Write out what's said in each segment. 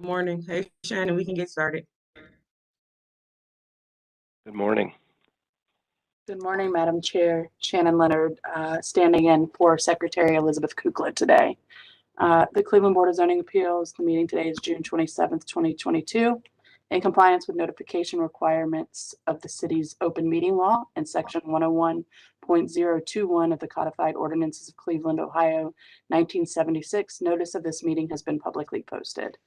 Good morning. Hey, Shannon, we can get started. Good morning. Good morning, Madam Chair. Shannon Leonard, standing in for Secretary Elizabeth Kukla today. The Cleveland Board of Zoning Appeals, the meeting today is June 27th, 2022. In compliance with notification requirements of the city's open meeting law and section 101.021 of the Codified Ordinances of Cleveland, Ohio, 1976, notice of this meeting has been publicly posted.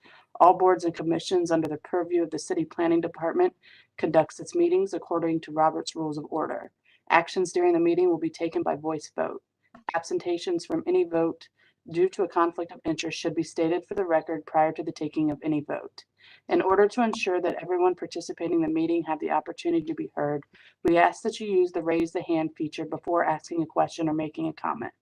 All boards and commissions under the purview of the City Planning Department conducts its meetings according to Robert's Rules of Order. Actions during the meeting will be taken by voice vote. Absentations from any vote due to a conflict of interest should be stated for the record prior to the taking of any vote. In order to ensure that everyone participating in the meeting have the opportunity to be heard, we ask that you use the raise the hand feature before asking a question or making a comment.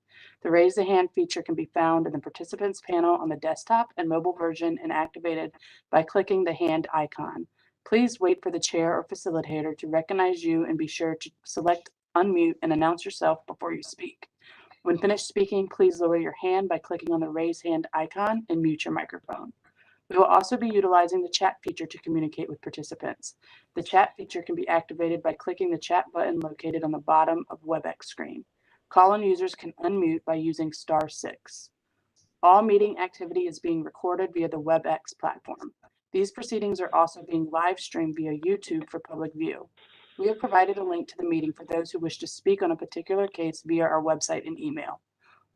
The raise the hand feature can be found in the participants panel on the desktop and mobile version and activated by clicking the hand icon. Please wait for the chair or facilitator to recognize you and be sure to select unmute and announce yourself before you speak. When finished speaking, please lower your hand by clicking on the raise hand icon and mute your microphone. We will also be utilizing the chat feature to communicate with participants. The chat feature can be activated by clicking the chat button located on the bottom of WebEx screen. Call-in users can unmute by using *6. All meeting activity is being recorded via the WebEx platform. These proceedings are also being live streamed via YouTube for public view. We have provided a link to the meeting for those who wish to speak on a particular case via our website and email.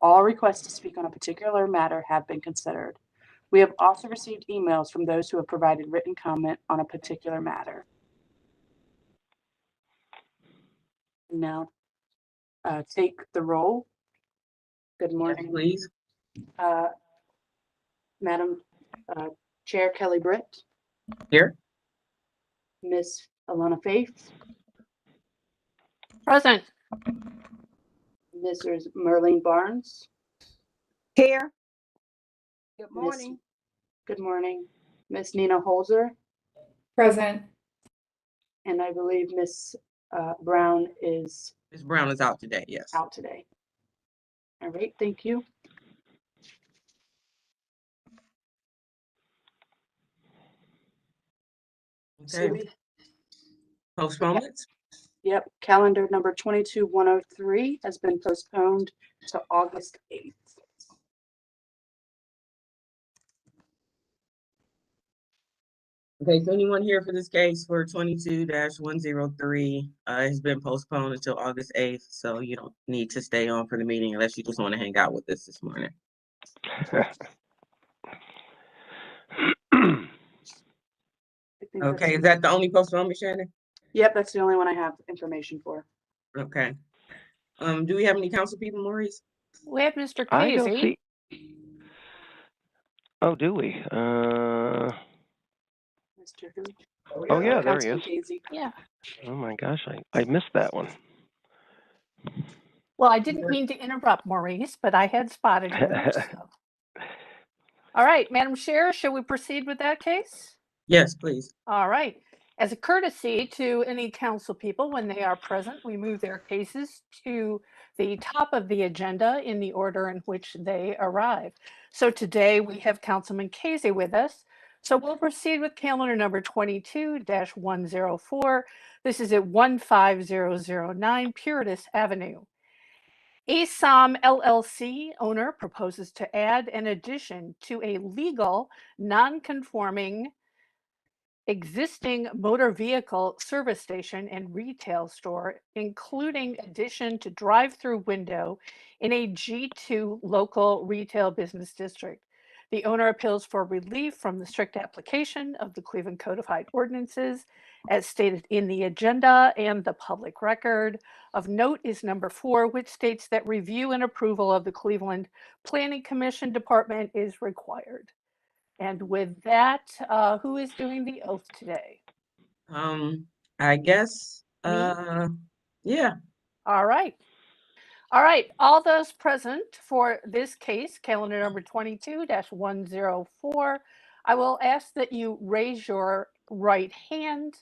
All requests to speak on a particular matter have been considered. We have also received emails from those who have provided written comment on a particular matter. Now, take the roll. Good morning. Yes, please. Madam Chair Kelly Britt. Here. Miss Alana Faith. Present. Mrs. Merlene Barnes. Here. Good morning. Good morning. Miss Nina Holzer. Present. And I believe Miss Brown is Ms. Brown is out today, yes. out today. All right, thank you. Okay. Postponements? Yep, calendar number 22103 has been postponed to August 8th. Okay, so anyone here for this case for 22-103 has been postponed until August 8th, so you don't need to stay on for the meeting unless you just want to hang out with us this morning. Okay, is that the only postponement, Shannon? Yep, that's the only one I have information for. Okay. Do we have any council people, Maurice? We have Mr. I don't Casey. see. Oh, do we? Mr. Who? Oh yeah, there he Councilman is. Casey. Yeah. Oh my gosh, I missed that one. Well, I didn't mean to interrupt, Maurice, but I had spotted him. So. All right, Madam Chair, shall we proceed with that case? Yes, please. All right. As a courtesy to any council people, when they are present, we move their cases to the top of the agenda in the order in which they arrive. So today we have Councilman Casey with us. So we'll proceed with calendar number 22-104. This is at 15009 Puritas Avenue. ASOM LLC owner proposes to add an addition to a legal, non-conforming existing motor vehicle service station and retail store, including addition to drive-through window in a G2 local retail business district. The owner appeals for relief from the strict application of the Cleveland Codified Ordinances as stated in the agenda and the public record. Of note is number 4, which states that review and approval of the Cleveland Planning Commission Department is required. And with that, who is doing the oath today? I guess, yeah. All right. All right, all those present for this case, calendar number 22-104, I will ask that you raise your right hand.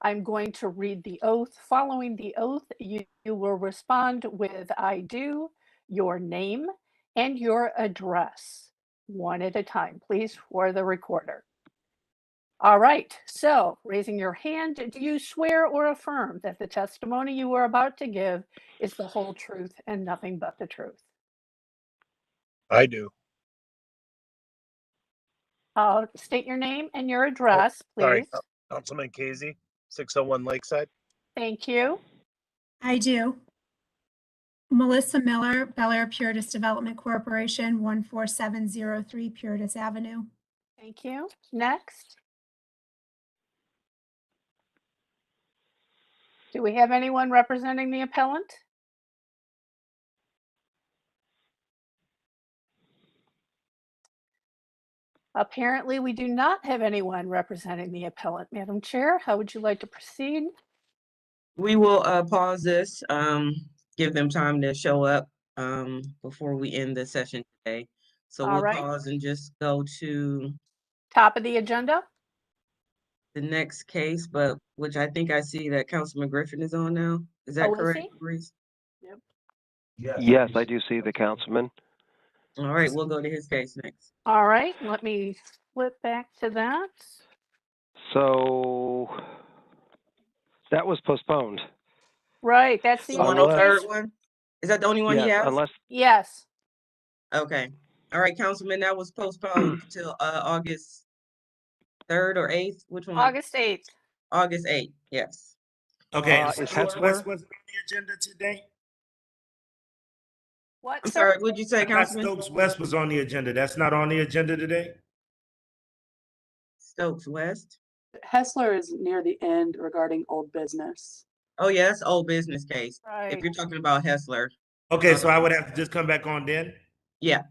I'm going to read the oath. Following the oath, you will respond with I do, your name, and your address, one at a time, please, for the recorder. All right, so raising your hand, do you swear or affirm that the testimony you are about to give is the whole truth and nothing but the truth? I do. State your name and your address, Sorry, please. Councilman Casey, 601 Lakeside. Thank you. I do. Melissa Miller, Bel Air Puritas Development Corporation, 14703 Puritas Avenue. Thank you. Next. Do we have anyone representing the appellant? Apparently, we do not have anyone representing the appellant. Madam Chair, how would you like to proceed? We will pause this, give them time to show up before we end the session today. So All we'll right. pause and just go to Top of the agenda? the next case, but which I think I see that Councilman Griffin is on now. Is that Oh, is correct, he? Maurice? Yes, I do see the councilman. All right, we'll go to his case next. All right, let me flip back to that. So that was postponed. Right, that's the The only 103rd case. one? Is that the only one he Yes, has? unless, Yes, Okay. All right, Councilman, that was postponed till August 3rd or 8th. Which one? August 8th. August 8th, yes. Okay, is Stokes Hetzler- West wasn't on the agenda today? What, I'm sir? sorry, what'd you say, I thought Councilman? Stokes West was on the agenda. That's not on the agenda today? Stokes West? Hessler is near the end regarding old business. Oh, yeah, that's old business case. If Right. you're talking about Hessler, Okay, so I would have to just come back on then? yeah,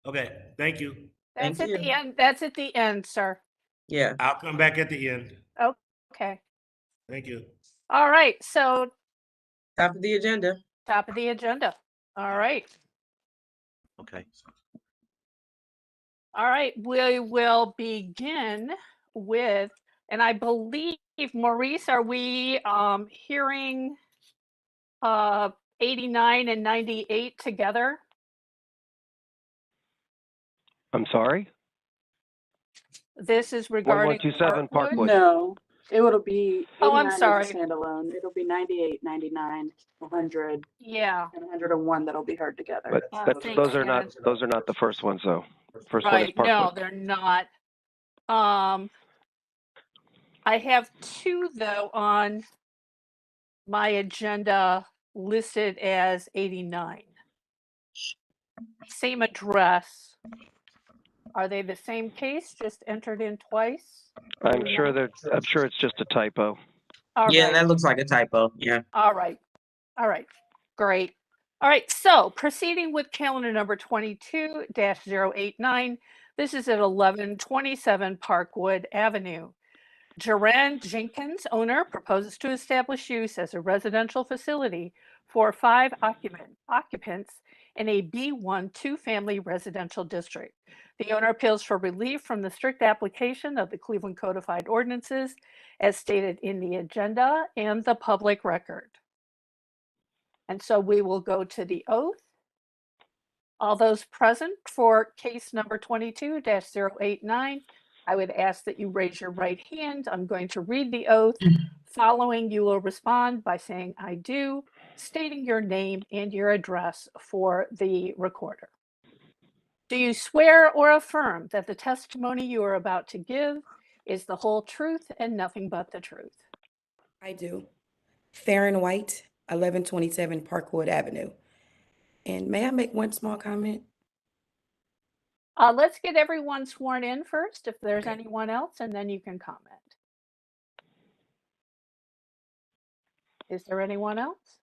Okay, thank you. That's thank at the you. end. That's at the end, sir. Yeah, I'll come back at the end. Okay. Thank you. All right, so top of the agenda. top of the agenda. All right. Okay. All right, we will begin with, and I believe, Maurice, are we hearing 89 and 98 together? I'm sorry? This is regarding 1127 Parkwood. No, it will be Oh, I'm 89 as a sorry. standalone. It'll be 98, 99, 100, Yeah, and 101 that'll be heard together. But thanks, those are not Shannon. the first ones though. First one is Right, no, Parkwood. they're not. I have two, though, on my agenda listed as 89. Same address. Are they the same case, just entered in twice? I'm sure it's just a typo. All Yeah, right. that looks like a typo, yeah. All right. All right. Great. All right. So proceeding with calendar number 22-089. This is at 1127 Parkwood Avenue. Joran Jenkins, owner, proposes to establish use as a residential facility for 5 occupants in a B1 two-family residential district. The owner appeals for relief from the strict application of the Cleveland Codified Ordinances as stated in the agenda and the public record. And so we will go to the oath. All those present for case number 22-089, I would ask that you raise your right hand. I'm going to read the oath. Following, you will respond by saying, "I do," stating your name and your address for the recorder. Do you swear or affirm that the testimony you are about to give is the whole truth and nothing but the truth? I do. Farron White, 1127 Parkwood Avenue. And may I make one small comment? Let's get everyone sworn in first, if there's Okay. anyone else, and then you can comment. Is there anyone else?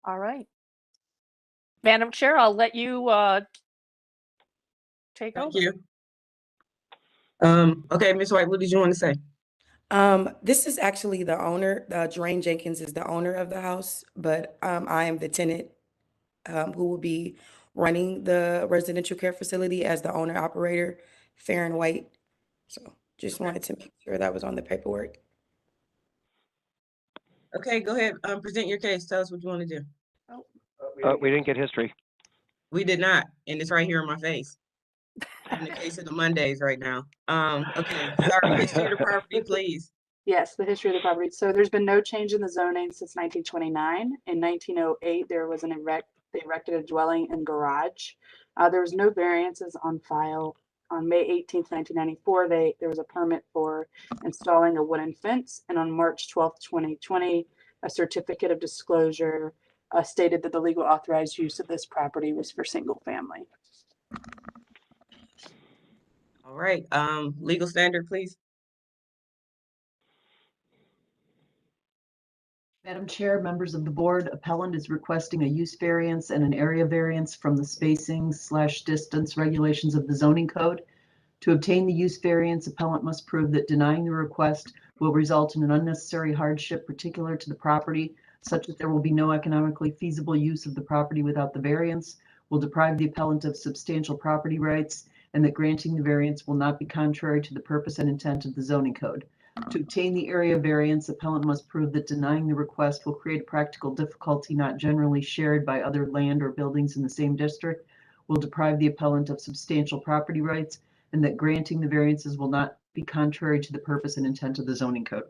All right. Madam Chair, I'll let you take Thank over. you. Okay, Ms. White, what did you want to say? This is actually the owner, Joran Jenkins is the owner of the house, but I am the tenant who will be running the residential care facility as the owner operator, Farron White. So just wanted to make sure that was on the paperwork. Okay, go ahead, present your case. Tell us what you want to do. We didn't get history. We did not, and it's right here in my face. In the case of the Mondays right now. Okay, sorry, history of the property, please. Yes, the history of the property. So there's been no change in the zoning since 1929. In 1908, there was they erected a dwelling and garage. There was no variances on file. On May 18th, 1994, there was a permit for installing a wooden fence. And on March 12th, 2020, a certificate of disclosure stated that the legal authorized use of this property was for single family. All right, legal standard, please. Madam Chair, members of the board, appellant is requesting a use variance and an area variance from the spacing/distance regulations of the zoning code. To obtain the use variance, appellant must prove that denying the request will result in an unnecessary hardship particular to the property, such that there will be no economically feasible use of the property without the variance, will deprive the appellant of substantial property rights, and that granting the variance will not be contrary to the purpose and intent of the zoning code. To obtain the area variance, appellant must prove that denying the request will create a practical difficulty not generally shared by other land or buildings in the same district, will deprive the appellant of substantial property rights, and that granting the variances will not be contrary to the purpose and intent of the zoning code.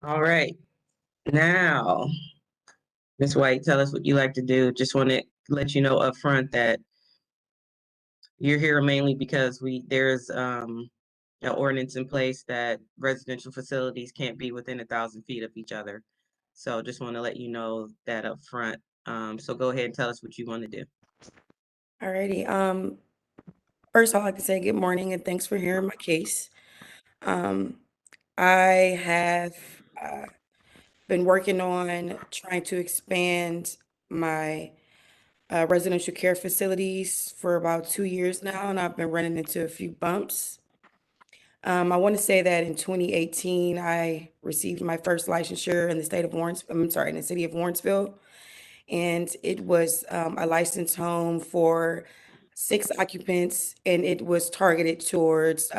All right, now, Ms. White, tell us what you like to do. Just want to let you know up front that you're here mainly because there's an ordinance in place that residential facilities can't be within 1,000 feet of each other. So just want to let you know that up front. So go ahead and tell us what you want to do. Alrighty. First, I'd like to say good morning and thanks for hearing my case. I have been working on trying to expand my residential care facilities for about 2 years now, and I've been running into a few bumps. I want to say that in 2018, I received my first licensure in the state of in the city of Warrensville, and it was a licensed home for 6 occupants, and it was targeted towards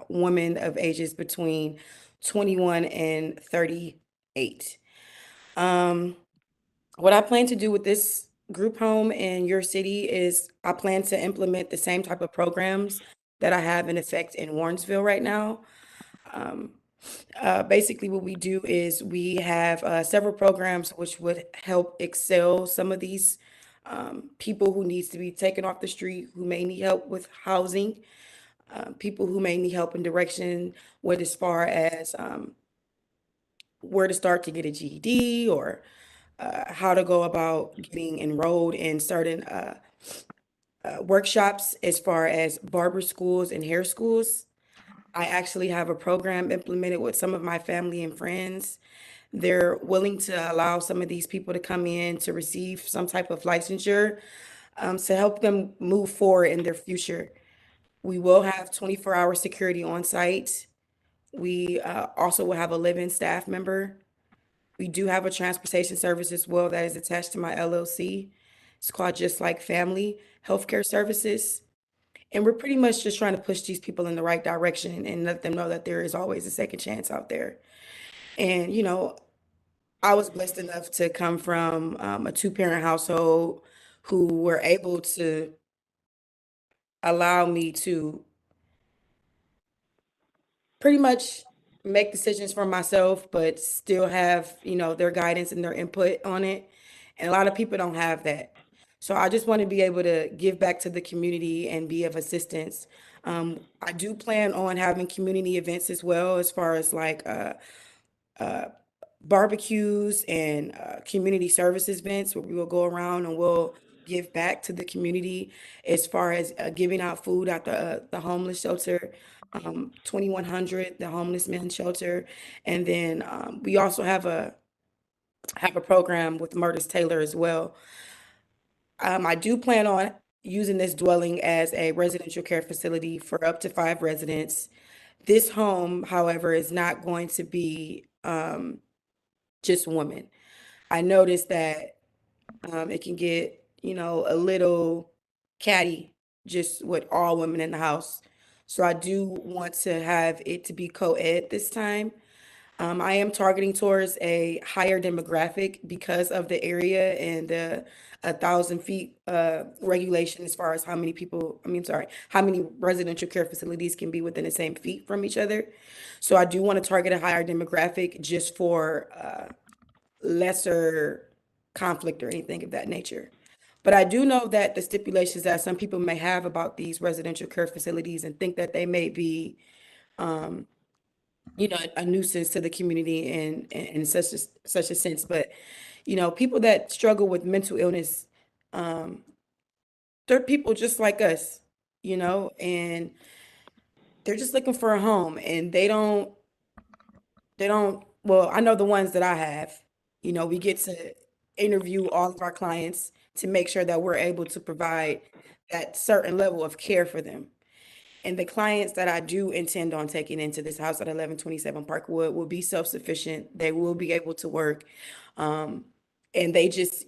women of ages between 21 and 38. What I plan to do with this group home in your city is I plan to implement the same type of programs that I have in effect in Warrensville right now. Basically, what we do is we have several programs which would help excel some of these people who needs to be taken off the street, who may need help with housing, people who may need help in direction with as far as where to start to get a GED or how to go about getting enrolled in certain workshops as far as barber schools and hair schools. I actually have a program implemented with some of my family and friends. They're willing to allow some of these people to come in to receive some type of licensure to help them move forward in their future. We will have 24-hour security on site. We also will have a live-in staff member. We do have a transportation service as well that is attached to my LLC. It's called Just Like Family Healthcare Services. And we're pretty much just trying to push these people in the right direction and let them know that there is always a second chance out there. And, I was blessed enough to come from a 2-parent household who were able to allow me to pretty much make decisions for myself, but still have, their guidance and their input on it. And a lot of people don't have that. So I just want to be able to give back to the community and be of assistance. I do plan on having community events as well, as far as like barbecues and community services events where we will go around and we'll give back to the community as far as giving out food at the homeless shelter, 2100, the homeless men shelter. And then we also have a program with Murtis Taylor as well. I do plan on using this dwelling as a residential care facility for up to 5 residents. This home, however, is not going to be just women. I noticed that it can get, a little catty just with all women in the house. So I do want to have it to be co-ed this time. I am targeting towards a higher demographic because of the area and the 1,000 feet regulation as far as how many people, how many residential care facilities can be within the same feet from each other. So I do want to target a higher demographic just for lesser conflict or anything of that nature. But I do know that the stipulations that some people may have about these residential care facilities and think that they may be a nuisance to the community in such a sense. But, people that struggle with mental illness, they're people just like us, and they're just looking for a home and well, I know the ones that I have, we get to interview all of our clients to make sure that we're able to provide that certain level of care for them. And the clients that I do intend on taking into this house at 1127 Parkwood will be self-sufficient. They will be able to work. And they just,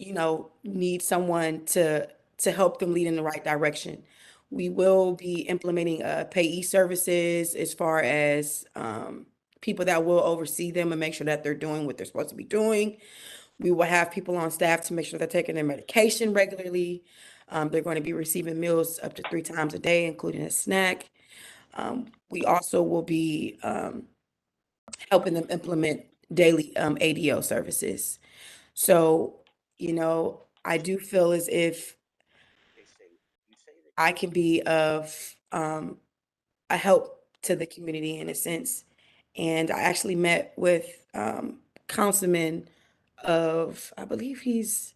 need someone to help them lead in the right direction. We will be implementing payee services as far as people that will oversee them and make sure that they're doing what they're supposed to be doing. We will have people on staff to make sure they're taking their medication regularly. They're going to be receiving meals up to 3 times a day, including a snack. We also will be helping them implement daily ADO services. So, I do feel as if I can be of a help to the community in a sense. And I actually met with councilman of, I believe is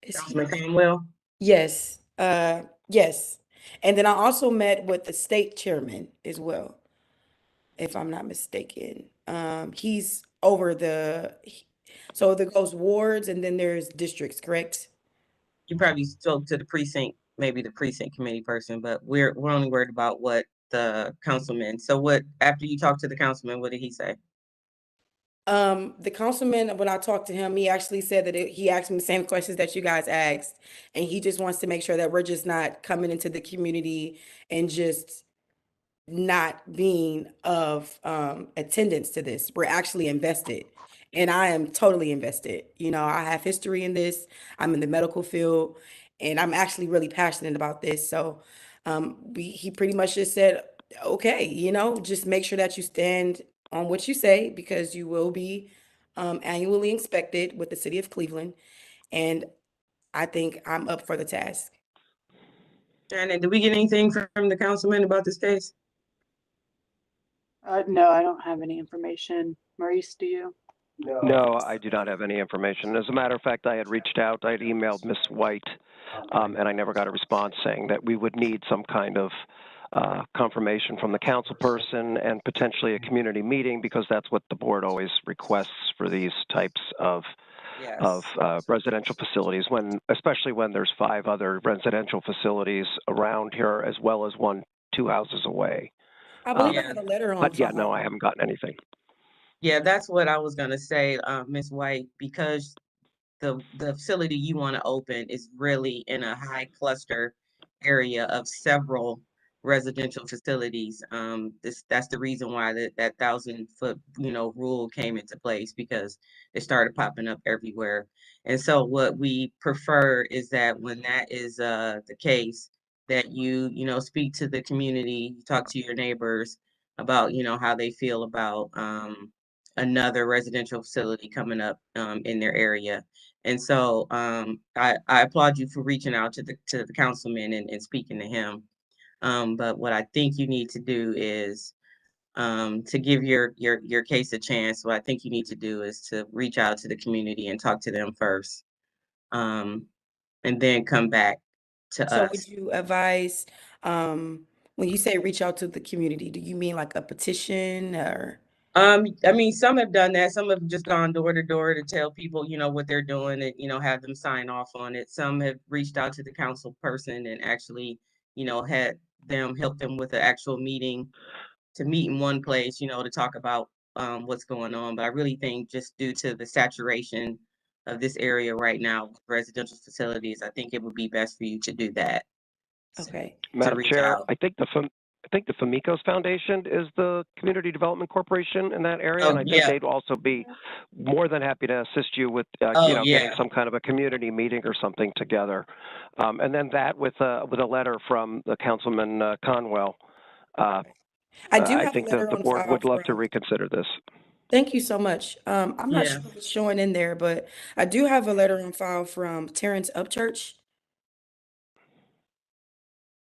he? Councilman Conwell. Yes, yes. And then I also met with the state chairman as well, if I'm not mistaken. He's over so there goes wards and then there's districts, correct? You probably spoke to the precinct, maybe the precinct committee person, but we're only worried about what the councilman. So what, after you talked to the councilman, what did he say? The councilman, when I talked to him, he actually said that he asked me the same questions that you guys asked. And he just wants to make sure that we're just not coming into the community and just not being of attendance to this. We're actually invested. And I am totally invested. I have history in this. I'm in the medical field and I'm actually really passionate about this. So he pretty much just said, okay, just make sure that you stand on what you say because you will be annually inspected with the city of Cleveland. And I think I'm up for the task. And did we get anything from the councilman about this case? No, I don't have any information. Maurice, do you? No, I do not have any information. As a matter of fact, I had reached out, I had emailed Ms. White, and I never got a response saying that we would need some kind of confirmation from the council person and potentially a community meeting because that's what the board always requests for these types of residential facilities, especially when there's 5 other residential facilities around here as well as 2 houses away. I believe I had a letter on But yeah, file. no, I haven't gotten anything. Yeah, that's what I was gonna say, Ms. White, because the facility you want to open is really in a high cluster area of several residential facilities. That's the reason why that 1,000-foot rule came into place, because it started popping up everywhere. And so what we prefer is that when that is the case, that you speak to the community, talk to your neighbors about how they feel about another residential facility coming up in their area. And so I applaud you for reaching out to the councilman and speaking to him. But what I think you need to do is to give your case a chance. What I think you need to do is to reach out to the community and talk to them first, and then come back to So us. would you advise, when you say reach out to the community, do you mean like a petition or? I mean, some have done that. Some have just gone door to door to tell people, what they're doing and, have them sign off on it. Some have reached out to the council person and actually, had them help them with an actual meeting to meet in one place, to talk about what's going on. But I really think just due to the saturation of this area right now with residential facilities, I think it would be best for you to do that. Okay. Madam reach Chair, out. I think I think the Famicos Foundation is the Community Development Corporation in that area, Oh, and I think yeah. they'd also be more than happy to assist you with, Oh, you know, getting yeah. some kind of a community meeting or something together. And then that with a letter from the Councilman Conwell. I do I have a think that letter the on board file would love to from, reconsider this. thank you so much. I'm not Yeah. sure if it's showing in there, but I do have a letter on file from Terrence Upchurch.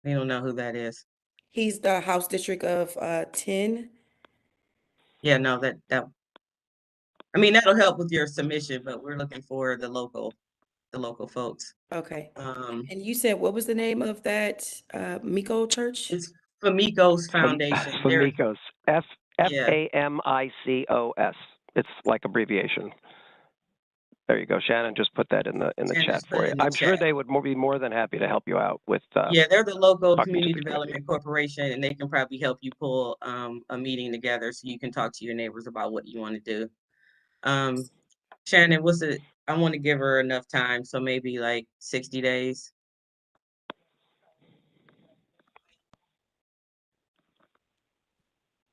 We don't know who that is. He's the House District of 10. Yeah, no, I mean, that'll help with your submission, but we're looking for the local folks. Okay. Um, And you said, what was the name of that Miko church? it's Famicos Foundation. They're, Famicos, yeah, Famicos. It's like abbreviation. There you go. Shannon just put that in the and chat just put for it you. in the I'm sure chat. they would be more than happy to help you out with Yeah, they're the local talking to community the community. development corporation, and they can probably help you pull a meeting together so you can talk to your neighbors about what you want to do. Shannon, I want to give her enough time, so maybe like 60 days.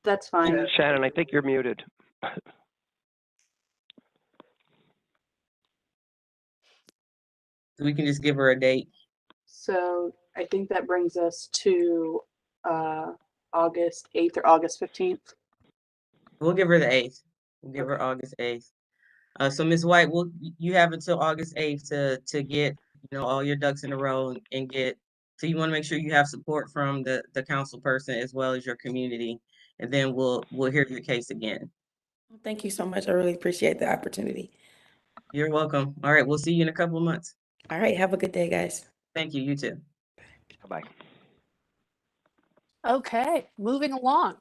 That's fine. Shannon, I think you're muted. So we can just give her a date. So I think that brings us to August 8th or August 15th. We'll give her the 8th. We'll give her August 8th. So Ms. White, you have until August 8th to get, you know, all your ducks in a row and get, so you want to make sure you have support from the council person as well as your community, and then we'll hear your case again. Thank you so much. I really appreciate the opportunity. You're welcome. All right, we'll see you in a couple of months. All right. Have a good day, guys. Thank you. You too. Bye. Okay, moving along.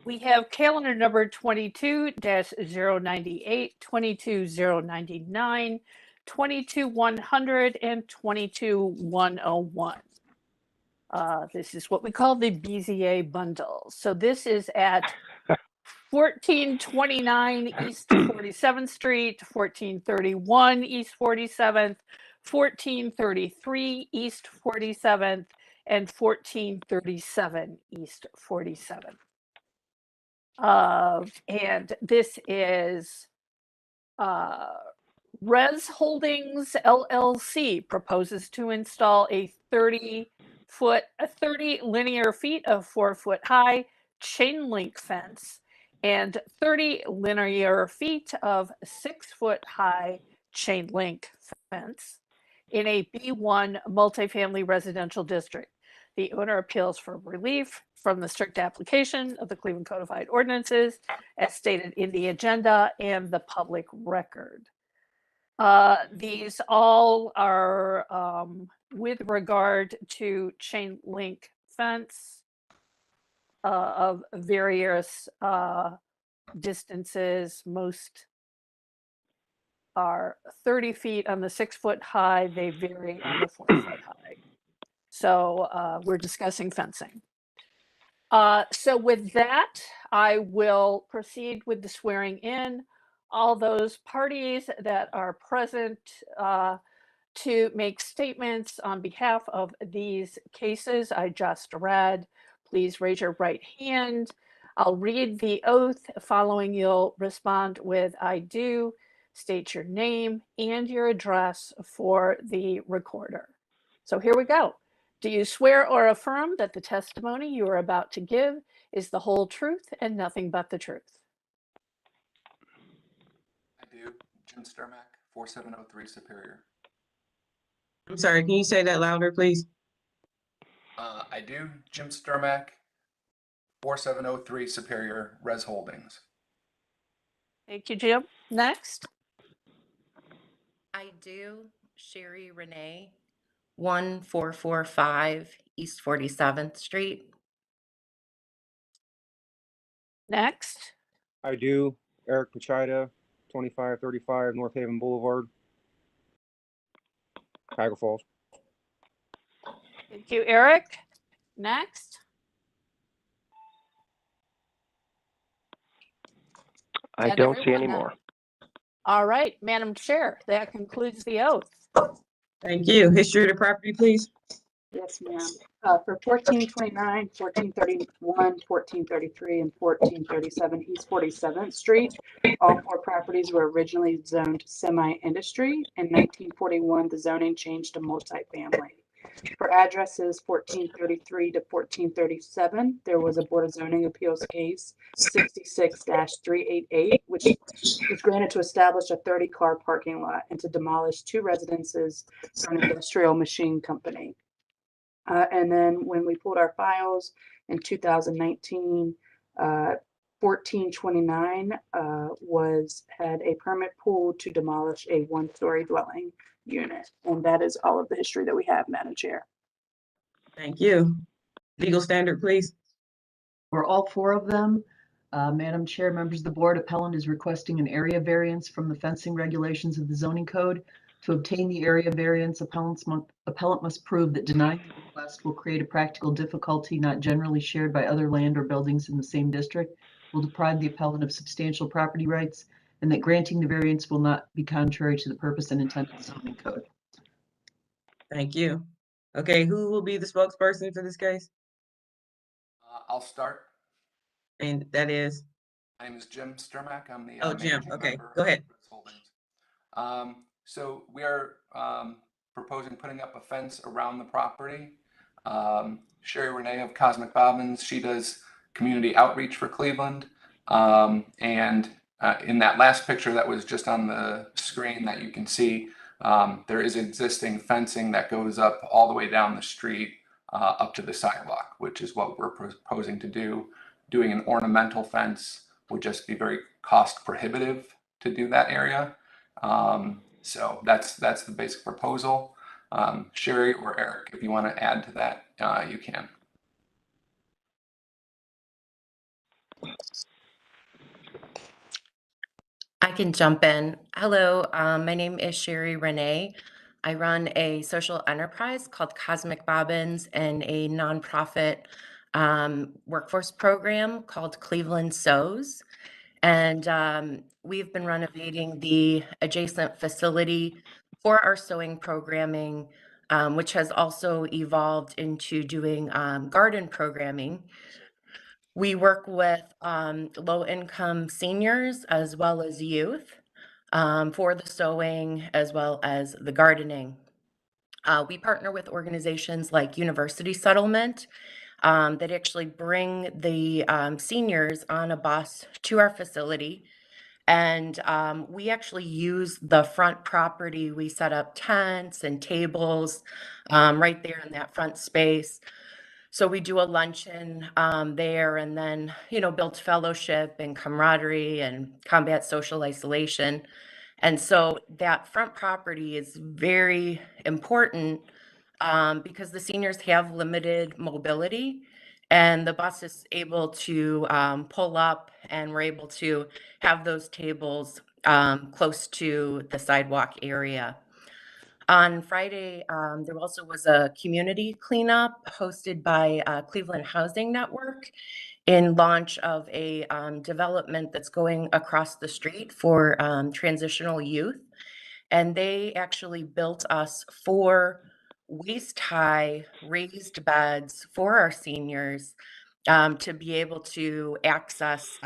We have calendar number 22-098, 22-099, 22-100, and 22-101. This is what we call the BZA bundle. So this is at 1429 East 47th Street, 1431 East 47th, 1433 East 47th, and 1437 East 47th. And this is Res Holdings LLC proposes to install a 30 linear feet of 4 foot high chain link fence and 30 linear feet of 6 foot high chain link fence in a B1 multifamily residential district. The owner appeals for relief from the strict application of the Cleveland Codified Ordinances as stated in the agenda and the public record. These all are with regard to chain link fence of various distances. Most are 30 feet on the 6 foot high. They vary on the 4 foot high. So we're discussing fencing. So with that, I will proceed with the swearing in. All those parties that are present to make statements on behalf of these cases I just read, please raise your right hand. I'll read the oath. Following, you'll respond with "I do." State your name and your address for the recorder. So here we go. Do you swear or affirm that the testimony you are about to give is the whole truth and nothing but the truth? I do. Jim Sturmack, 4703 Superior. I'm sorry, can you say that louder, please? I do. Jim Sturmack, 4703 Superior, Res Holdings. Thank you, Jim. Next. I do. Sherry Renee, 1445 East 47th Street. Next. I do. Eric Pachida, 2535 North Haven Boulevard, Niagara Falls. Thank you, Eric. Next. I don't see any more. All right, Madam Chair, that concludes the oath. Thank you. History of the property, please. Yes, ma'am. For 1429, 1431, 1433, and 1437 East 47th Street, all four properties were originally zoned semi-industry. In 1941, the zoning changed to multifamily. For addresses 1433 to 1437, there was a Board of Zoning Appeals case 66-388, which was granted to establish a 30-car parking lot and to demolish two residences for an industrial machine company. And then when we pulled our files in 2019, 1429 had a permit pulled to demolish a one-story dwelling unit. And that is all of the history that we have, Madam Chair. Thank you. Legal standard, please. For all four of them, Madam Chair, members of the board, appellant is requesting an area variance from the fencing regulations of the zoning code. To obtain the area variance, appellant must prove that denying the request will create a practical difficulty not generally shared by other land or buildings in the same district, will deprive the appellant of substantial property rights, and that granting the variance will not be contrary to the purpose and intent of the zoning code. Thank you. Okay, who will be the spokesperson for this case? I'll start. And that is? My name is Jim Sturmack. I'm the Jim. managing Okay, member go ahead. of Chris Holdings. So we are proposing putting up a fence around the property. Sherry Renee of Cosmic Bobbins, she does community outreach for Cleveland. And in that last picture that was just on the screen that you can see, there is existing fencing that goes up all the way down the street up to the sidewalk, which is what we're proposing to do. Doing an ornamental fence would just be very cost prohibitive to do that area. So that's the basic proposal. Sherry or Eric, if you want to add to that, you can. I can jump in. Hello, my name is Sherry Renee. I run a social enterprise called Cosmic Bobbins and a nonprofit workforce program called Cleveland Sews. And we've been renovating the adjacent facility for our sewing programming, which has also evolved into doing garden programming. We work with low-income seniors as well as youth for the sewing as well as the gardening. We partner with organizations like University Settlement that actually bring the seniors on a bus to our facility. And we actually use the front property. We set up tents and tables right there in that front space. So we do a luncheon there, and then, build fellowship and camaraderie and combat social isolation. And so that front property is very important because the seniors have limited mobility, and the bus is able to pull up, and we're able to have those tables close to the sidewalk area. On Friday, there also was a community cleanup hosted by Cleveland Housing Network in launch of a development that's going across the street for transitional youth. And they actually built us 4 waist-high raised beds for our seniors to be able to access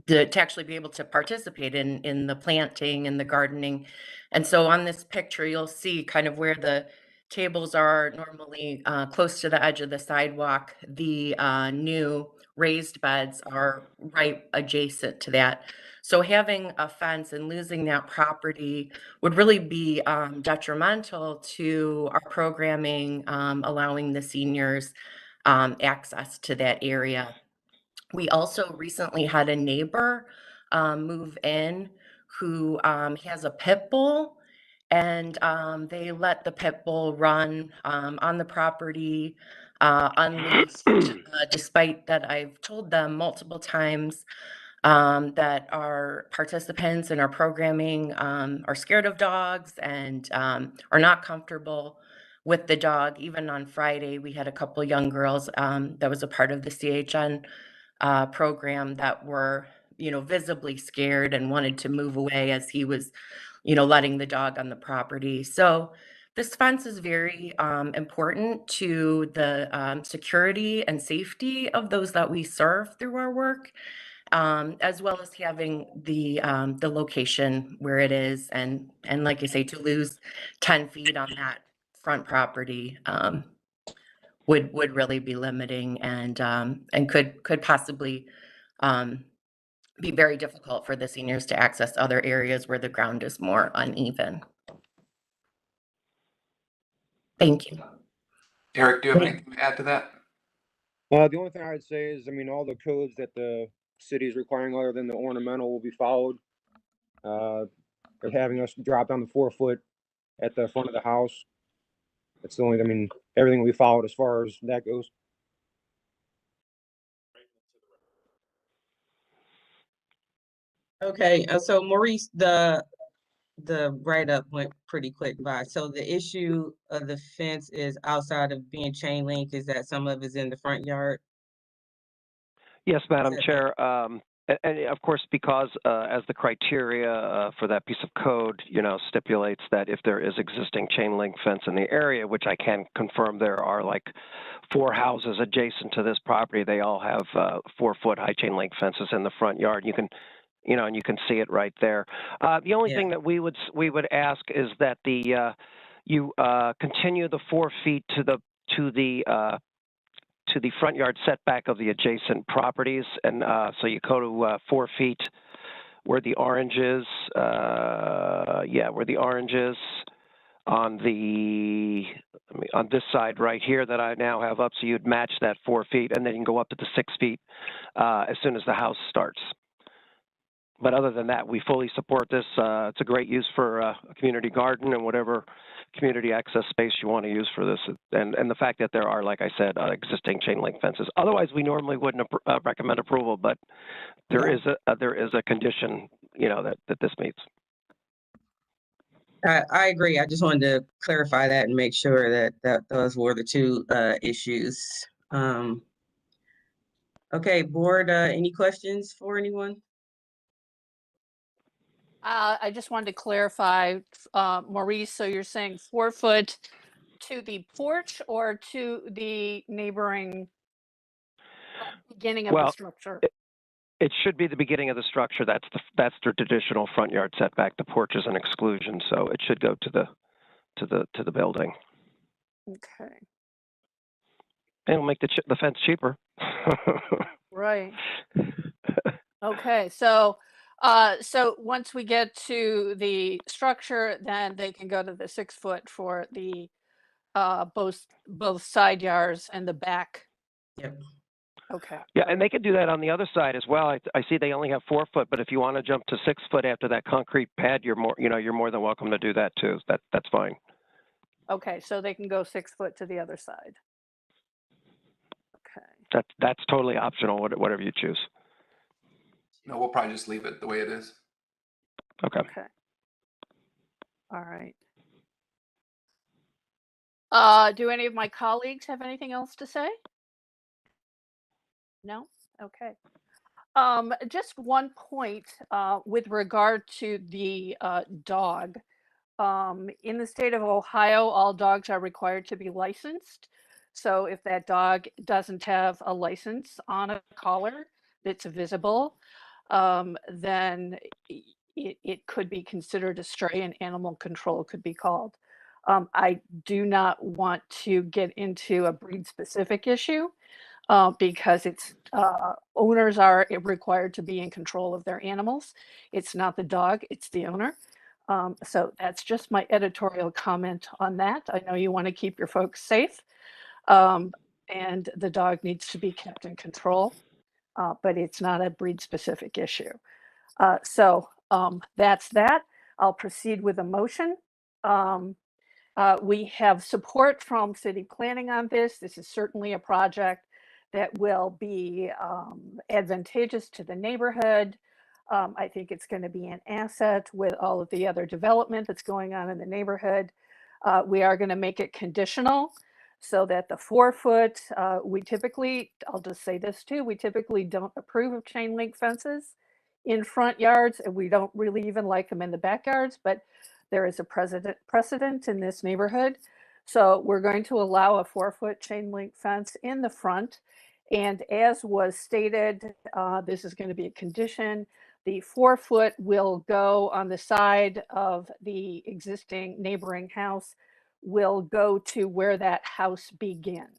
to actually be able to participate in the planting and the gardening. And so on this picture, you'll see kind of where the tables are normally close to the edge of the sidewalk. The new raised beds are right adjacent to that. So having a fence and losing that property would really be detrimental to our programming, allowing the seniors access to that area. We also recently had a neighbor move in who has a pit bull, and they let the pit bull run on the property unleashed, despite that I've told them multiple times that our participants in our programming are scared of dogs and are not comfortable with the dog. Even on Friday, we had a couple young girls that was a part of the CHN program that were, visibly scared and wanted to move away as he was, letting the dog on the property. So This fence is very important to the security and safety of those that we serve through our work, as well as having the location where it is, and like I say, to lose 10 feet on that front property would really be limiting, and could possibly be very difficult for the seniors to access other areas where the ground is more uneven. Thank you. Eric, do you have anything to add to that? The only thing I would say is, I mean, all the codes that the city is requiring other than the ornamental will be followed. They're having us drop down the 4 foot at the front of the house. That's the only, I mean, everything will be followed as far as that goes. Okay, so Maurice, the write-up went pretty quick by. So the issue of the fence is outside of being chain link, is that some of it's in the front yard? Yes, Madam Setback. Chair. And of course, because as the criteria for that piece of code, stipulates that if there is existing chain link fence in the area, which I can confirm there are like 4 houses adjacent to this property, they all have 4 foot high chain link fences in the front yard. You can, and you can see it right there. The only thing that we would ask is that you continue the 4 feet to the front yard setback of the adjacent properties, and so you go to 4 feet where the orange is. Where the orange is on this side right here that I now have up. So you'd match that 4 feet, and then you can go up to the 6 feet as soon as the house starts. But other than that, we fully support this. It's a great use for a community garden and whatever community access space you want to use for this. And the fact that there are, like I said, existing chain link fences. Otherwise, we normally wouldn't recommend approval, but there is a condition, that this meets. I agree. I just wanted to clarify that and make sure that those were the 2 issues. Okay, board, any questions for anyone? I just wanted to clarify, Maurice, so you're saying 4 foot to the porch or to the neighboring beginning of the structure? It should be the beginning of the structure. That's the traditional front yard setback. The porch is an exclusion, so it should go to the building. Okay. And it'll make the fence cheaper. Right. Okay, so once we get to the structure, then they can go to the 6 foot for the both side yards and the back. Yep. Okay. Yeah, and they could do that on the other side as well. I see they only have 4 foot, but if you want to jump to 6 foot after that concrete pad, you're more than welcome to do that too. That's fine. Okay, so they can go 6 foot to the other side. Okay. That's totally optional, whatever you choose. No, we'll probably just leave it the way it is. Okay. Okay. All right. Do any of my colleagues have anything else to say? No? Okay. Just one point with regard to the dog. In the state of Ohio, all dogs are required to be licensed. So if that dog doesn't have a license on a collar that's visible, then it could be considered a stray, and animal control could be called. I do not want to get into a breed-specific issue because owners are required to be in control of their animals. It's not the dog, it's the owner. So that's just my editorial comment on that. I know you want to keep your folks safe, and the dog needs to be kept in control, but it's not a breed-specific issue. So that's that. I'll proceed with a motion. We have support from city planning on this. This is certainly a project that will be advantageous to the neighborhood. I think it's going to be an asset with all of the other development that's going on in the neighborhood. We are going to make it conditional so that the 4 foot, we typically, I'll just say this too, we typically don't approve of chain link fences in front yards, and we don't really even like them in the backyards, but There is a precedent in this neighborhood. So we're going to allow a 4-foot chain link fence in the front. And as was stated, this is going to be a condition. The 4-foot will go on the side of the existing neighboring house, will go to where that house begins.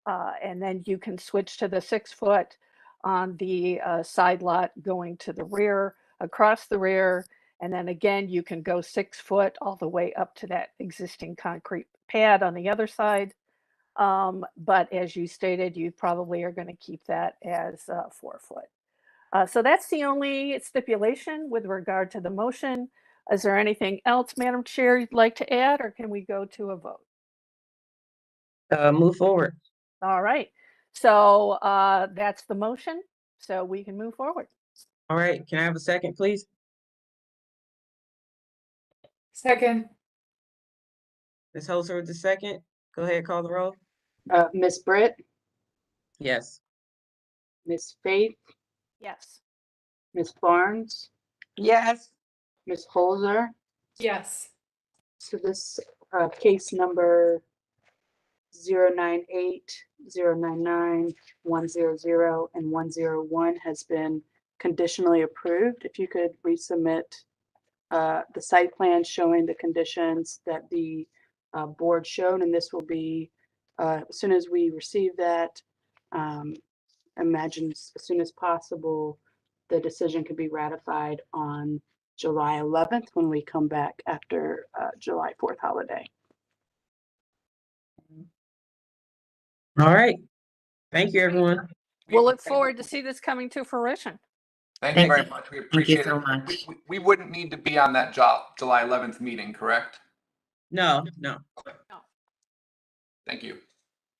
And then you can switch to the 6-foot on the side lot going to the rear, across the rear. And then again, you can go 6-foot all the way up to that existing concrete pad on the other side. But as you stated, you probably are going to keep that as 4-foot. So that's the only stipulation with regard to the motion. Is there anything else, Madam Chair, you'd like to add, or can we go to a vote? Move forward. All right. So that's the motion. So we can move forward. All right, can I have a second, please? Second. Ms. Holzer with the second. Go ahead, call the roll. Ms. Britt, Yes. Ms. Faith, Yes. Ms. Barnes, Yes. Ms. Holzer. Yes. So this case number 098, 099, 100, and 101 has been conditionally approved. If you could resubmit the site plan showing the conditions that the board showed, and this will be as soon as we receive that, imagine as soon as possible, the decision could be ratified on July 11th when we come back after July 4th holiday. All right. Thank you, everyone. We'll look forward to see this coming to fruition. Thank you Thank very you. much. We Thank you appreciate so it. much. We wouldn't need to be on that July 11th meeting, correct? No. No. Thank you.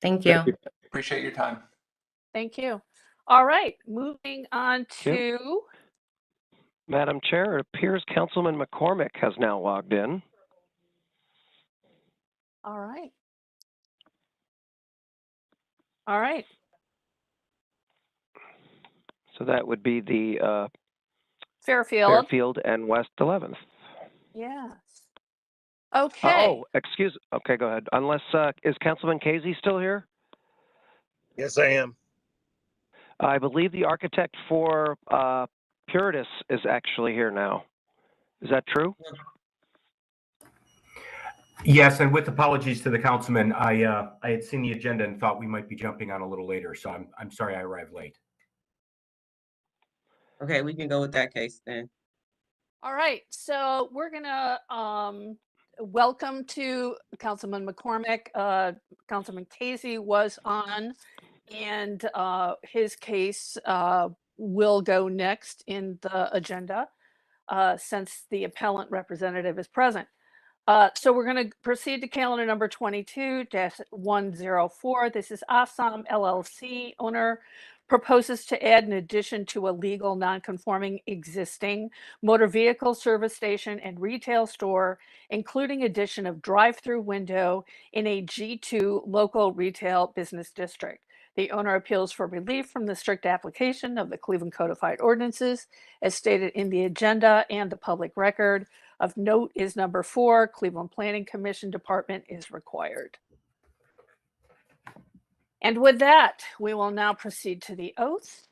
Thank you. Appreciate your time. Thank you. All right, moving on to. Madam Chair, it appears Councilman McCormick has now logged in. All right. All right. So that would be the Fairfield. and West 11th. Yes. Okay. Okay, go ahead. Unless, is Councilman Casey still here? Yes, I am. I believe the architect for Puritas is actually here now. Is that true? Yes, and with apologies to the councilman, I had seen the agenda and thought we might be jumping on a little later, so I'm sorry I arrived late. Okay, we can go with that case then. All right, so we're gonna welcome to Councilman McCormick. Councilman Casey was on, and his case will go next in the agenda since the appellant representative is present. So we're going to proceed to calendar number 22-104. This is Assam LLC. Owner proposes to add an addition to a legal non-conforming existing motor vehicle service station and retail store, including addition of drive-through window in a G2 local retail business district. The owner appeals for relief from the strict application of the Cleveland Codified Ordinances as stated in the agenda and the public record. Of note is number 4, Cleveland Planning Commission Department is required. And with that, we will now proceed to the oath.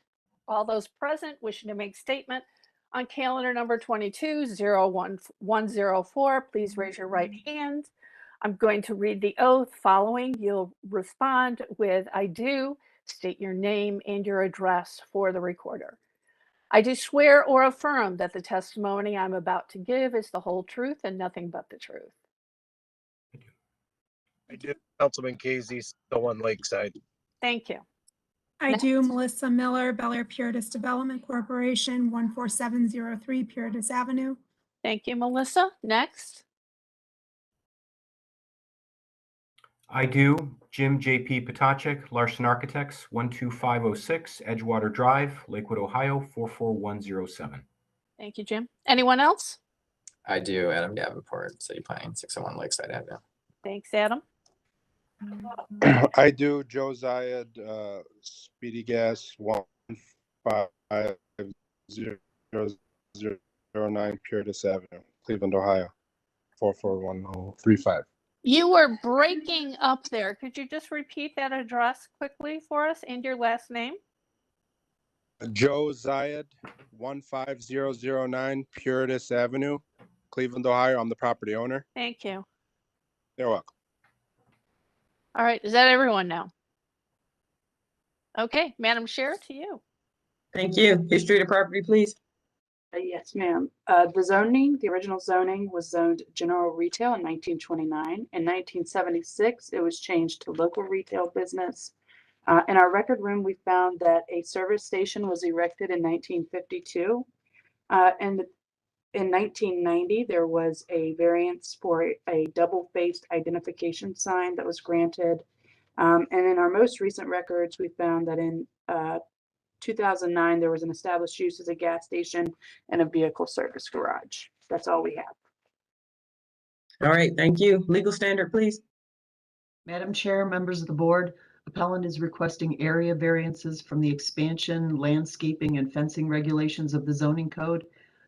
All those present wishing to make statement on calendar number 22-104, please raise your right hand. I'm going to read the oath following. You'll respond with I do, state your name and your address for the recorder. I do swear or affirm that the testimony I'm about to give is the whole truth and nothing but the truth. I do, Councilman Casey, still on Lakeside. Thank you. I do, Melissa Miller, Bel Air Puritas Development Corporation, 14703 Puritas Avenue. Thank you, Melissa. Next. I do, Jim J.P. Potacek, Larson Architects, 12506 Edgewater Drive, Lakewood, Ohio, 44107. Thank you, Jim. Anyone else? I do, Adam Davenport, City Planning, 601 Lakeside Avenue. Thanks, Adam. I do, Josiah, Speedy Gas, 15009 Puritas Avenue, Cleveland, Ohio. 1441035. You were breaking up there. Could you just repeat that address quickly for us and your last name? Joe Zayed, 15009 Puritas Avenue, Cleveland, Ohio. I'm the property owner. Thank you. You're welcome. All right, is that everyone now? Okay, Madam Chair, to you. Thank you. History of the property, please. Yes, ma'am. The original zoning was zoned general retail in 1929. In 1976, it was changed to local retail business. In our record room, we found that a service station was erected in 1952. And in 1990, there was a variance for a double-faced identification sign that was granted. And in our most recent records, we found that in 2009, there was an established use as a gas station and a vehicle service garage. That's all we have. All right, thank you. Legal standard, please. Madam Chair, members of the board, appellant is requesting area variances from the expansion, landscaping, and fencing regulations of the zoning code.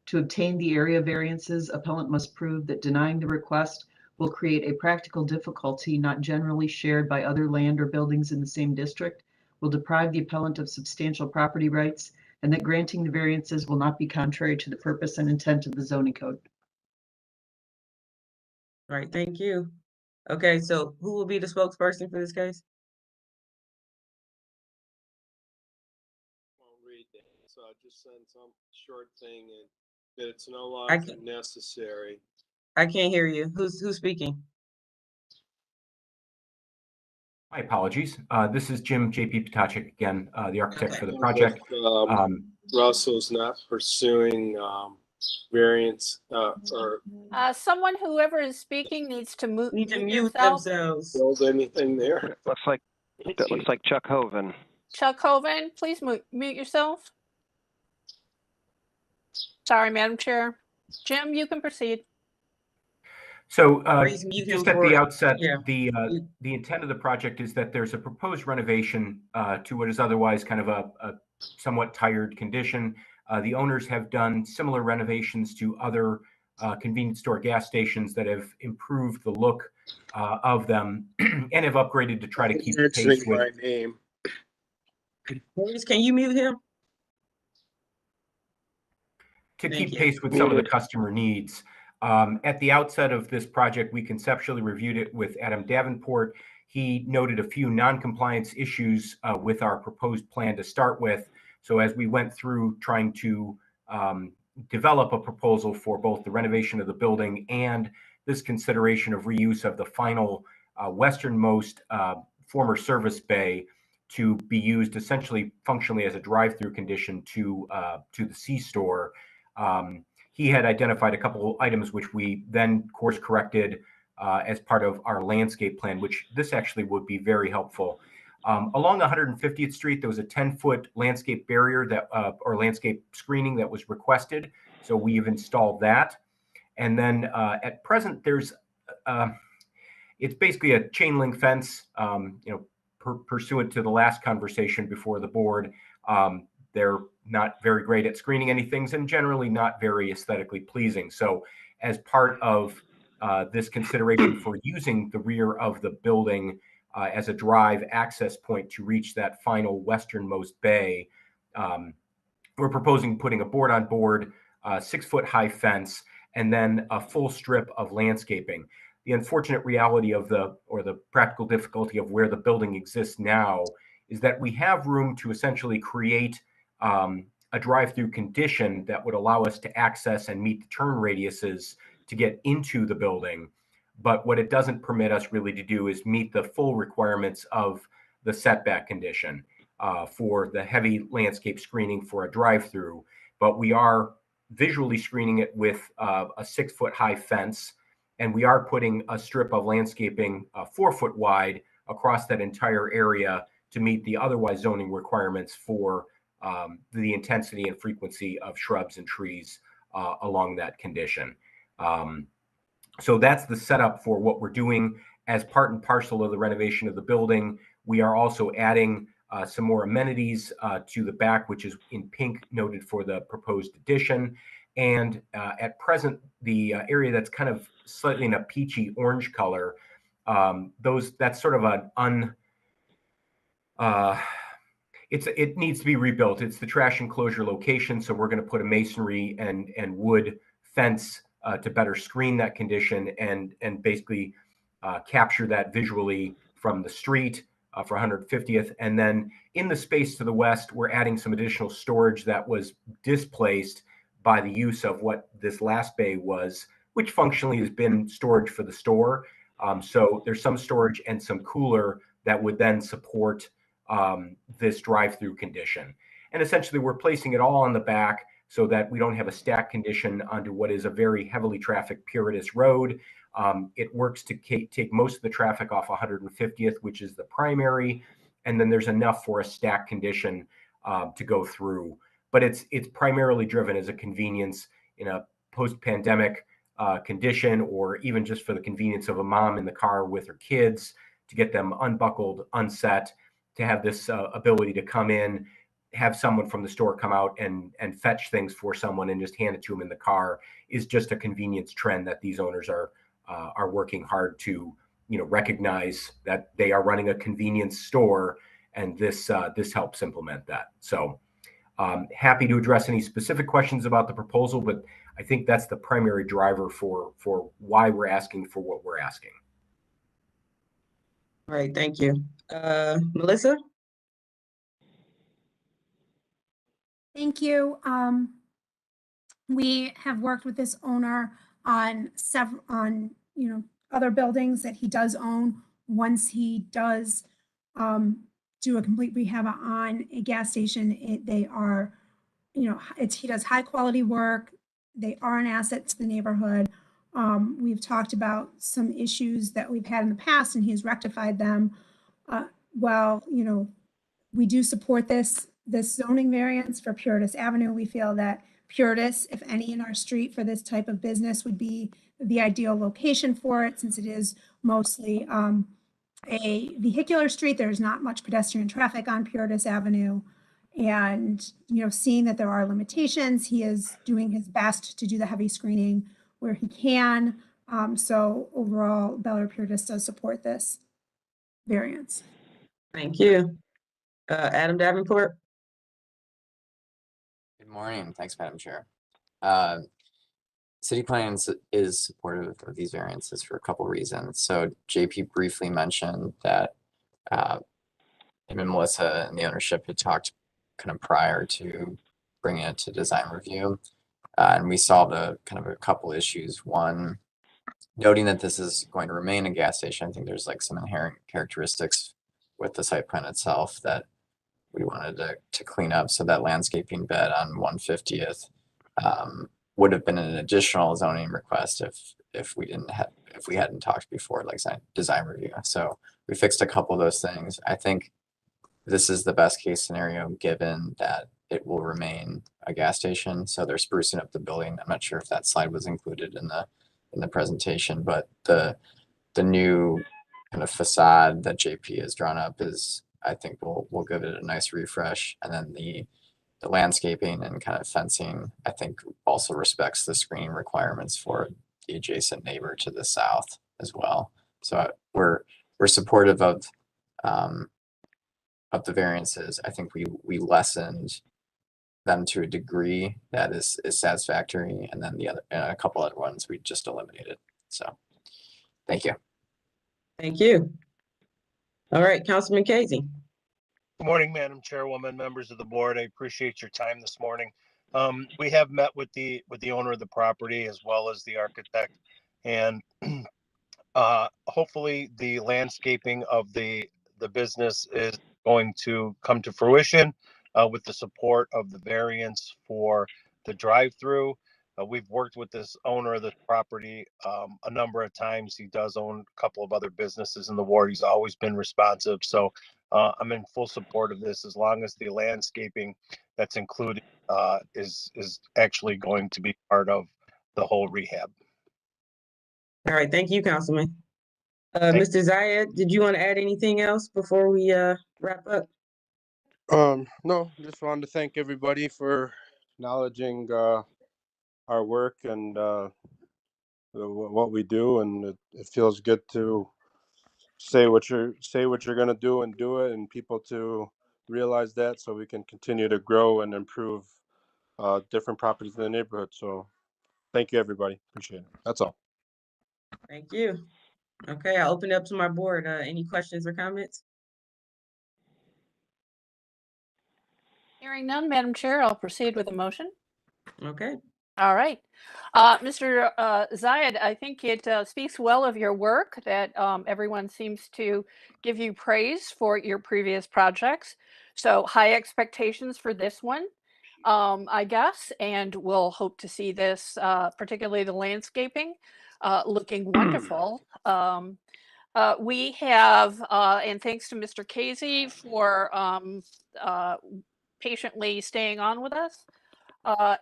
To obtain the area variances, appellant must prove that denying the request will create a practical difficulty not generally shared by other land or buildings in the same district, will deprive the appellant of substantial property rights, and that granting the variances will not be contrary to the purpose and intent of the zoning code. All right, thank you. Okay, so who will be the spokesperson for this case? Won't read that, so I just send some short thing and that it's no I longer can't, necessary. I can't hear you. Who's speaking? My apologies. This is Jim J.P. Potacek again, the architect for the That, project. Russell's not pursuing variance or Someone, whoever is speaking, needs to Need to mute mute yourself. themselves. build anything there. That looks like Chuck Hoven. Chuck Hoven, please mute yourself. Sorry, Madam Chair. Jim, you can proceed. So Please mute him just at the for, outset, yeah. the intent of the project is that there's a proposed renovation to what is otherwise kind of a somewhat tired condition. The owners have done similar renovations to other convenience store gas stations that have improved the look of them and have upgraded to try to keep pace with. My name. Please, can you mute him? To Thank keep you. pace with some of the customer needs. At the outset of this project, we conceptually reviewed it with Adam Davenport. He noted a few non-compliance issues with our proposed plan to start with. So as we went through trying to develop a proposal for both the renovation of the building and this consideration of reuse of the final westernmost former service bay to be used essentially functionally as a drive-through condition to the C-store. He had identified a couple items which we then course corrected as part of our landscape plan, which this actually would be very helpful. Along 150th Street, there was a 10-foot landscape barrier that or landscape screening that was requested. So we've installed that. And then at present, there's it's basically a chain link fence, pursuant to the last conversation before the board. They're not very great at screening anything and generally not very aesthetically pleasing. So as part of this consideration for using the rear of the building as a drive access point to reach that final westernmost bay, we're proposing putting a board-on-board 6-foot high fence and then a full strip of landscaping. The unfortunate reality of the practical difficulty of where the building exists now is that we have room to essentially create a drive-through condition that would allow us to access and meet the turn radiuses to get into the building. But what it doesn't permit us really to do is meet the full requirements of the setback condition for the heavy landscape screening for a drive-through. But we are visually screening it with a 6-foot high fence, and we are putting a strip of landscaping 4 foot wide across that entire area to meet the otherwise zoning requirements for the intensity and frequency of shrubs and trees along that condition. So that's the setup for what we're doing as part and parcel of the renovation of the building. We are also adding some more amenities to the back, which is in pink noted for the proposed addition. And at present, the area that's kind of slightly in a peachy orange color, that's sort of an it needs to be rebuilt. It's the trash enclosure location, so we're going to put a masonry and wood fence to better screen that condition and basically capture that visually from the street for 150th. And then in the space to the west, we're adding some additional storage that was displaced by the use of what this last bay was, which functionally has been storage for the store. So there's some storage and some cooler that would then support this drive-through condition. And essentially we're placing it all on the back so that we don't have a stack condition onto what is a very heavily trafficked Puritas road. It works to take most of the traffic off 150th, which is the primary, and then there's enough for a stack condition to go through. But it's primarily driven as a convenience in a post-pandemic condition, or even just for the convenience of a mom in the car with her kids to get them unbuckled, unset, to have this ability to come in, have someone from the store come out and fetch things for someone and just hand it to them in the car is just a convenience trend that these owners are working hard to, recognize that they are running a convenience store, and this helps implement that. So happy to address any specific questions about the proposal, but I think that's the primary driver for why we're asking for what we're asking. All right, thank you. Melissa? Thank you. We have worked with this owner on other buildings that he does own. Once he does do a complete rehab on a gas station, he does high quality work. They are an asset to the neighborhood. We've talked about some issues that we've had in the past, and he's rectified them. We do support this zoning variance for Puritas Avenue. We feel that Puritas, if any in our street for this type of business, would be the ideal location for it, since it is mostly a vehicular street. There's not much pedestrian traffic on Puritas Avenue. And, seeing that there are limitations, he is doing his best to do the heavy screening where he can. So overall, Bel Air Puritas does support this variance. Thank you. Adam Davenport? Good morning. Thanks, Madam Chair. City Planning is supportive of these variances for a couple reasons. So JP briefly mentioned that him and Melissa and the ownership had talked kind of prior to bringing it to design review. And we solved a couple issues. One, noting that this is going to remain a gas station. I think there's like some inherent characteristics with the site plan itself that we wanted to clean up. So that landscaping bed on 150th would have been an additional zoning request if we hadn't talked before, like design review. So we fixed a couple of those things. I think this is the best case scenario given that it will remain a gas station. So they're sprucing up the building. I'm not sure if that slide was included in the presentation, but the new kind of facade that JP has drawn up is, I think we'll give it a nice refresh. And then the landscaping and kind of fencing, I think also respects the screening requirements for the adjacent neighbor to the south as well. So we're supportive of the variances. I think we lessened them to a degree that is satisfactory, and then a couple other ones we just eliminated. So thank you. Thank you. All right, Councilman Casey. Good morning, Madam Chairwoman, members of the board. I appreciate your time this morning. We have met with the owner of the property as well as the architect, and hopefully the landscaping of the business is going to come to fruition with the support of the variance for the drive-through. We've worked with this owner of the property a number of times. He does own a couple of other businesses in the ward. He's always been responsive. So I'm in full support of this, as long as the landscaping that's included is actually going to be part of the whole rehab. All right, thank you, Councilman. Mr. Zayed, did you want to add anything else before we wrap up? No, just wanted to thank everybody for acknowledging our work and what we do, and it feels good to say what you're going to do and do it, and people to realize that, so we can continue to grow and improve different properties in the neighborhood. So thank you, everybody. Appreciate it. That's all. Thank you. Okay, I'll open it up to my board. Any questions or comments? Hearing none, Madam Chair, I'll proceed with a motion. Okay. All right. Mr. Zayed, I think it speaks well of your work that everyone seems to give you praise for your previous projects. So high expectations for this one, I guess, and we'll hope to see this, particularly the landscaping, looking wonderful. We have, and thanks to Mr. Casey for patiently staying on with us.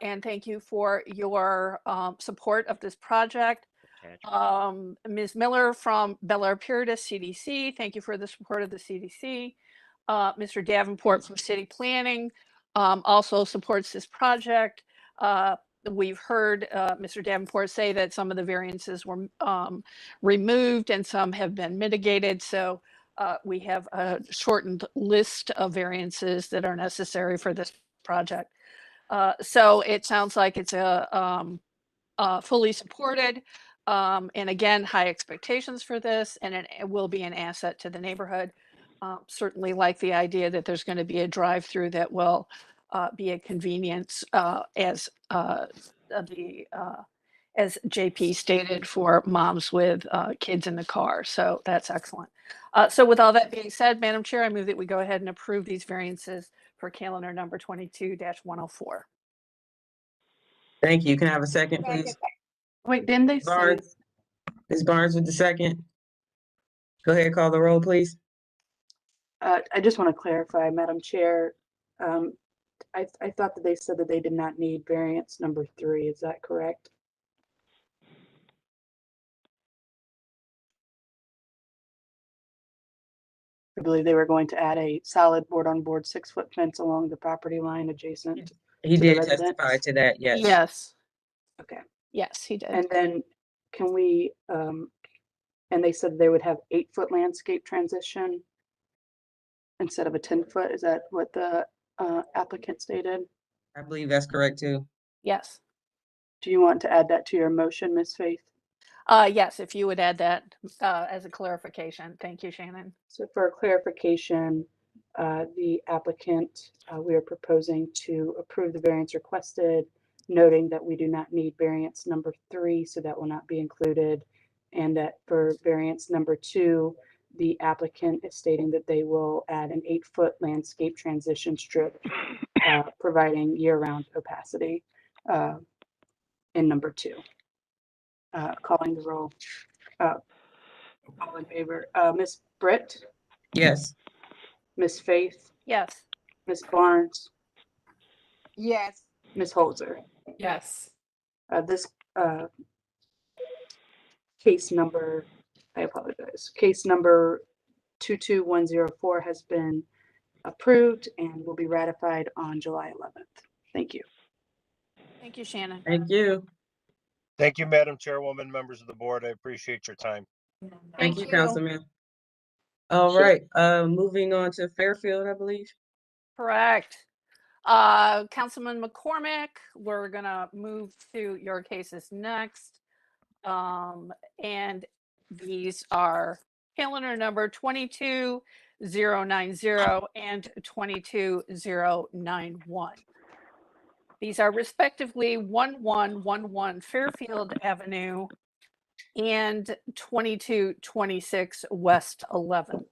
And thank you for your support of this project. Ms. Miller from Bel Air Puritas CDC, thank you for the support of the CDC. Mr. Davenport from City Planning also supports this project. We've heard Mr. Davenport say that some of the variances were removed and some have been mitigated. So we have a shortened list of variances that are necessary for this project. So it sounds like it's fully supported. And again, high expectations for this, and it will be an asset to the neighborhood. Certainly like the idea that there's going to be a drive-through that will be a convenience as JP stated, for moms with kids in the car. So that's excellent. So with all that being said, Madam Chair, I move that we go ahead and approve these variances for calendar number 22-104. Thank you. Can I have a second, please? Wait, didn't they say? Barnes. Ms. Barnes with the second. Go ahead, call the roll, please. I just want to clarify, Madam Chair. I thought that they said that they did not need variance number 3. Is that correct? I believe they were going to add a solid board-on-board 6-foot fence along the property line adjacent. He to the did residence. testify to that, yes. Yes. Okay. Yes, he did. And then can we, and they said they would have 8-foot landscape transition instead of a 10-foot. Is that what the applicant stated? I believe that's correct too. Yes. Do you want to add that to your motion, Ms. Faith? Yes, if you would add that as a clarification. Thank you, Shannon. So for clarification, the applicant, we are proposing to approve the variance requested, noting that we do not need variance number 3, so that will not be included. And that for variance number 2, the applicant is stating that they will add an 8-foot landscape transition strip, providing year-round opacity in number 2. Calling the roll. All in favor. Ms. Britt? Yes. Ms. Faith? Yes. Ms. Barnes? Yes. Ms. Holzer? Yes. This case number, I apologize, case number 22104 has been approved and will be ratified on July 11th. Thank you. Thank you, Shannon. Thank you. Thank you, Madam Chairwoman, members of the board. I appreciate your time. Thank you, Councilman. All right, moving on to Fairfield, I believe. Correct. Councilman McCormick, we're gonna move to your cases next. And these are calendar number 22090 and 22091. These are respectively 1111 Fairfield Avenue and 2226 West 11th.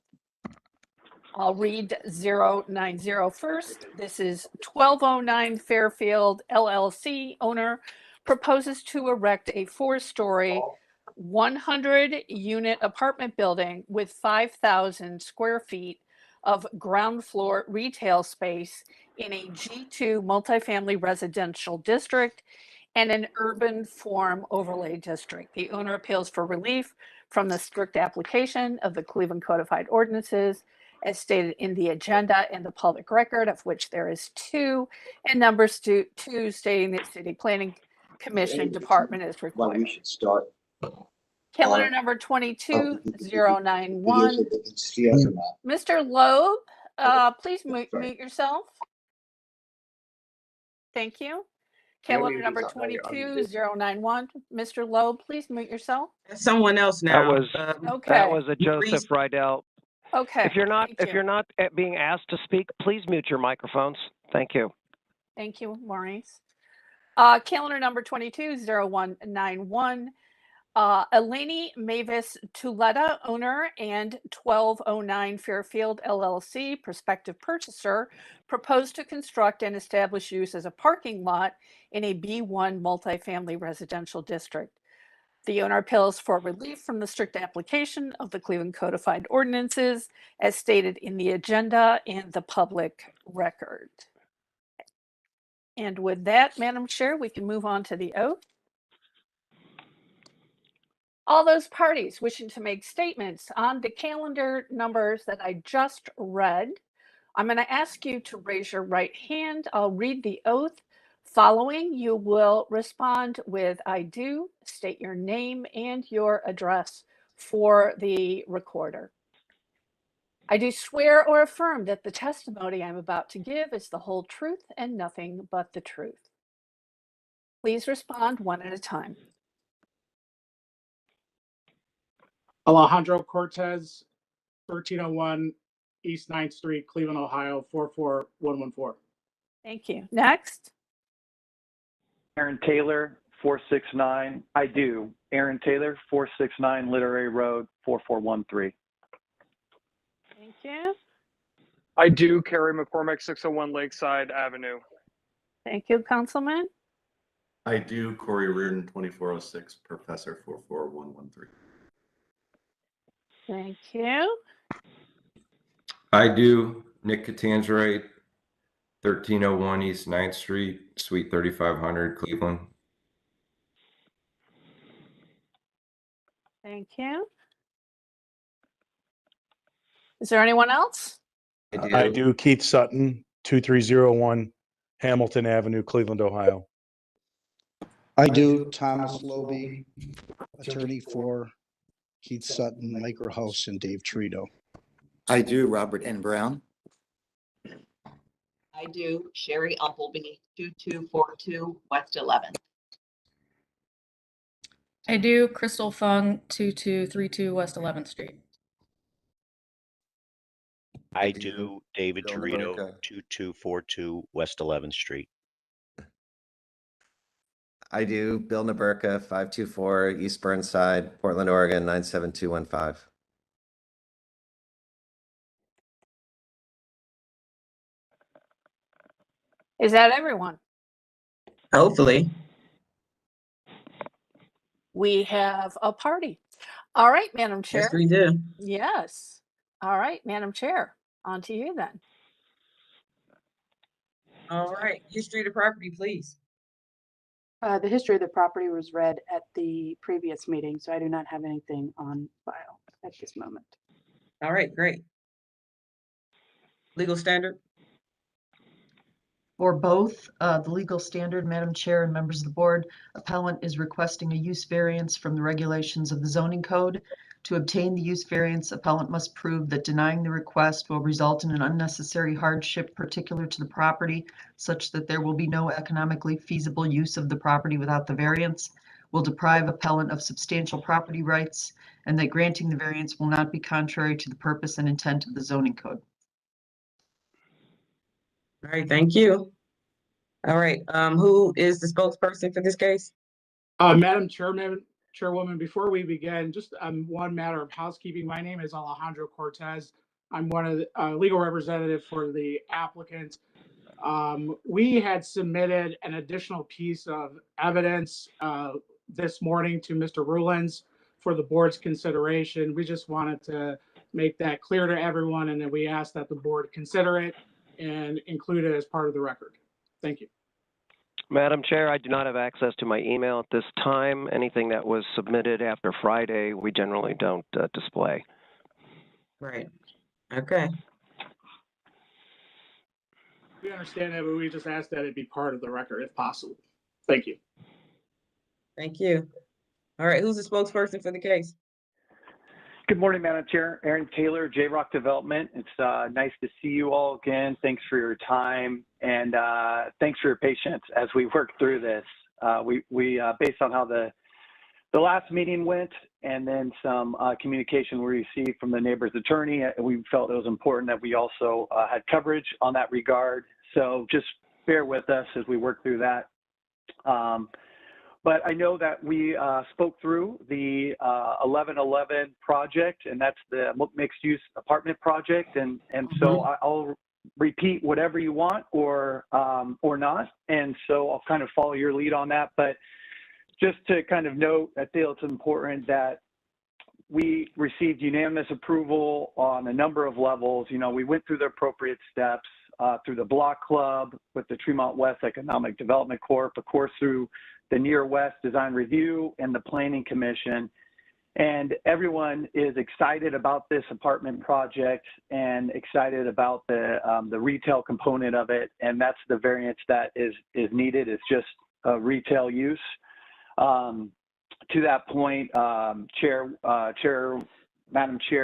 I'll read 090 first. This is 1209 Fairfield LLC. Owner proposes to erect a 4-story 100-unit apartment building with 5,000 square feet of ground floor retail space in a G2 multifamily residential district and an urban form overlay district. The owner appeals for relief from the strict application of the Cleveland Codified Ordinances as stated in the agenda and the public record, of which there is 2, and numbers 2 stating that City Planning commission department is Why we required. should start. Calendar number 22091. See us or not. Mr. Loeb, please mute yourself. Thank you. Calendar number 22091. Mr. Loeb, please mute yourself. Someone else That now. was a Joseph Rydell. Okay. If you're not being asked to speak, please mute your microphones. Thank you. Thank you, Maurice. Calendar number 220191. Eleni Mavis Tuleta, owner, and 1209 Fairfield LLC, prospective purchaser, proposed to construct and establish use as a parking lot in a B1 multifamily residential district. The owner appeals for relief from the strict application of the Cleveland Codified Ordinances as stated in the agenda and the public record. And with that, Madam Chair, we can move on to the oath. All those parties wishing to make statements on the calendar numbers that I just read, I'm going to ask you to raise your right hand. I'll read the oath. Following, you will respond with "I do," state your name and your address for the recorder. I do swear or affirm that the testimony I'm about to give is the whole truth and nothing but the truth. Please respond one at a time. Alejandro Cortez, 1301 East 9th Street, Cleveland, Ohio, 44114. Thank you. Next. Aaron Taylor, 469. I do. Aaron Taylor, 469 Literary Road, 4413. Thank you. I do. Kerry McCormick, 601 Lakeside Avenue. Thank you, Councilman. I do. Corey Reardon, 2406 Professor, 44113. Thank you. I do. Nick Catanzarite, 1301 East 9th Street, Suite 3500, Cleveland. Thank you. Is there anyone else? I do. Keith Sutton, 2301 Hamilton Avenue, Cleveland, Ohio. I do. Thomas Loby, attorney for Keith Sutton, Micro House, and Dave Trito. I do. Robert N. Brown. I do. Sherry Umpleby, 2242 West 11th. I do. Crystal Fung, 2232 West 11th Street. I do. David Torito, 2242 West 11th Street. I do. Bill Naburka, 524 East Burnside, Portland, Oregon, 97215. Is that everyone? Hopefully. We have a party. All right, Madam Chair. Yes, we do. Yes. All right, Madam Chair. On to you then. All right. History of the property, please. The history of the property was read at the previous meeting, so I do not have anything on file at this moment. All right, great. Legal standard? For both the legal standard, Madam Chair and members of the board, appellant is requesting a use variance from the regulations of the zoning code. To obtain the use variance, appellant must prove that denying the request will result in an unnecessary hardship particular to the property, such that there will be no economically feasible use of the property without the variance, will deprive appellant of substantial property rights, and that granting the variance will not be contrary to the purpose and intent of the zoning code. All right, thank you. All right, who is the spokesperson for this case? Madam Chairwoman, before we begin, just one matter of housekeeping. My name is Alejandro Cortez. I'm one of the legal representative for the applicant. We had submitted an additional piece of evidence this morning to Mr. Rulins for the board's consideration. We just wanted to make that clear to everyone, and then we asked that the board consider it and include it as part of the record. Thank you. Madam Chair, I do not have access to my email at this time. Anything that was submitted after Friday, we generally don't display. Right. Okay. We understand that, but we just ask that it be part of the record if possible. Thank you. Thank you. All right, who's the spokesperson for the case? Good morning, Madam Chair. Aaron Taylor, J-Rock Development. It's nice to see you all again. Thanks for your time and thanks for your patience as we work through this. We based on how the last meeting went and then some communication we received from the neighbor's attorney, we felt it was important that we also had coverage on that regard. So just bear with us as we work through that. But I know that we spoke through the 1111 project, and that's the mixed-use apartment project. And so I'll repeat whatever you want or not. And so I'll kind of follow your lead on that. But just to kind of note, I feel it's important that we received unanimous approval on a number of levels. You know, we went through the appropriate steps through the Block Club with the Tremont West Economic Development Corp, of course, through the Near West Design Review and the Planning Commission. And everyone is excited about this apartment project and excited about the retail component of it. And that's the variance that is needed. It's just a retail use. To that point, Madam Chair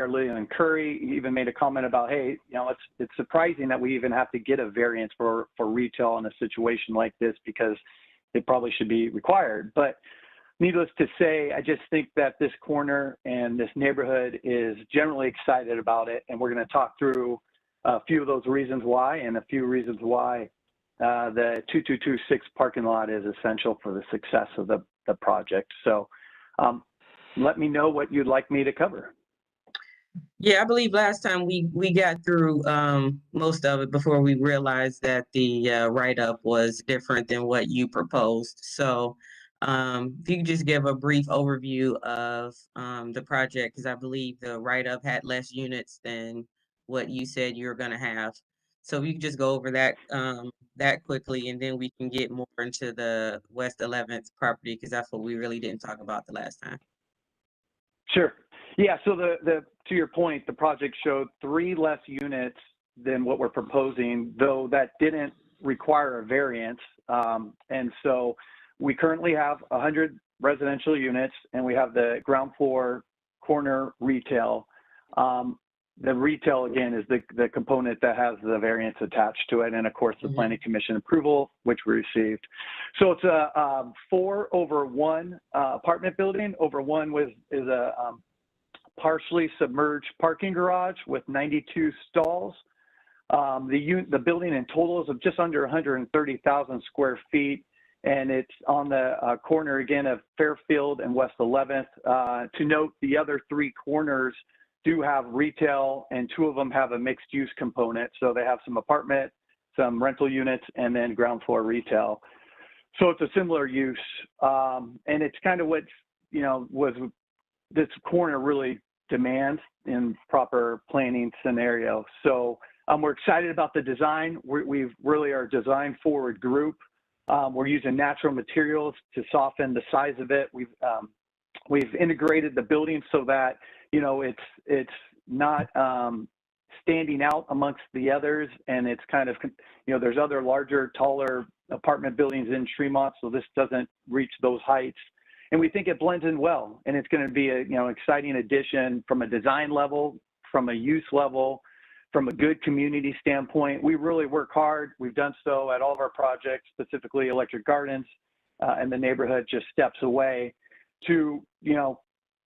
Lillian Curry even made a comment about, hey, you know, it's surprising that we even have to get a variance for retail in a situation like this because it probably should be required. But needless to say, I just think that this corner and this neighborhood is generally excited about it. And we're going to talk through a few of those reasons why and a few reasons why the 2226 parking lot is essential for the success of the project. So let me know what you'd like me to cover. Yeah, I believe last time we got through most of it before we realized that the write-up was different than what you proposed. So if you could just give a brief overview of the project, because I believe the write-up had less units than what you said you were going to have. So if you could just go over that that quickly, and then we can get more into the West 11th property, because that's what we really didn't talk about the last time. Sure. Yeah, so to your point, the project showed 3 less units than what we're proposing, though that didn't require a variance. And so we currently have 100 residential units, and we have the ground floor corner retail. The retail, again, is the component that has the variance attached to it, and of course the Planning Commission approval, which we received. So it's a 4/1 apartment building. Over one is a partially submerged parking garage with 92 stalls. The building in total is of just under 130,000 square feet, and it's on the corner again of Fairfield and West 11th. To note, the other 3 corners do have retail, and 2 of them have a mixed use component. So they have some apartment, some rental units, and then ground floor retail. So it's a similar use. And it's kind of what, you know, was this corner really demands in proper planning scenario. So we're excited about the design. We really are a design forward group. We're using natural materials to soften the size of it. We've integrated the building so that, you know, it's not standing out amongst the others, and it's kind of, you know, there's other larger, taller apartment buildings in Tremont, so this doesn't reach those heights. And we think it blends in well, and it's going to be a, you know, exciting addition from a design level, from a use level, from a good community standpoint. We really work hard. We've done so at all of our projects, specifically Electric Gardens and the neighborhood just steps away, to, you know,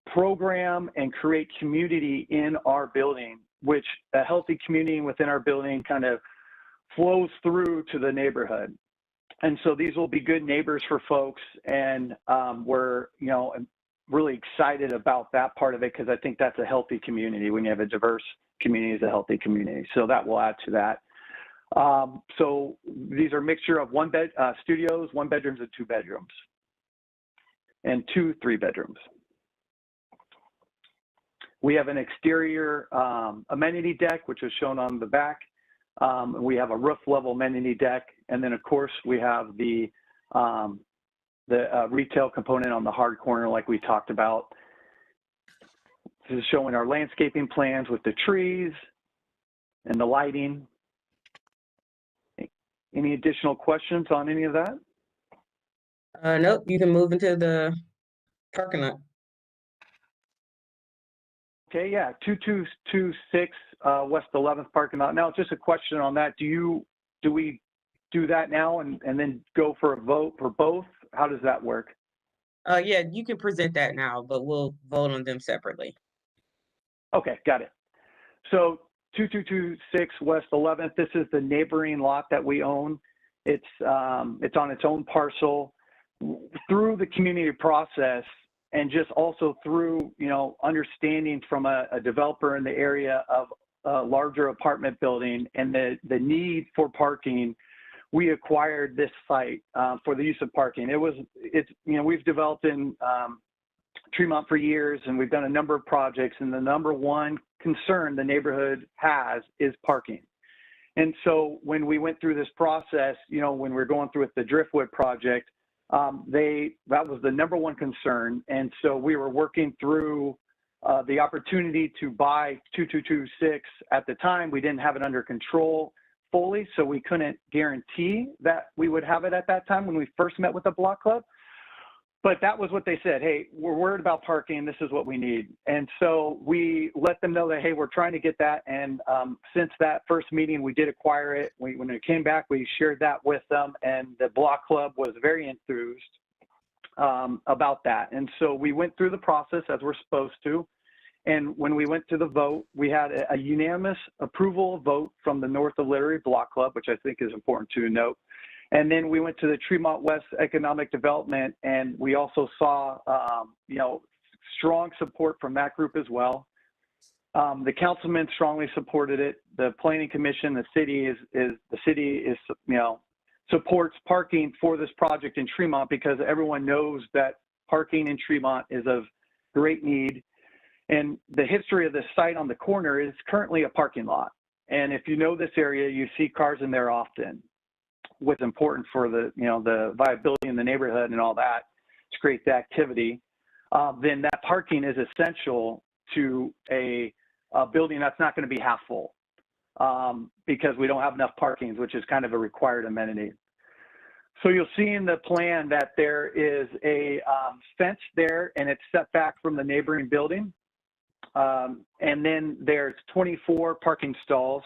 program and create community in our building, which a healthy community within our building kind of flows through to the neighborhood. And so these will be good neighbors for folks, and we're, you know, really excited about that part of it, because I think that's a healthy community. When you have a diverse community, it's a healthy community. So that will add to that. So these are a mixture of studios, 1 bedrooms and 2 bedrooms, and 2 3-bedrooms. We have an exterior amenity deck, which is shown on the back. We have a roof level amenity deck. And then of course we have the retail component on the hard corner, like we talked about. This is showing our landscaping plans with the trees and the lighting. Any additional questions on any of that? Nope, you can move into the parking lot. Okay, yeah, 2226 West 11th parking lot. Now, just a question on that. Do we do that now and then go for a vote for both? How does that work? Yeah, you can present that now, but we'll vote on them separately. Okay, got it. So 2226 West 11th, this is the neighboring lot that we own. It's on its own parcel. Through the community process and just also through, understanding from a developer in the area of a larger apartment building and the need for parking, we acquired this site for the use of parking. We've developed in Tremont for years, and we've done a number of projects, and the number one concern the neighborhood has is parking. And so when we went through this process, when we're going through with the Driftwood project, that was the number one concern. And so we were working through the opportunity to buy 2226. At the time, we didn't have it under control fully, so we couldn't guarantee that we would have it at that time when we first met with the block club. But that was what they said. Hey, we're worried about parking. This is what we need. And so we let them know that, hey, we're trying to get that. And since that first meeting, we did acquire it. When it came back, we shared that with them. And the block club was very enthused about that. And so we went through the process as we're supposed to. And when we went to the vote, we had a unanimous approval vote from the North of Littery Block Club, which I think is important to note. And then we went to the Tremont West Economic Development, and we also saw, strong support from that group as well. The councilman strongly supported it. The Planning Commission, the city supports parking for this project in Tremont because everyone knows that parking in Tremont is of great need. And the history of this site on the corner is currently a parking lot. And if you know this area, you see cars in there often. What's important for the viability in the neighborhood and all that to create the activity, then that parking is essential to a building that's not going to be half full because we don't have enough parkings, which is kind of a required amenity. So you'll see in the plan that there is a fence there and it's set back from the neighboring building. And then there's 24 parking stalls.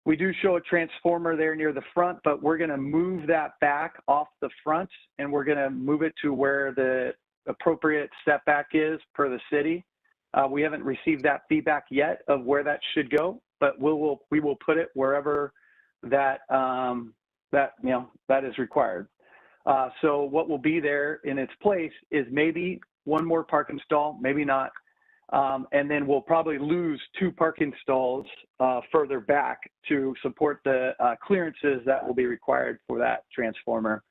We do show a transformer there near the front, but we're going to move that back off the front and we're going to move it to where the appropriate setback is per the city. We haven't received that feedback yet of where that should go, but we will put it wherever that is required. So what will be there in its place is maybe one more parking stall, maybe not. And then we'll probably lose 2 parking stalls further back to support the clearances that will be required for that transformer.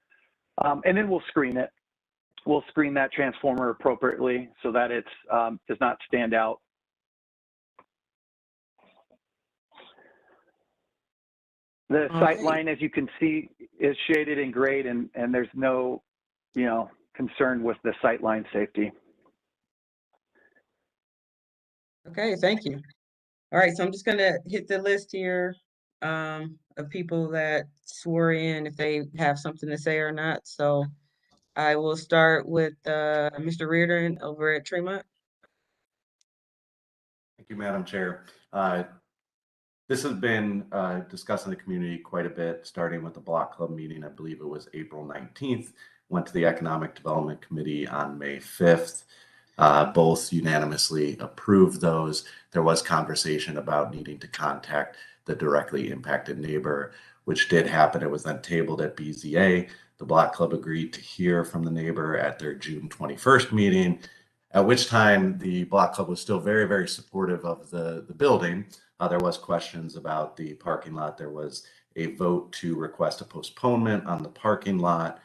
And then we'll screen it. We'll screen that transformer appropriately so that it does not stand out. The sight line, as you can see, is shaded in grade, and there's no, concern with the sight line safety. Okay, thank you. All right, so I'm just gonna hit the list here of people that swore in if they have something to say or not. So I will start with Mr. Reardon over at Tremont. Thank you, Madam Chair. This has been discussed in the community quite a bit, starting with the Block Club meeting. I believe it was April 19th. Went to the Economic Development Committee on May 5th. Both unanimously approved those. There was conversation about needing to contact the directly impacted neighbor, which did happen. It was then tabled at BZA. The Block Club agreed to hear from the neighbor at their June 21st meeting, at which time the Block Club was still very, very supportive of the building. There was questions about the parking lot. There was a vote to request a postponement on the parking lot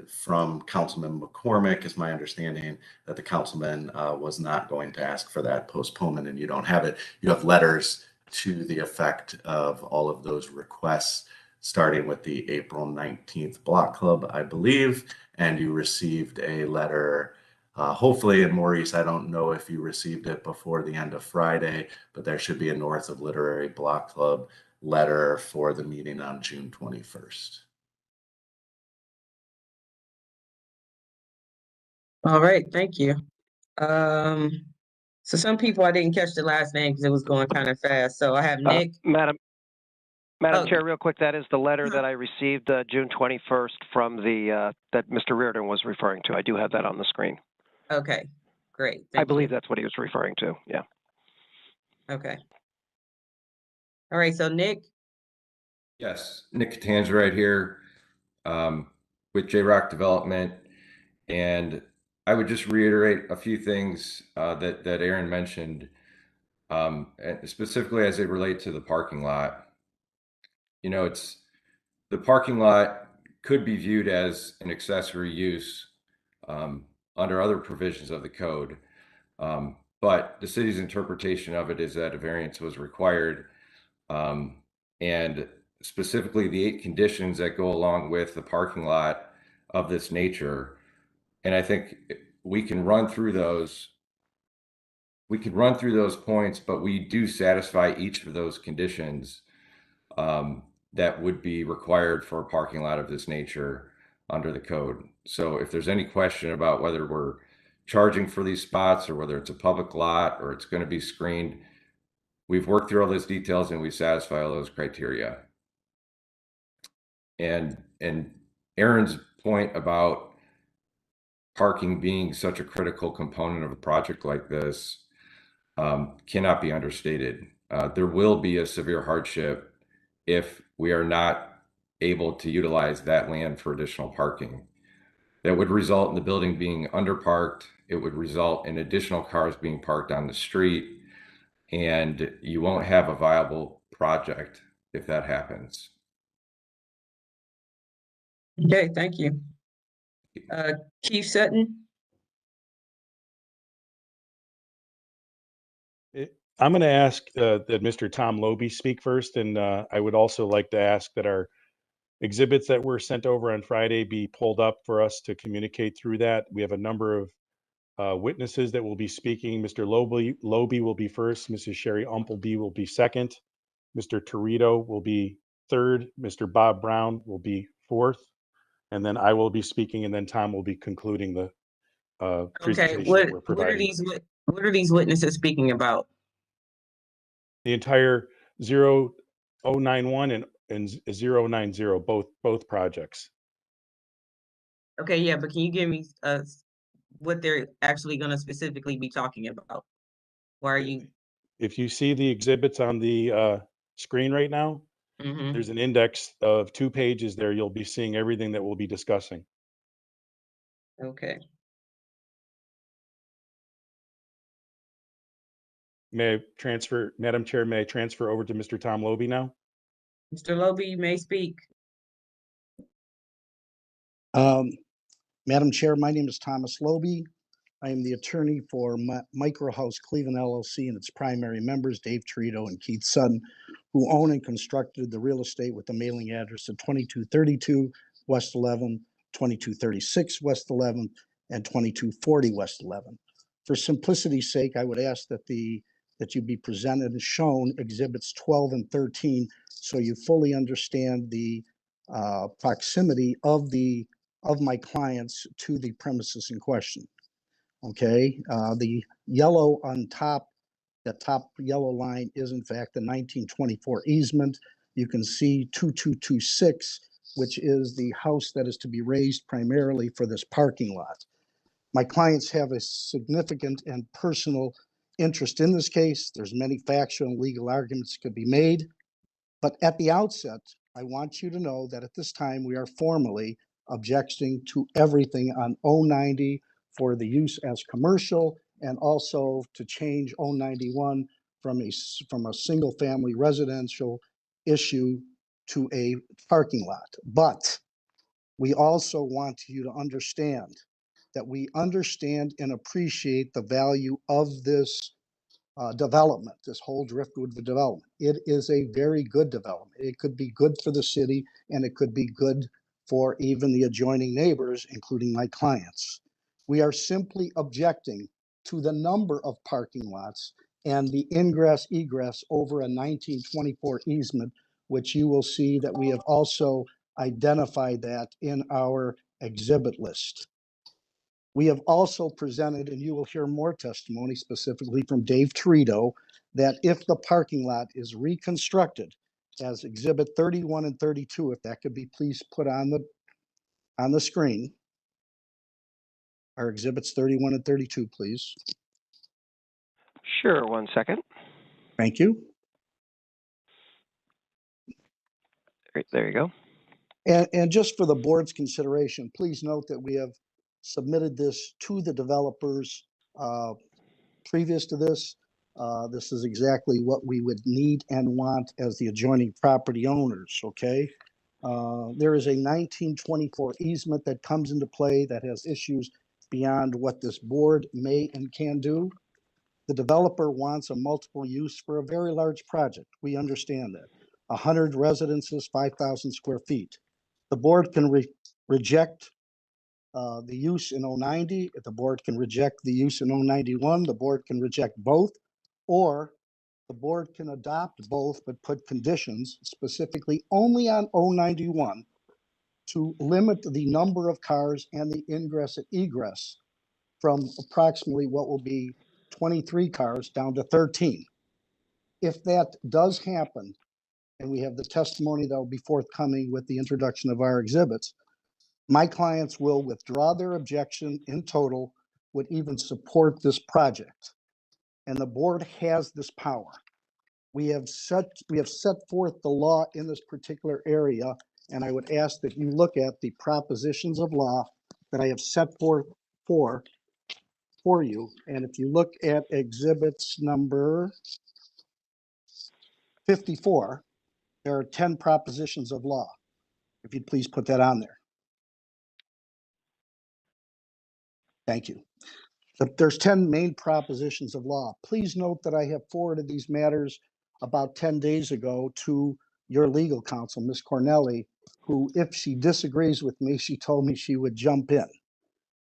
from Councilman McCormick, is my understanding, that the councilman was not going to ask for that postponement, and you don't have it. You have letters to the effect of all of those requests, starting with the April 19th Block Club, I believe, and you received a letter, hopefully, and Maurice, I don't know if you received it before the end of Friday, but there should be a North of Literary Block Club letter for the meeting on June 21st. All right, thank you. So some people I didn't catch the last name because it was going kind of fast. So I have Nick. Madam Oh. Chair, real quick, that is the letter that I received June 21st from the that Mr. Reardon was referring to. I do have that on the screen. Okay, great. I believe that's what he was referring to. Yeah. Okay. All right, so Nick. Yes, Nick Catanza right here with J-Rock Development. And I would just reiterate a few things that Aaron mentioned, and specifically as they relate to the parking lot. You know, the parking lot could be viewed as an accessory use under other provisions of the code. But the city's interpretation of it is that a variance was required. And specifically the 8 conditions that go along with the parking lot of this nature. And I think we can run through those. We can run through those points, but we do satisfy each of those conditions that would be required for a parking lot of this nature under the code. So if there's any question about whether we're charging for these spots or whether it's a public lot or it's going to be screened, we've worked through all those details and we satisfy all those criteria. And Aaron's point about parking being such a critical component of a project like this cannot be understated. There will be a severe hardship if we are not able to utilize that land for additional parking. That would result in the building being underparked. It would result in additional cars being parked on the street, and you won't have a viable project if that happens. Okay, thank you. Chief Sutton. I'm going to ask that Mr. Tom Loby speak first, and I would also like to ask that our exhibits that were sent over on Friday be pulled up for us to communicate through that. We have a number of witnesses that will be speaking. Mr. Loby will be first. Mrs. Sherry Umpleby will be second. Mr. Torito will be third. Mr. Bob Brown will be fourth. And then I will be speaking, and then Tom will be concluding the presentation that we're providing. What are these witnesses speaking about? The entire 0091 and 090, both projects. Okay, yeah, but can you give me what they're actually going to specifically be talking about? Why are you? If you see the exhibits on the screen right now, there's an index of 2 pages there. You'll be seeing everything that we'll be discussing. Okay. May I transfer, Madam Chair, may I transfer over to Mr. Tom Loby now? Mr. Loby, you may speak. Madam Chair, my name is Thomas Loby. I am the attorney for Micro House Cleveland LLC and its primary members, Dave Torito and Keith Sutton, who own and constructed the real estate with the mailing address of 2232 West 11, 2236 West 11, and 2240 West 11. For simplicity's sake, I would ask that you be presented and shown exhibits 12 and 13 so you fully understand the proximity of my clients to the premises in question. Okay, the yellow on top, the top yellow line is in fact the 1924 easement. You can see 2226, which is the house that is to be raised primarily for this parking lot. My clients have a significant and personal interest in this case. There's many factual and legal arguments could be made, but at the outset, I want you to know that at this time we are formally objecting to everything on 090 for the use as commercial, and also to change 091 from a single family residential issue to a parking lot. But we also want you to understand that we understand and appreciate the value of this development, this whole Driftwood development. It is a very good development. It could be good for the city, and it could be good for even the adjoining neighbors, including my clients. We are simply objecting to the number of parking lots and the ingress egress over a 1924 easement, which you will see that we have also identified that in our exhibit list. We have also presented, and you will hear more testimony specifically from Dave Torito, that if the parking lot is reconstructed as Exhibit 31 and 32, if that could be please put on the screen. Our exhibits 31 and 32, please. Sure, one second. Thank you. Right, there you go. And just for the board's consideration, please note that we have submitted this to the developers previous to this. This is exactly what we would need and want as the adjoining property owners, okay? There is a 1924 easement that comes into play that has issues beyond what this board may and can do. The developer wants a multiple use for a very large project. We understand that. 100 residences, 5,000 square feet. The board can reject the use in 090. The board can reject the use in 091. The board can reject both, or the board can adopt both but put conditions specifically only on 091 to limit the number of cars and the ingress and egress from approximately what will be 23 cars down to 13. If that does happen, and we have the testimony that will be forthcoming with the introduction of our exhibits, my clients will withdraw their objection in total, would even support this project. And the board has this power. We have set forth the law in this particular area, and I would ask that you look at the propositions of law that I have set forth for you. And if you look at exhibits number 54, there are 10 propositions of law. If you'd please put that on there. Thank you. There's 10 main propositions of law. Please note that I have forwarded these matters about 10 days ago to your legal counsel, Ms. Cornelli, who, if she disagrees with me, she told me she would jump in.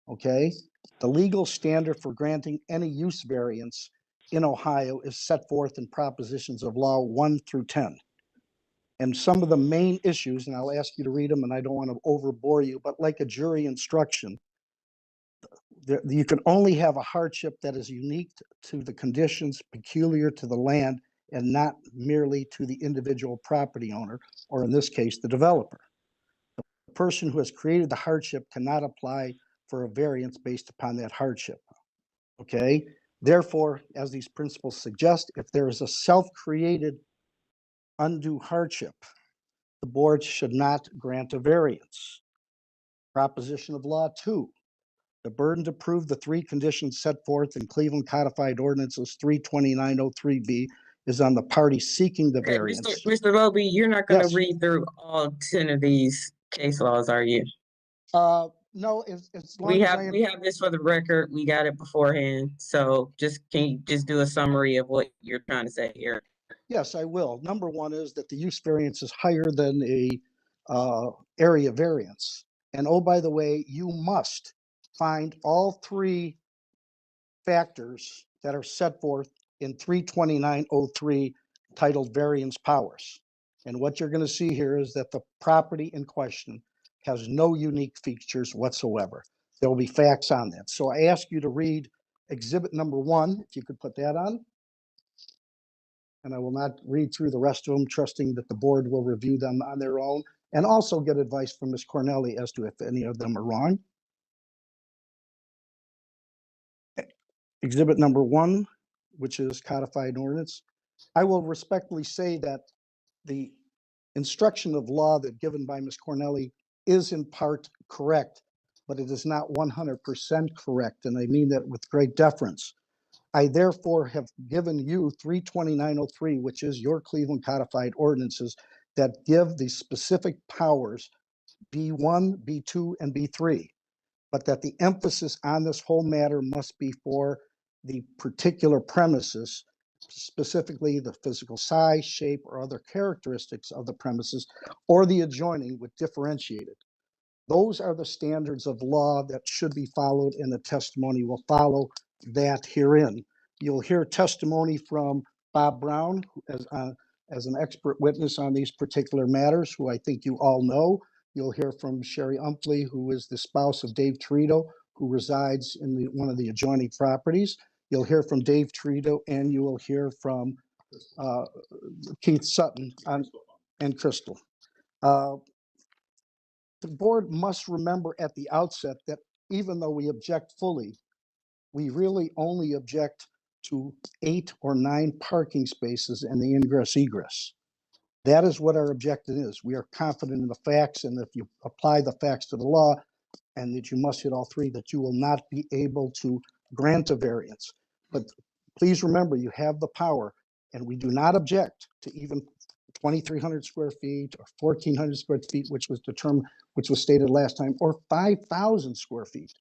Okay? The legal standard for granting any use variance in Ohio is set forth in propositions of law 1 through 10. And some of the main issues, and I'll ask you to read them, and I don't want to overbore you, but like a jury instruction, you can only have a hardship that is unique to the conditions peculiar to the land and not merely to the individual property owner, or in this case, the developer. The person who has created the hardship cannot apply for a variance based upon that hardship. Okay? Therefore, as these principles suggest, if there is a self-created undue hardship, the board should not grant a variance. Proposition of law 2. The burden to prove the 3 conditions set forth in Cleveland Codified Ordinances 32903B is on the party seeking the Okay, variance. Mr. Loby, you're not going to Yes. read through all 10 of these case laws, are you? No, as long as I am. We have this for the record. We got it beforehand. So can you just do a summary of what you're trying to say here? Yes, I will. Number one is that the use variance is higher than a area variance. And oh, by the way, you must find all 3 factors that are set forth in 32903 titled variance powers. And what you're going to see here is that the property in question has no unique features whatsoever. There will be facts on that. So I ask you to read exhibit number 1, if you could put that on. And I will not read through the rest of them, trusting that the board will review them on their own and also get advice from Ms. Cornelli as to if any of them are wrong. Exhibit number 1, which is codified ordinance. I will respectfully say that the instruction of law that given by Ms. Cornelli is in part correct, but it is not 100% correct, and I mean that with great deference. I therefore have given you 32903, which is your Cleveland Codified Ordinances that give the specific powers B1, B2, and B3, but that the emphasis on this whole matter must be for the particular premises, specifically the physical size, shape, or other characteristics of the premises, or the adjoining with differentiated. Those are the standards of law that should be followed, and the testimony will follow that herein. You'll hear testimony from Bob Brown as an expert witness on these particular matters, who I think you all know. You'll hear from Sherry Umpley, who is the spouse of Dave Torito, who resides in one of the adjoining properties. You'll hear from Dave Trito, and you will hear from Keith Sutton and Crystal. The board must remember at the outset that even though we object fully, we really only object to 8 or 9 parking spaces and the ingress egress. That is what our objection is. We are confident in the facts, and if you apply the facts to the law and that you must hit all 3, that you will not be able to grant a variance. But please remember, you have the power, and we do not object to even 2,300 square feet or 1,400 square feet, which was stated last time, or 5,000 square feet.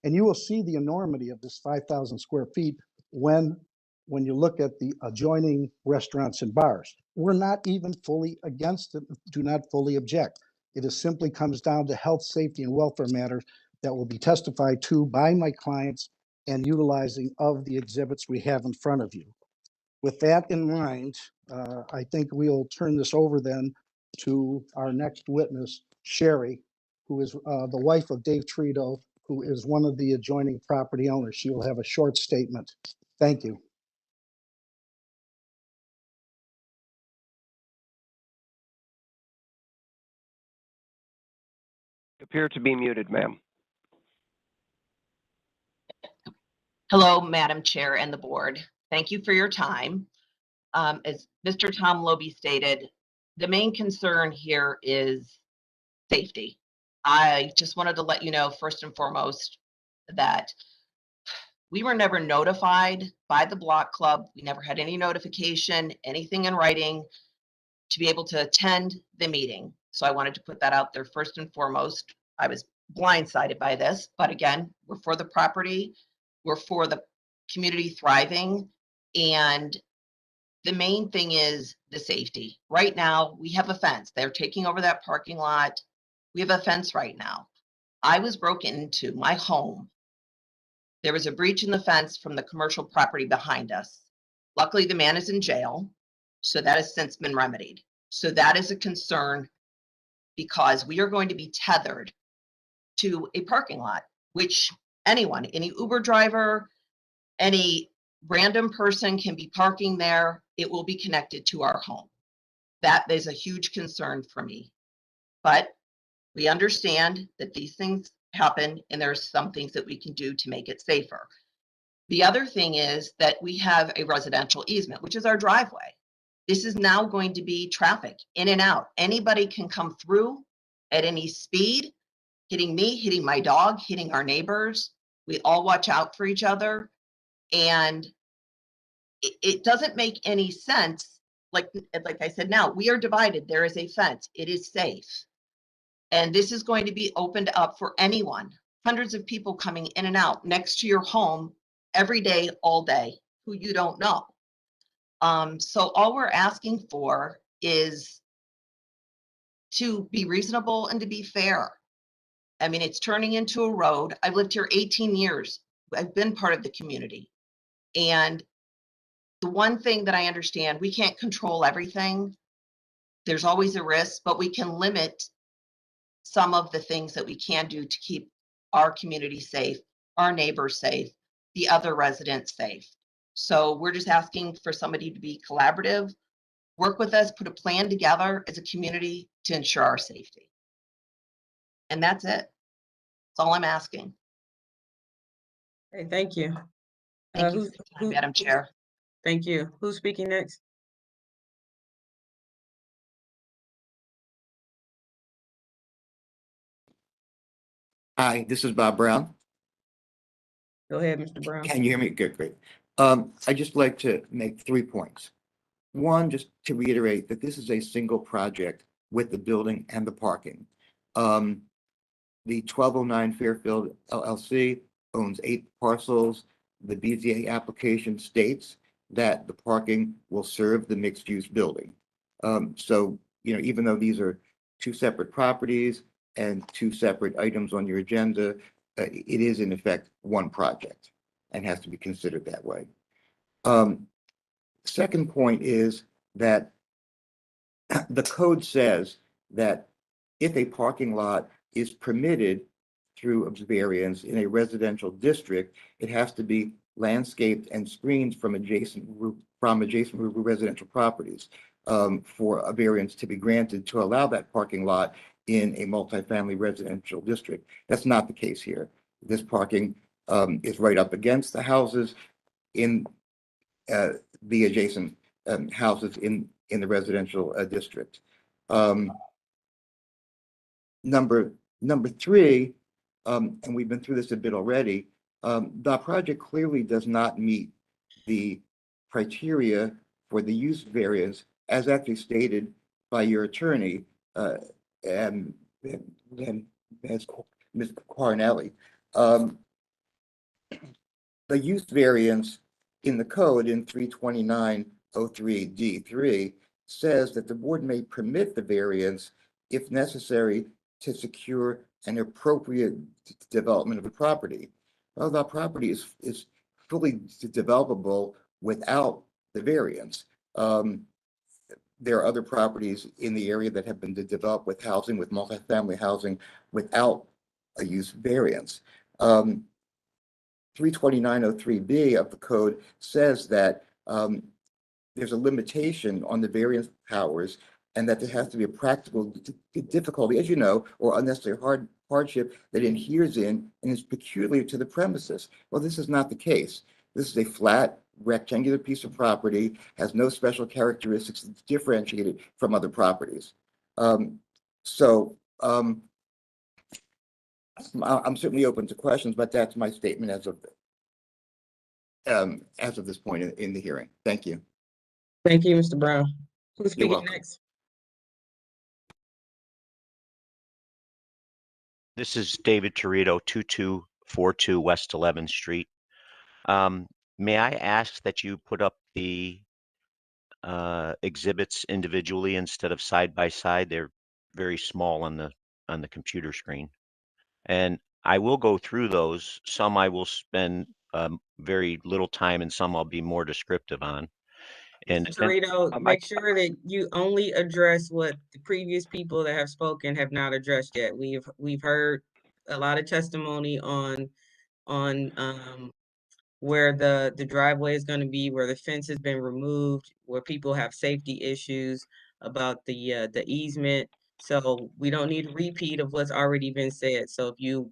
And you will see the enormity of this 5,000 square feet when you look at the adjoining restaurants and bars. We're not even fully against it, do not fully object. It is simply comes down to health, safety, and welfare matters that will be testified to by my clients and utilizing of the exhibits we have in front of you. With that in mind, I think we'll turn this over then to our next witness, Sherry, who is the wife of Dave Trito, who is one of the adjoining property owners. She will have a short statement. Thank you. Appear to be muted, ma'am. Hello, Madam Chair and the board. Thank you for your time. As Mr. Tom Loby stated, the main concern here is safety. I just wanted to let you know, first and foremost, that we were never notified by the block club. We never had any notification, anything in writing to be able to attend the meeting. So I wanted to put that out there first and foremost. I was blindsided by this, but again, we're for the property, we're for the community thriving, and the main thing is the safety. Right now, we have a fence. They're taking over that parking lot. We have a fence right now. I was broken into my home. There was a breach in the fence from the commercial property behind us. Luckily, the man is in jail, so that has since been remedied. So that is a concern because we are going to be tethered to a parking lot, which anyone, any Uber driver, any random person can be parking there. It will be connected to our home. That is a huge concern for me. But we understand that these things happen and there's some things that we can do to make it safer. The other thing is that we have a residential easement, which is our driveway. This is now going to be traffic in and out. Anybody can come through at any speed, hitting me, hitting my dog, hitting our neighbors. We all watch out for each other. And it doesn't make any sense. Like I said, now we are divided. There is a fence. It is safe. And this is going to be opened up for anyone. Hundreds of people coming in and out next to your home every day, all day, who you don't know. So all we're asking for is to be reasonable and to be fair. I mean, it's turning into a road. I've lived here 18 years. I've been part of the community. And the one thing that I understand, we can't control everything. There's always a risk, but we can limit some of the things that we can do to keep our community safe, our neighbors safe, the other residents safe. So we're just asking for somebody to be collaborative, work with us, put a plan together as a community to ensure our safety. And that's it. That's all I'm asking. Okay, thank you. Thank you, Madam Chair. Thank you. Who's speaking next? Hi, this is Bob Brown. Go ahead, Mr. Brown. Can you hear me? Good, great. I'd just like to make 3 points. One, just to reiterate that this is a single project with the building and the parking. The 1209 Fairfield LLC owns 8 parcels. The BZA application states that the parking will serve the mixed-use building. So, even though these are 2 separate properties and 2 separate items on your agenda, it is in effect one project and has to be considered that way. Second point is that the code says that if a parking lot is permitted through variance in a residential district, it has to be landscaped and screened from adjacent residential properties for a variance to be granted to allow that parking lot in a multifamily residential district. That's not the case here. This parking is right up against the houses in the adjacent houses in the residential district. Number three, and we've been through this a bit already, the project clearly does not meet the criteria for the use variance as actually stated by your attorney and as Ms. Cornelli. The use variance in the code in 32903D3 says that the board may permit the variance if necessary to secure an appropriate development of the property. Well, the property is fully developable without the variance. There are other properties in the area that have been developed with housing, with multifamily housing, without a use variance. 32903B of the code says that there's a limitation on the variance powers and that there has to be a practical difficulty, as you know, or unnecessary hardship that adheres in and is peculiar to the premises. Well, this is not the case. This is a flat, rectangular piece of property, has no special characteristics, it's differentiated from other properties. I'm certainly open to questions, but that's my statement as of this point in the hearing. Thank you. Thank you, Mr. Brown. Who's You're speaking welcome. next? This is David Torito, 2242 West 11th Street. May I ask that you put up the exhibits individually instead of side by side? They're very small on the computer screen. And I will go through those. Some I will spend very little time and some I'll be more descriptive on. And Torito, make sure that you only address what the previous people that have spoken have not addressed yet. We've heard a lot of testimony on where the driveway is going to be, where the fence has been removed, where people have safety issues about the easement. So we don't need a repeat of what's already been said. So if you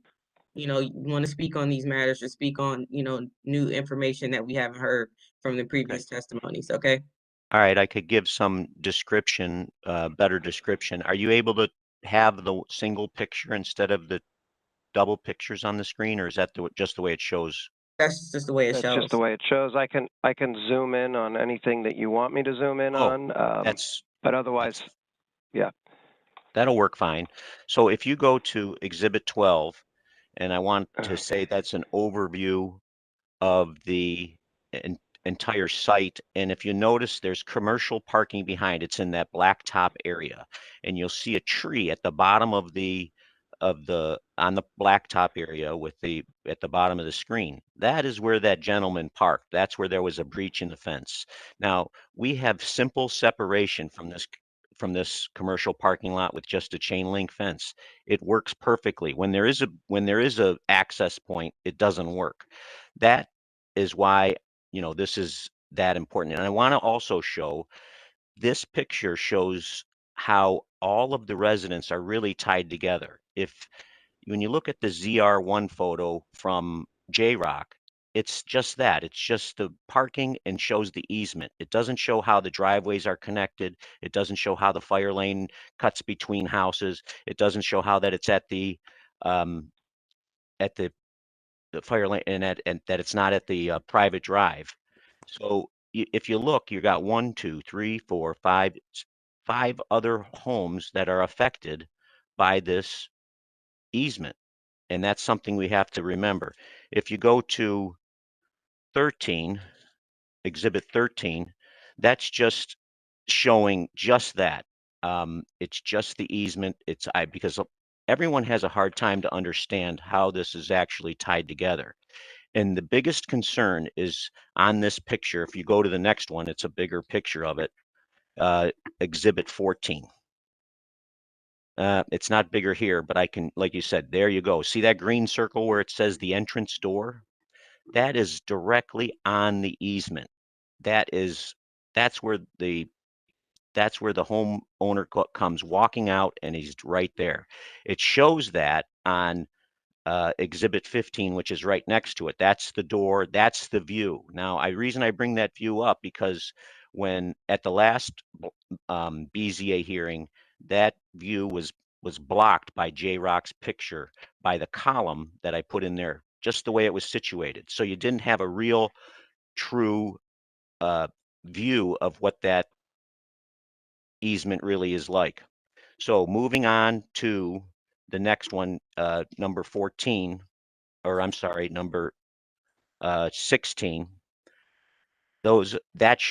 want to speak on these matters or speak on, new information that we haven't heard from the previous testimonies, okay? all right, I could give some description, better description. Are you able to have the single picture instead of the double pictures on the screen, or is that just the way it shows? That's just the way it That's shows. just the way it shows. I can zoom in on anything that you want me to zoom in on. But otherwise, yeah. That'll work fine. So if you go to Exhibit 12, and I want to say that's an overview of the entire site. And if you notice, there's commercial parking behind. It's in that blacktop area, and you'll see a tree at the bottom of on the blacktop area at the bottom of the screen. That is where that gentleman parked. That's where there was a breach in the fence. Now we have simple separation from this commercial parking lot with just a chain link fence. It works perfectly. When there is a access point, it doesn't work. That is why this is that important. And I want to also show this picture shows how all of the residents are really tied together. When you look at the ZR1 photo from J-Rock, it's just that. It's just the parking and shows the easement. It doesn't show how the driveways are connected. It doesn't show how the fire lane cuts between houses. It doesn't show how that it's at the fire lane and that it's not at the private drive. So if you look, you got 1, 2, 3, 4, 5 other homes that are affected by this easement. And that's something we have to remember. If you go to 13, Exhibit 13, that's just showing just that. It's just the easement. Because everyone has a hard time to understand how this is actually tied together. And the biggest concern is on this picture. If you go to the next one, it's a bigger picture of it. Exhibit 14. It's not bigger here, but I can, like you said, there you go. See that green circle where it says the entrance door? That is directly on the easement. That's where the homeowner comes walking out, and he's right there. It shows that on Exhibit 15, which is right next to it. That's the door, that's the view. Now, reason I bring that view up because when at the last BZA hearing, that view was blocked by J-Rock's picture by the column that I put in there, just the way it was situated. So you didn't have a real, true view of what that easement really is like. So moving on to the next one, number 14, or I'm sorry, number 16. That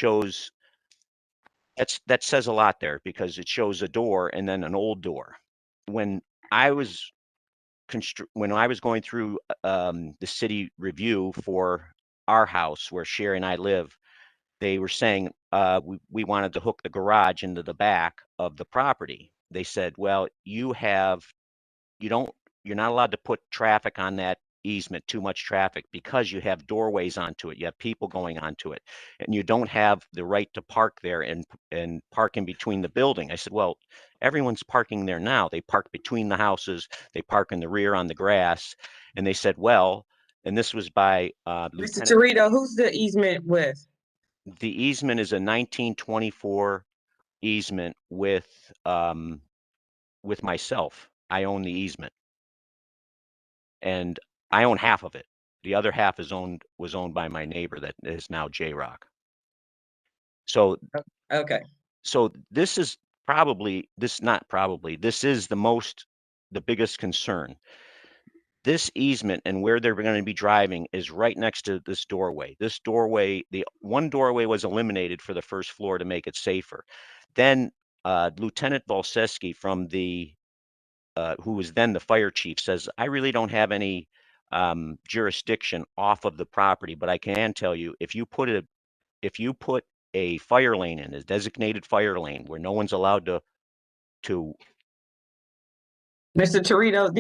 says a lot there because it shows a door and then an old door. When I was going through the city review for our house where Sherry and I live, they were saying we wanted to hook the garage into the back of the property. They said, well, you're not allowed to put traffic on that easement, too much traffic, because you have doorways onto it. You have people going onto it, and you don't have the right to park there and park in between the building. I said, well, everyone's parking there now. They park between the houses. They park in the rear on the grass. And they said, well, and this was by Mr. Lieutenant. Torito, who's the easement with? The easement is a 1924 easement with myself. I own the easement, and I own half of it. The other half was owned by my neighbor that is now J-Rock. So okay. So this is this is the biggest concern. This easement and where they're going to be driving is right next to this doorway. This doorway, the one doorway was eliminated for the first floor to make it safer. Then Lieutenant Volseski from who was then the fire chief says, I really don't have any jurisdiction off of the property, but I can tell you if you put a fire lane in, a designated fire lane where no one's allowed to Mr. Torito,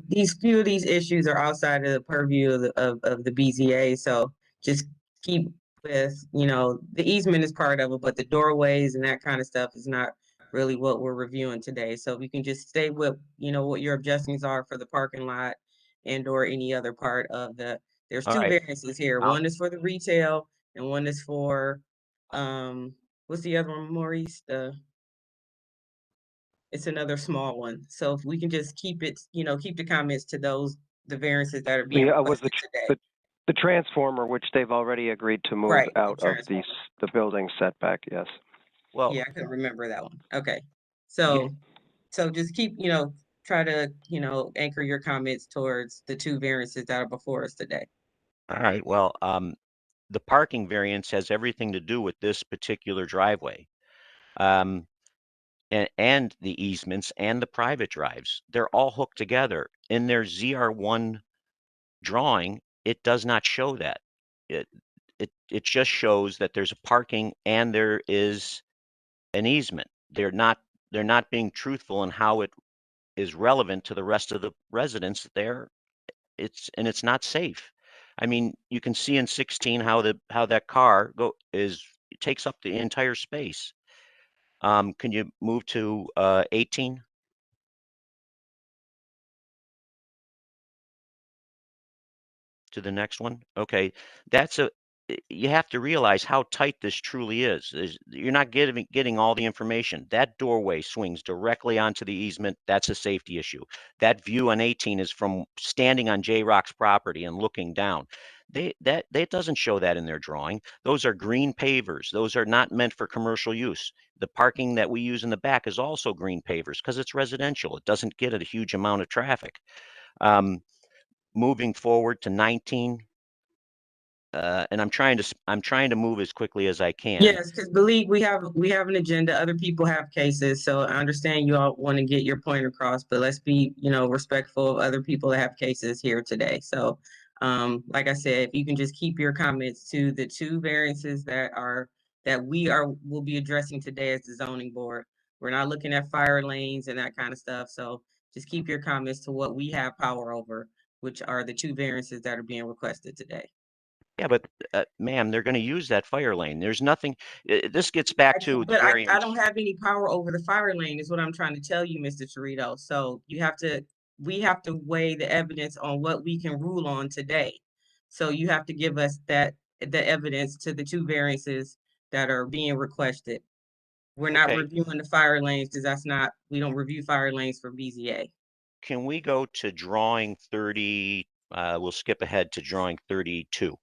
these few of these issues are outside of the purview of the BZA. So just keep with, the easement is part of it, but the doorways and that kind of stuff is not really what we're reviewing today. So we can just stay with, what your objections are for the parking lot and or any other part of there's two variances here. One is for the retail and one is for, what's the other one, Maurice? It's another small one. So if we can just keep it, keep the comments to the variances that are being requested today. The transformer, which they've already agreed to move out of the building setback, yes. Well, yeah, I couldn't remember that one. Okay. So just keep, try to, anchor your comments towards the two variances that are before us today. All right. Well, the parking variance has everything to do with this particular driveway. And the easements and the private drives, they're all hooked together. In their ZR1 drawing, it does not show that. It just shows that there's a parking and there is an easement. They're not being truthful in how it is relevant to the rest of the residents there. It's not safe. I mean, you can see in 16 how that car takes up the entire space. Can you move to 18? To the next one? Okay. You have to realize how tight this truly is. You're not getting all the information. That doorway swings directly onto the easement. That's a safety issue. That view on 18 is from standing on J-Rock's property and looking down. That doesn't show that in their drawing. Those are green pavers. Those are not meant for commercial use. The parking that we use in the back is also green pavers because it's residential. It doesn't get a huge amount of traffic. Moving forward to 19, and I'm trying to move as quickly as I can. Yes, because believe we have an agenda. Other people have cases, so I understand you all want to get your point across, but let's be, respectful of other people that have cases here today. So, like I said, if you can just keep your comments to the two variances that we'll be addressing today as the zoning board. We're not looking at fire lanes and that kind of stuff. So just keep your comments to what we have power over, which are the 2 variances that are being requested today. Yeah, but ma'am, they're going to use that fire lane. There's nothing. This gets back to the But variance. I don't have any power over the fire lane is what I'm trying to tell you, Mr. Torito. So we have to weigh the evidence on what we can rule on today. So you have to give us the evidence to the 2 variances that are being requested. We're not Okay. reviewing the fire lanes because we don't review fire lanes for BZA. Can we go to drawing 30? We'll skip ahead to drawing 32.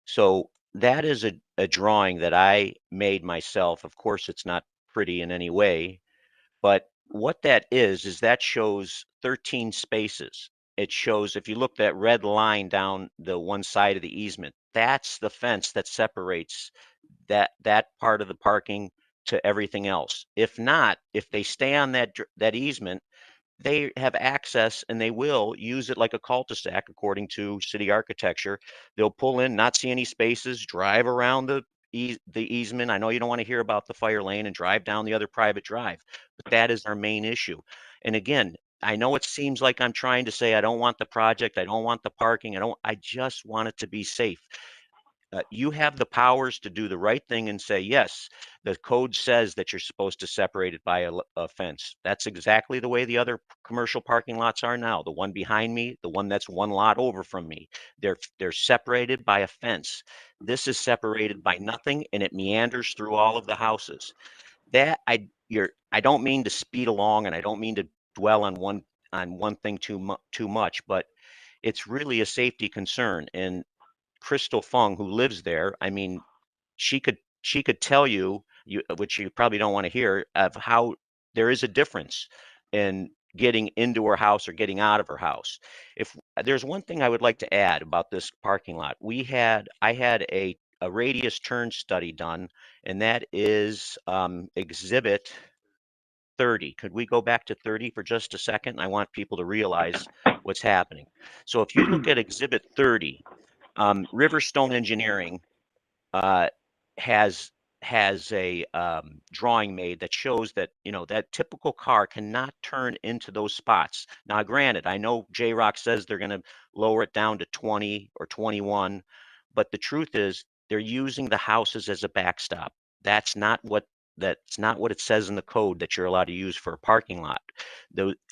So that is a drawing that I made myself. Of course, it's not pretty in any way, but what that is that shows 13 spaces. It shows, if you look that red line down the one side of the easement, that's the fence that separates that part of the parking to everything else. If not, if they stay on that easement, they have access and they will use it like a cul-de-sac according to city architecture. They'll pull in, not see any spaces, drive around the easement. I know you don't want to hear about the fire lane and drive down the other private drive, but that is our main issue. And again, I know it seems like I'm trying to say I don't want the project, I don't want the parking, I just want it to be safe. You have the powers to do the right thing and say, yes, the code says that you're supposed to separate it by a fence. That's exactly the way the other commercial parking lots are now. The one behind me, the one that's one lot over from me, they're separated by a fence. This is separated by nothing, and it meanders through all of the houses. I don't mean to speed along, and I don't mean to dwell on one thing too much, but it's really a safety concern. And Crystal Fung, who lives there, I mean, she could tell you, which you probably don't want to hear, of how there is a difference in getting into her house or getting out of her house. If there's one thing I would like to add about this parking lot, I had a radius turn study done, and that is exhibit 30. Could we go back to 30 for just a second? I want people to realize what's happening. So if you look at exhibit 30, Riverstone Engineering uh, has a drawing made that shows that that typical car cannot turn into those spots. Now, granted, I know J-Rock says they're going to lower it down to 20 or 21, but the truth is they're using the houses as a backstop. That's not what it says in the code that you're allowed to use for a parking lot.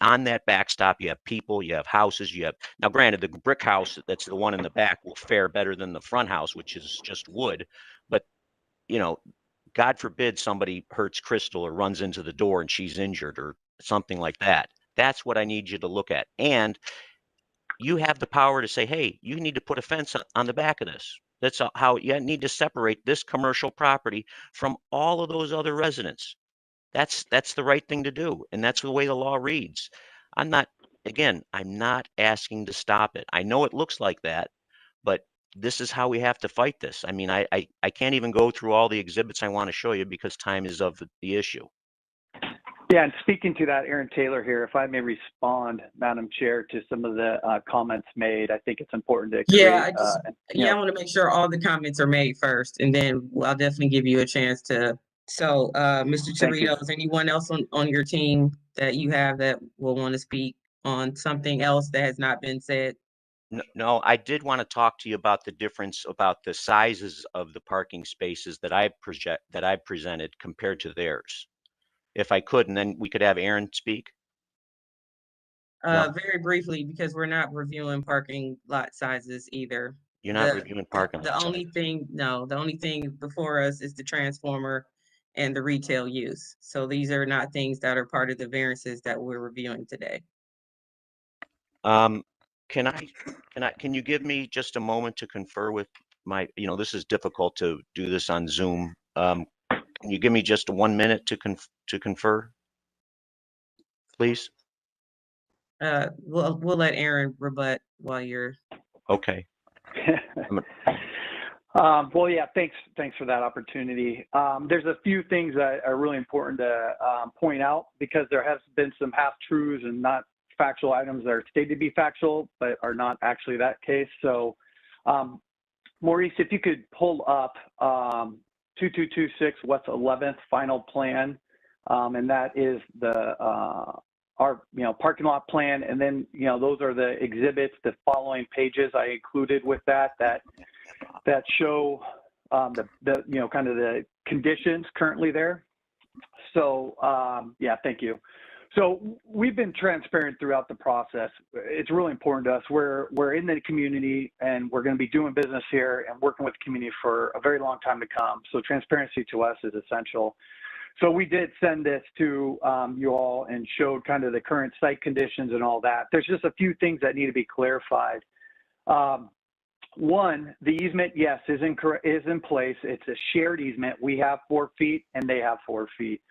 On that backstop, you have people, you have houses, now granted, the brick house that's the one in the back will fare better than the front house, which is just wood. But, God forbid somebody hurts Crystal or runs into the door and she's injured or something like that. That's what I need you to look at. And you have the power to say, hey, you need to put a fence on the back of this. That's how you need to separate this commercial property from all of those other residents. That's the right thing to do. And that's the way the law reads. I'm not asking to stop it. I know it looks like that, but this is how we have to fight this. I mean, I can't even go through all the exhibits I want to show you because time is of the issue. Yeah, and speaking to that, Aaron Taylor here, if I may respond, Madam Chair, to some of the comments made, I think it's important to create. I want to make sure all the comments are made first, and then I'll definitely give you a chance to. So, Mr. Torito, is anyone else on your team that you have that will want to speak on something else that has not been said? No, I did want to talk to you about the difference about the sizes of the parking spaces that I presented compared to theirs. If I could, and then we could have Aaron speak. Very briefly, because we're not reviewing parking lot sizes either. You're not reviewing parking lot sizes. The only thing before us is the transformer and the retail use. So these are not things that are part of the variances that we're reviewing today. Can you give me just a moment to confer with my, this is difficult to do this on Zoom. Can you give me just 1 minute to confer, please? We'll let Aaron rebut while you're. Okay. Well, yeah, thanks for that opportunity. There's a few things that are really important to point out because there has been some half-truths and not factual items that are stated to be factual, but are not actually that case. So, Maurice, if you could pull up 2226 West 11th final plan, And that is the our parking lot plan. And then those are the exhibits, the following pages I included with that show the kind of the conditions currently there. So yeah, thank you. So we've been transparent throughout the process. It's really important to us. We're in the community and we're going to be doing business here and working with the community for a very long time to come. So transparency to us is essential. So we did send this to you all and showed kind of the current site conditions and all that. There's just a few things that need to be clarified. One, the easement, yes, is in place. It's a shared easement. We have 4 feet and they have 4 feet.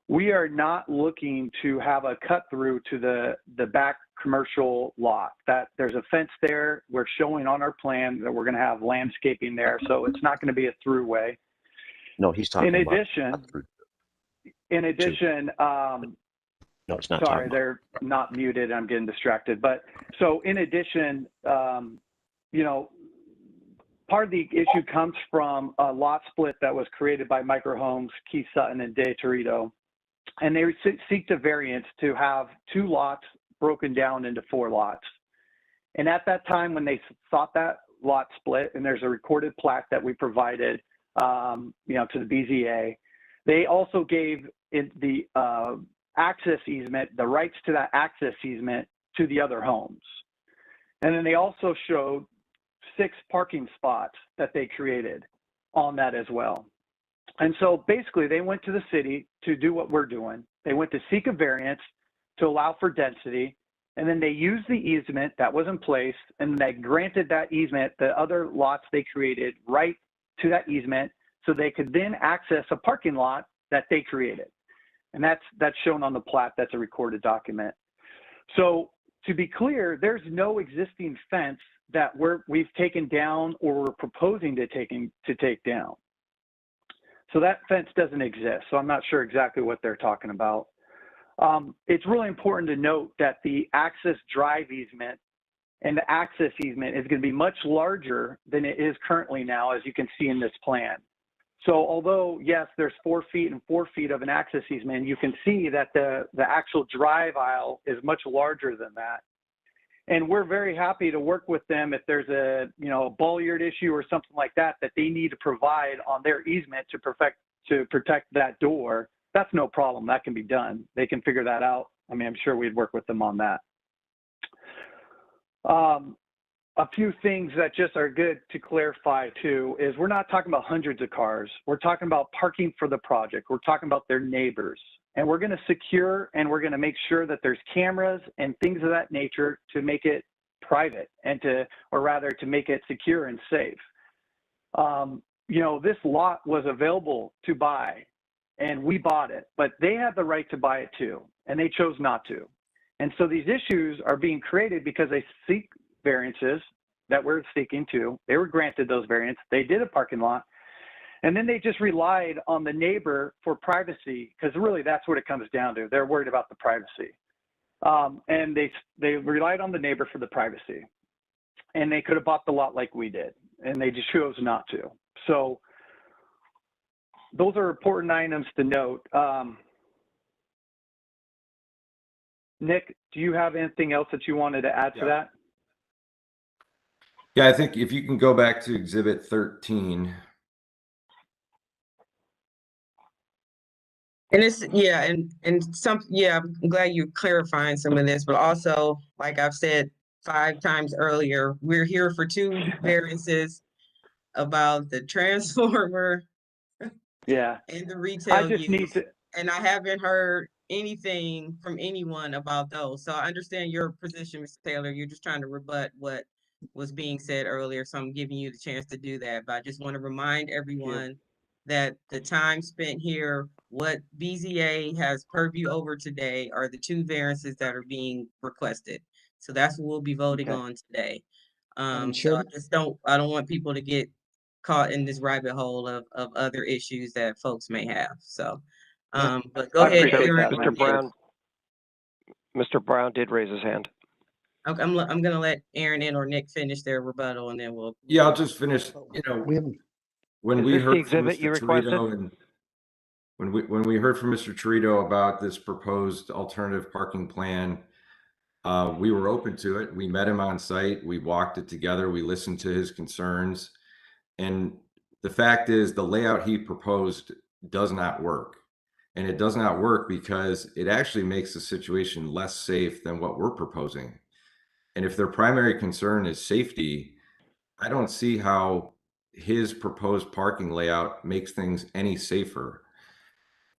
We are not looking to have a cut through to the back commercial lot. That there's a fence there. We're showing on our plan that we're going to have landscaping there, so it's not going to be a throughway. No, he's talking in about. addition, no, it's not. Sorry, they're not muted. I'm getting distracted. But so in addition, part of the issue comes from a lot split that was created by Microhomes, Keith Sutton, and Dave Torito. And they seek the variance to have 2 lots broken down into 4 lots. And at that time, when they sought that lot split, and there's a recorded plat that we provided, to the BZA, they also gave the access easement, the rights to that access easement to the other homes. And then they also showed 6 parking spots that they created on that as well. And so basically they went to the city to do what we're doing. They went to seek a variance to allow for density, and then they used the easement that was in place, and they granted that easement, the other lots they created, right to that easement, so they could then access a parking lot that they created. And that's shown on the plat. That's a recorded document. So to be clear, there's no existing fence that we've taken down or we're proposing to take down. So that fence doesn't exist. So I'm not sure exactly what they're talking about. It's really important to note that the access drive easement and the access easement is going to be much larger than it is currently now, as you can see in this plan. So although, yes, there's 4 feet and 4 feet of an access easement, you can see that the actual drive aisle is much larger than that. And we're very happy to work with them if there's a bolliard issue or something like that they need to provide on their easement to protect that door. That's no problem. That can be done. They can figure that out. I mean, I'm sure we'd work with them on that. A few things that just are good to clarify too is we're not talking about hundreds of cars. We're talking about parking for the project. We're talking about their neighbors. And we're going to secure and we're going to make sure that there's cameras and things of that nature to make it private and to make it secure and safe. This lot was available to buy and we bought it, but they had the right to buy it too, and they chose not to. And so these issues are being created because they seek variances that we're seeking to. They were granted those variants. They did a parking lot. And then they just relied on the neighbor for privacy, because really that's what it comes down to. They're worried about the privacy. And they relied on the neighbor for the privacy. And they could have bought the lot like we did, and they just chose not to. So those are important items to note. Nick, do you have anything else that you wanted to add to that? Yeah, I think if you can go back to Exhibit 13. And it's, I'm glad you're clarifying some of this, but also, like I've said 5 times earlier, we're here for 2 variances about the transformer and the retail use. And I haven't heard anything from anyone about those. So I understand your position, Mr. Taylor. You're just trying to rebut what was being said earlier. So I'm giving you the chance to do that. But I just want to remind everyone that the time spent here, what BZA has purview over today are the 2 variances that are being requested. So that's what we'll be voting on today. So I don't want people to get caught in this rabbit hole of other issues that folks may have. So, but go ahead, Aaron. Mr. Brown did raise his hand. Okay, I'm going to let Aaron and or Nick finish their rebuttal, and then we'll. Yeah, I'll just finish. When we heard from Mr. Torito when we heard from Mr. Torito about this proposed alternative parking plan, we were open to it. We met him on site. We walked it together. We listened to his concerns. And the fact is, the layout he proposed does not work. And it does not work because it actually makes the situation less safe than what we're proposing. And if their primary concern is safety, I don't see how his proposed parking layout makes things any safer.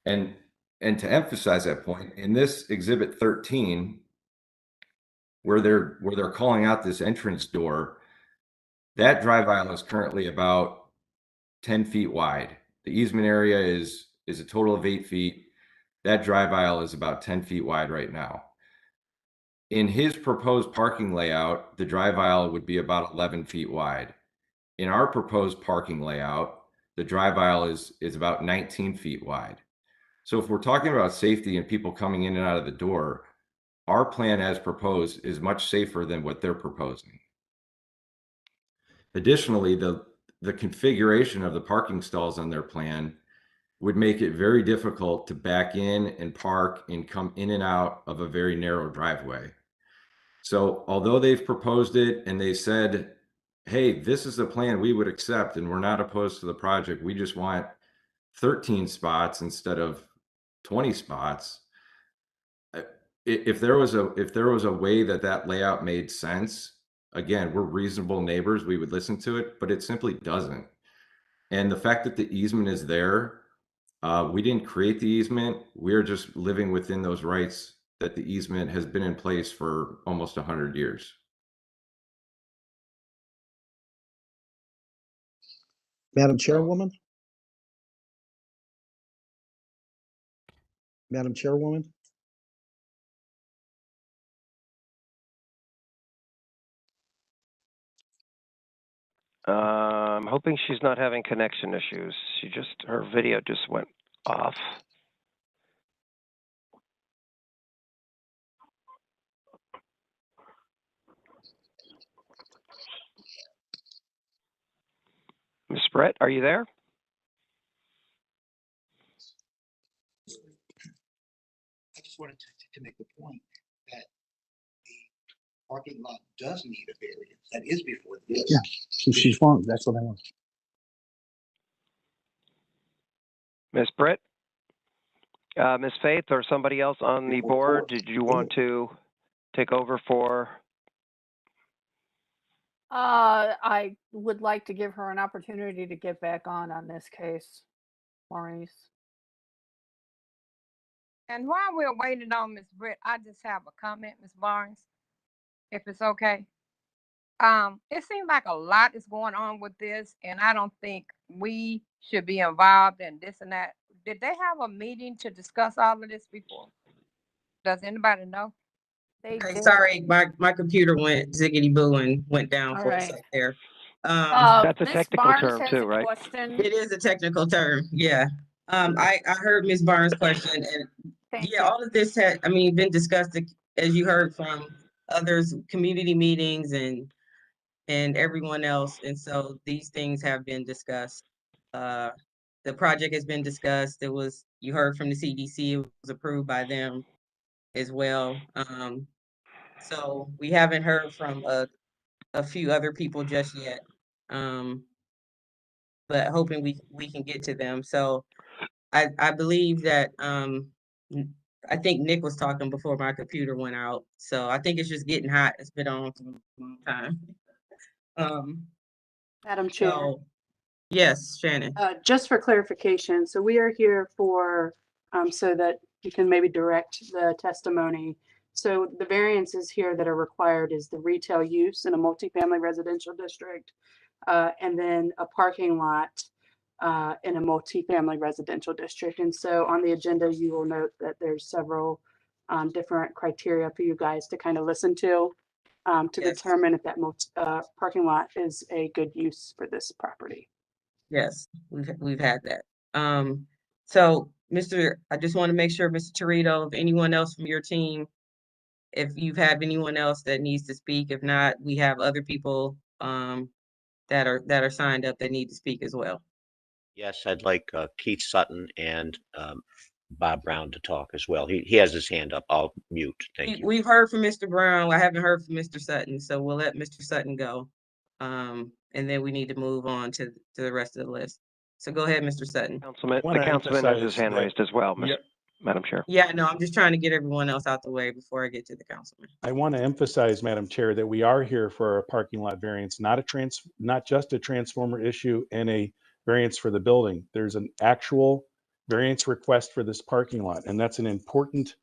And to emphasize that point, in this exhibit 13, where they're calling out this entrance door, that drive aisle is currently about 10 feet wide. The easement area is a total of 8 feet. That drive aisle is about 10 feet wide right now. In his proposed parking layout, the drive aisle would be about 11 feet wide. In our proposed parking layout, the drive aisle is about 19 feet wide. So if we're talking about safety and people coming in and out of the door, our plan as proposed is much safer than what they're proposing. Additionally, the configuration of the parking stalls on their plan would make it very difficult to back in and park and come in and out of a very narrow driveway. So although they've proposed it and they said, hey, this is the plan we would accept and we're not opposed to the project, we just want 13 spots instead of 20 spots. If there was a way that layout made sense, again, we're reasonable neighbors, we would listen to it, but it simply doesn't. And the fact that the easement is there, we didn't create the easement. We're just living within those rights that the easement has been in place for almost 100 years. Madam Chairwoman? Madam Chairwoman? I'm hoping she's not having connection issues. Her video just went off. Ms. Brett, are you there? I just wanted to make the point that the parking lot does need a variance. That is before this. Yeah, she's wrong. That's what I want. Ms. Britt? Ms. Faith or somebody else on the board, did you want to take over for? I would like to give her an opportunity to get back on this case, Maurice. And while we're waiting on Ms. Britt, I just have a comment, Ms. Barnes, if it's okay. It seems like a lot is going on with this, and I don't think we should be involved in this and that. Did they have a meeting to discuss all of this before? Does anybody know? Okay, sorry, my computer went ziggity boo and went down All for a right. sec there. That's a Ms. technical Barnes term has too, a right? question. It is a technical term, yeah. I heard Ms. Barnes' question, and Thank yeah, you. all of this had, been discussed, as you heard from others, community meetings and everyone else, and so these things have been discussed. The project has been discussed. You heard from the CDC, it was approved by them as well. So we haven't heard from a few other people just yet. But hoping we can get to them. So I believe that I think Nick was talking before my computer went out. So I think it's just getting hot. It's been on for a long time. Madam Chair. So yes, Shannon. Just for clarification, so we are here for, so that you can maybe direct the testimony. So the variances here that are required is the retail use in a multifamily residential district, and then a parking lot in a multifamily residential district. And so on the agenda, you will note that there's several different criteria for you guys to kind of listen to Yes. determine if that parking lot is a good use for this property. Yes, we've had that. So I just want to make sure, Mr. Torito, if anyone else from your team, if you have anyone else that needs to speak, if not, we have other people that are signed up that need to speak as well. Yes, I'd like Keith Sutton and Bob Brown to talk as well. He has his hand up. I'll mute. Thank you. We've heard from Mr. Brown. I haven't heard from Mr. Sutton, so we'll let Mr. Sutton go. And then we need to move on to the rest of the list. So go ahead, Mr. Sutton. The councilman has his hand raised as well, Madam Chair. Yeah, no, I'm just trying to get everyone else out the way before I get to the councilman. I want to emphasize, Madam Chair, that we are here for a parking lot variance, not just a transformer issue and a variance for the building. There's an actual variance request for this parking lot, and that's an important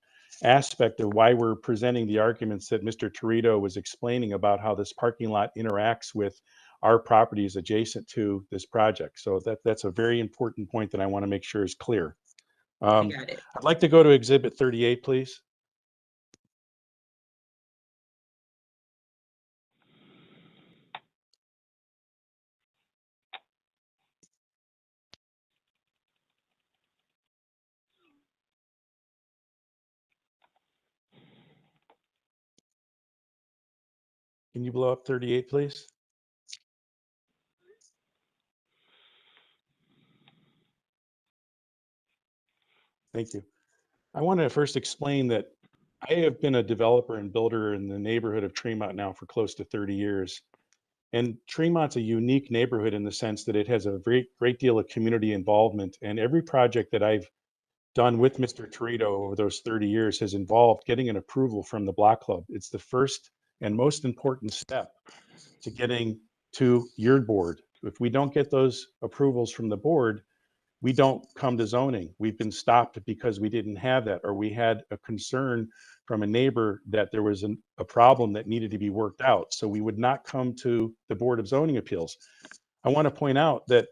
aspect of why we're presenting the arguments that Mr. Torito was explaining about how this parking lot interacts with our properties adjacent to this project. So that's a very important point that I want to make sure is clear. You got it. I'd like to go to Exhibit 38, please. Can you blow up 38, please? Thank you. I want to first explain that I have been a developer and builder in the neighborhood of Tremont now for close to 30 years. And Tremont's a unique neighborhood in the sense that it has a great deal of community involvement. And every project that I've done with Mr. Torito over those 30 years has involved getting an approval from the Block Club. It's the first and most important step to getting to your board. If we don't get those approvals from the board, we don't come to zoning. We've been stopped because we didn't have that, or we had a concern from a neighbor that there was a problem that needed to be worked out. So we would not come to the Board of Zoning Appeals. I want to point out that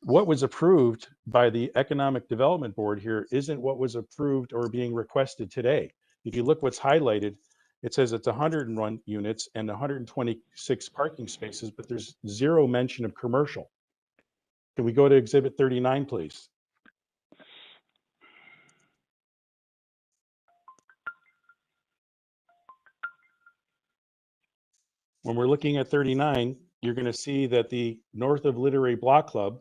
what was approved by the Economic Development Board here isn't what was approved or being requested today. If you look what's highlighted, it says it's 101 units and 126 parking spaces, but there's zero mention of commercial. Can we go to Exhibit 39, please? When we're looking at 39, you're going to see that the North of Literary Block Club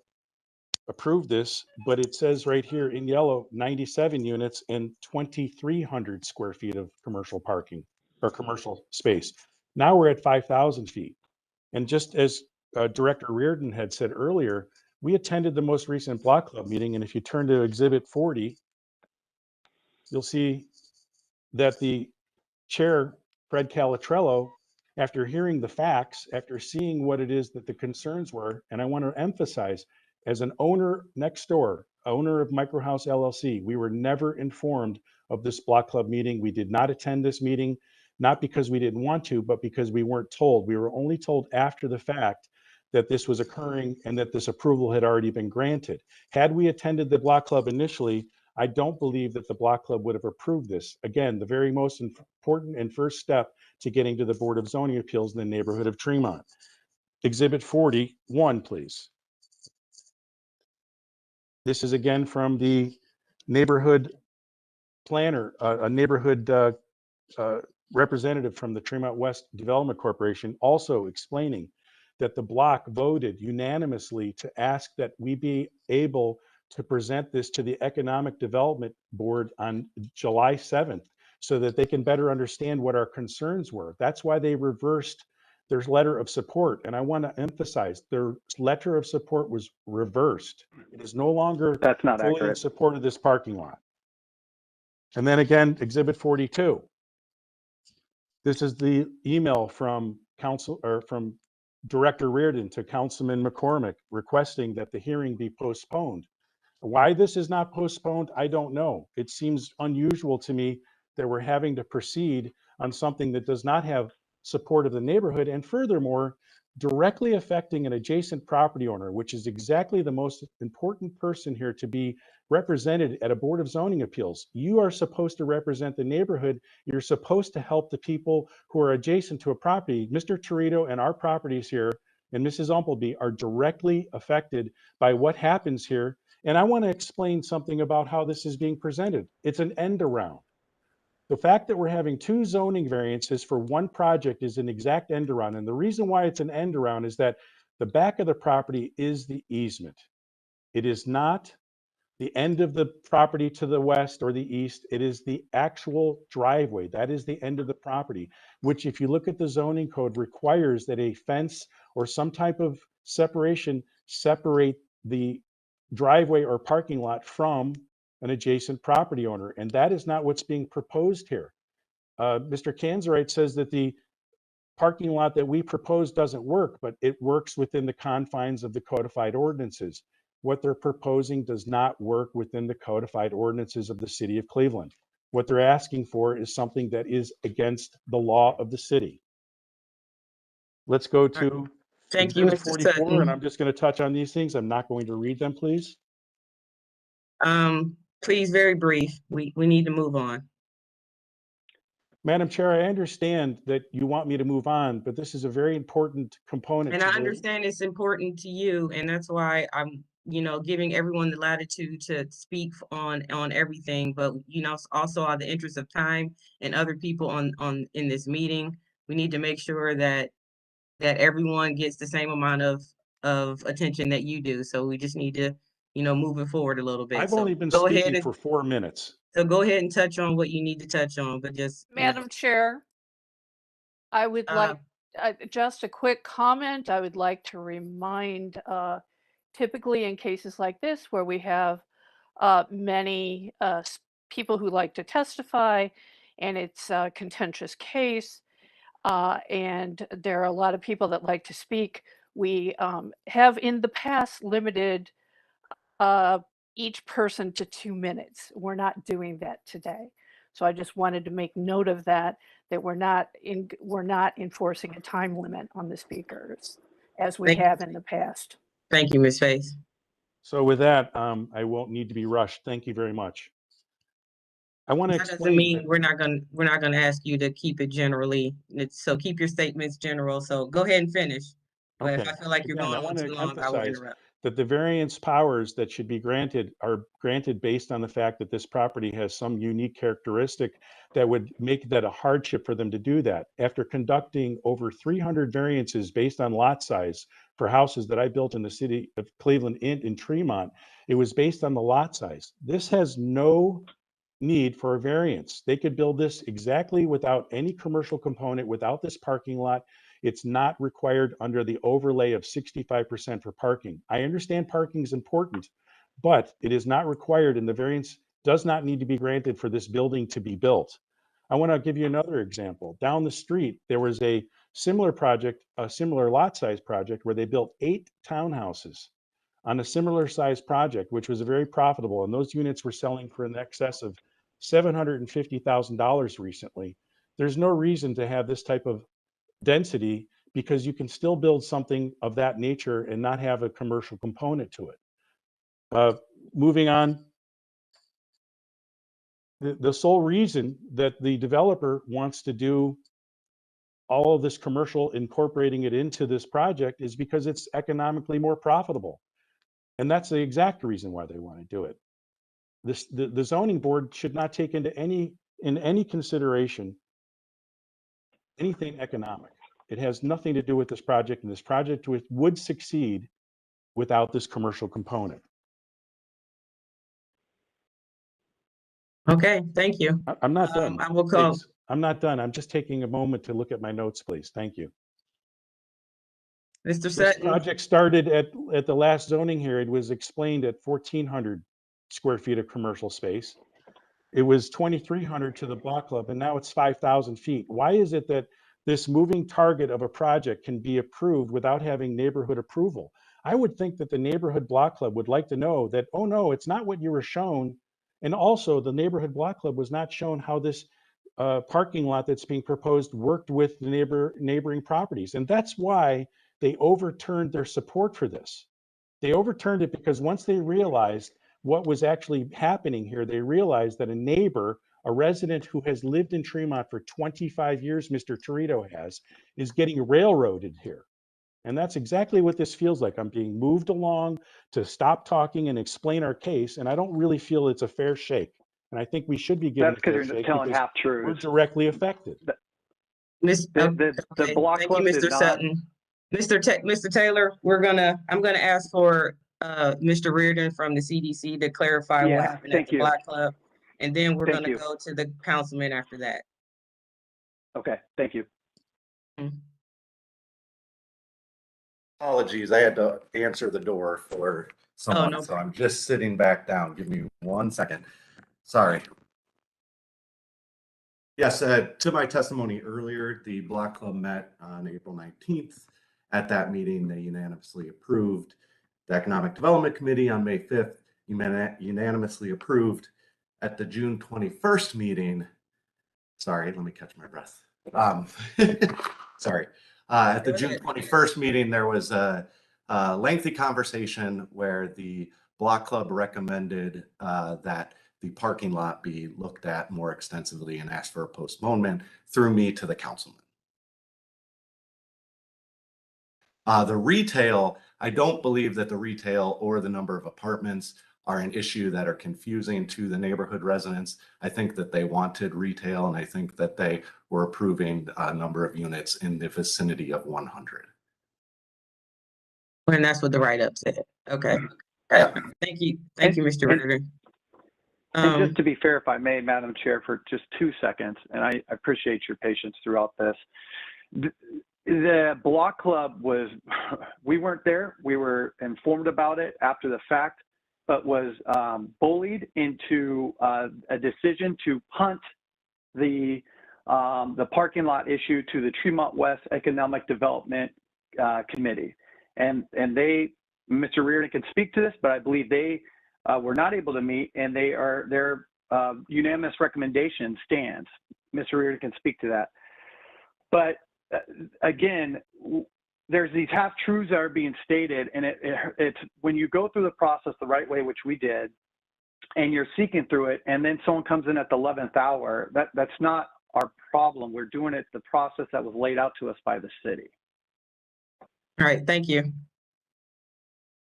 approved this, but it says right here in yellow, 97 units and 2,300 square feet of commercial parking or commercial space. Now we're at 5,000 feet. And just as Director Reardon had said earlier, we attended the most recent Block Club meeting, and if you turn to Exhibit 40, you'll see that the chair, Fred Calatrello, after hearing the facts, after seeing what it is that the concerns were, and I want to emphasize, as an owner next door, owner of Microhouse LLC, we were never informed of this Block Club meeting. We did not attend this meeting, not because we didn't want to, but because we weren't told. We were only told after the fact that this was occurring and that this approval had already been granted. Had we attended the Block Club initially, I don't believe that the Block Club would have approved this. Again, the very most important and first step to getting to the Board of Zoning Appeals in the neighborhood of Tremont. Exhibit 41, please. This is again from the neighborhood planner, a neighborhood representative from the Tremont West Development Corporation, also explaining that the block voted unanimously to ask that we be able to present this to the Economic Development Board on July 7th so that they can better understand what our concerns were. That's why they reversed their letter of support. And I want to emphasize their letter of support was reversed. It is no longer That's not fully accurate. in support of this parking lot. And then again, Exhibit 42. This is the email from from Director Reardon to Councilman McCormick requesting that the hearing be postponed. Why this is not postponed, I don't know. It seems unusual to me that we're having to proceed on something that does not have support of the neighborhood, and furthermore, directly affecting an adjacent property owner, which is exactly the most important person here to be represented at a Board of Zoning Appeals. You are supposed to represent the neighborhood. You're supposed to help the people who are adjacent to a property. Mr. Torito and our properties here and Mrs. Umpleby are directly affected by what happens here. And I want to explain something about how this is being presented. It's an end around. The fact that we're having two zoning variances for one project is an exact end around. And the reason why it's an end around is that the back of the property is the easement. It is not the end of the property to the west or the east. It is the actual driveway. That is the end of the property, which if you look at the zoning code requires that a fence or some type of separation separate the driveway or parking lot from an adjacent property owner. And that is not what's being proposed here. Mr. Kanzerite says that the parking lot that we propose doesn't work, but it works within the confines of the codified ordinances. What they're proposing does not work within the codified ordinances of the city of Cleveland. What they're asking for is something that is against the law of the city. Let's go to Thank you, Exhibit Mr. 44, and Sutton. I'm just going to touch on these things. I'm not going to read them, please. Please, very brief. We need to move on. Madam Chair, I understand that you want me to move on, but this is a very important component And to I the understand it's important to you, and that's why I'm, giving everyone the latitude to speak on everything. But also out of the interest of time and other people in this meeting, we need to make sure that everyone gets the same amount of attention that you do. So we just need to, move it forward a little bit. I've So only been go ahead speaking and for 4 minutes. so go ahead and touch on what you need to touch on, but just Madam Chair, I would like just a quick comment. I would like to remind, typically in cases like this where we have many people who like to testify and it's a contentious case, and there are a lot of people that like to speak, we have in the past limited each person to 2 minutes. We're not doing that today. So I just wanted to make note of that we're not enforcing a time limit on the speakers as we have in the past. Thank you, Ms. Faith. So with that, I won't need to be rushed. Thank you very much. I want to That doesn't explain mean that we're not gonna ask you to keep it generally. So keep your statements general. So go ahead and finish. But if Okay. I feel like you're Again, going I on want to too long, I will emphasize interrupt. that the variance powers that should be granted are granted based on the fact that this property has some unique characteristic that would make that a hardship for them to do that. After conducting over 300 variances based on lot size for houses that I built in the city of Cleveland and in Tremont, it was based on the lot size. This has no need for a variance. They could build this exactly without any commercial component, without this parking lot. It's not required under the overlay of 65% for parking. I understand parking is important, but it is not required, and the variance does not need to be granted for this building to be built. I want to give you another example. Down the street, there was a similar project, a similar lot size project, where they built 8 townhouses on a similar size project, which was very profitable. And those units were selling for in excess of $750,000 recently. There's no reason to have this type of density because you can still build something of that nature and not have a commercial component to it. Moving on, the sole reason that the developer wants to do all of this commercial, incorporating it into this project, is because it's economically more profitable. And that's the exact reason why they want to do it. The zoning board should not take into any consideration anything economic. It has nothing to do with this project, and this project would succeed without this commercial component. Okay, thank you. I'm not done. I will call. Please. I'm not done. I'm just taking a moment to look at my notes, please. Thank you. Mr. This Sutton. project started at the last zoning hearing, was explained at 1,400 square feet of commercial space. It was 2,300 to the block club, and now it's 5,000 feet. Why is it that this moving target of a project can be approved without having neighborhood approval? I would think that the neighborhood block club would like to know that, oh no, it's not what you were shown. And also the neighborhood block club was not shown how this parking lot that's being proposed worked with the neighboring properties. And that's why they overturned their support for this. They overturned it because once they realized what was actually happening here, they realized that a neighbor, a resident who has lived in Tremont for 25 years, Mr. Torito has, is getting railroaded here. And that's exactly what this feels like. I'm being moved along to stop talking and explain our case, and I don't really feel it's a fair shake. And I think we should be given That's because a fair you're shake telling because half truths. we're directly affected. The block Thank you, club Mr. did not. Sutton. Mr. Taylor, I'm gonna ask for Mr. Reardon from the CDC to clarify what Yeah, happened at thank the you. Block Club, and then we're Thank gonna you. go to the councilman after that. Okay, thank you. Apologies, I had to answer the door for someone, no so I'm just sitting back down. Give me 1 second. Sorry. Yes, to my testimony earlier, the Block Club met on April 19th. At that meeting, they unanimously approved. The Economic Development Committee on May 5th unanimously approved. At the June 21st meeting, sorry, let me catch my breath. Sorry. At the June 21st meeting, there was a lengthy conversation where the Block Club recommended that the parking lot be looked at more extensively and asked for a postponement through me to the councilman. The retail, I don't believe that the retail or the number of apartments are an issue that are confusing to the neighborhood residents. I think that they wanted retail, and I think that they were approving a number of units in the vicinity of 100. And that's what the write-up said. Okay. Thank you. Thank you, Mr. Reardon. And just to be fair, if I may, Madam Chair, for just 2 seconds, and I appreciate your patience throughout this. The Block Club was, we weren't there. We were informed about it after the fact, but was bullied into a decision to punt the parking lot issue to the Tremont West Economic Development Committee. And they, Mr. Reardon can speak to this, but I believe they were not able to meet, and their unanimous recommendation stands. Mr. Reardon can speak to that. But again, there's these half-truths that are being stated, and it's when you go through the process the right way, which we did, and you're seeking through it, and then someone comes in at the 11th hour, that's not our problem. We're doing it the process that was laid out to us by the city. All right, thank you.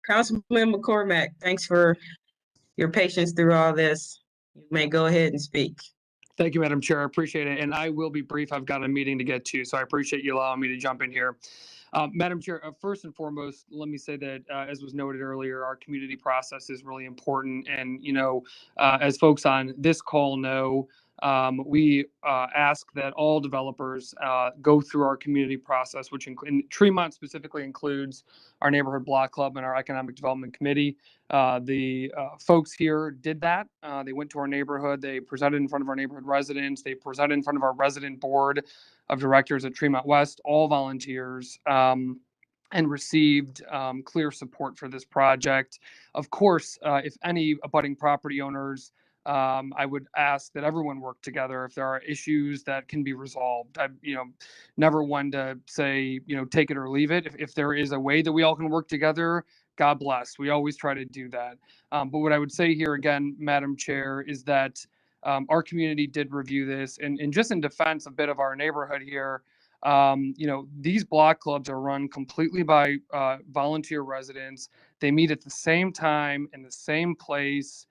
Councilman McCormack, thanks for your patience through all this. You may go ahead and speak. Thank you, Madam Chair. I appreciate it. And I will be brief. I've got a meeting to get to, so I appreciate you allowing me to jump in here. Madam Chair, first and foremost, let me say that, as was noted earlier, our community process is really important. And, as folks on this call know, we ask that all developers go through our community process, which in Tremont specifically includes our neighborhood block club and our economic development committee. The folks here did that. They went to our neighborhood. They presented in front of our neighborhood residents. They presented in front of our resident board of directors at Tremont West, all volunteers, and received clear support for this project. Of course, if any abutting property owners, I would ask that everyone work together if there are issues that can be resolved. I, never one to say, take it or leave it. If there is a way that we all can work together, God bless. We always try to do that. But what I would say here again, Madam Chair, is that our community did review this, and just in defense a bit of our neighborhood here, these block clubs are run completely by volunteer residents. They meet at the same time in the same place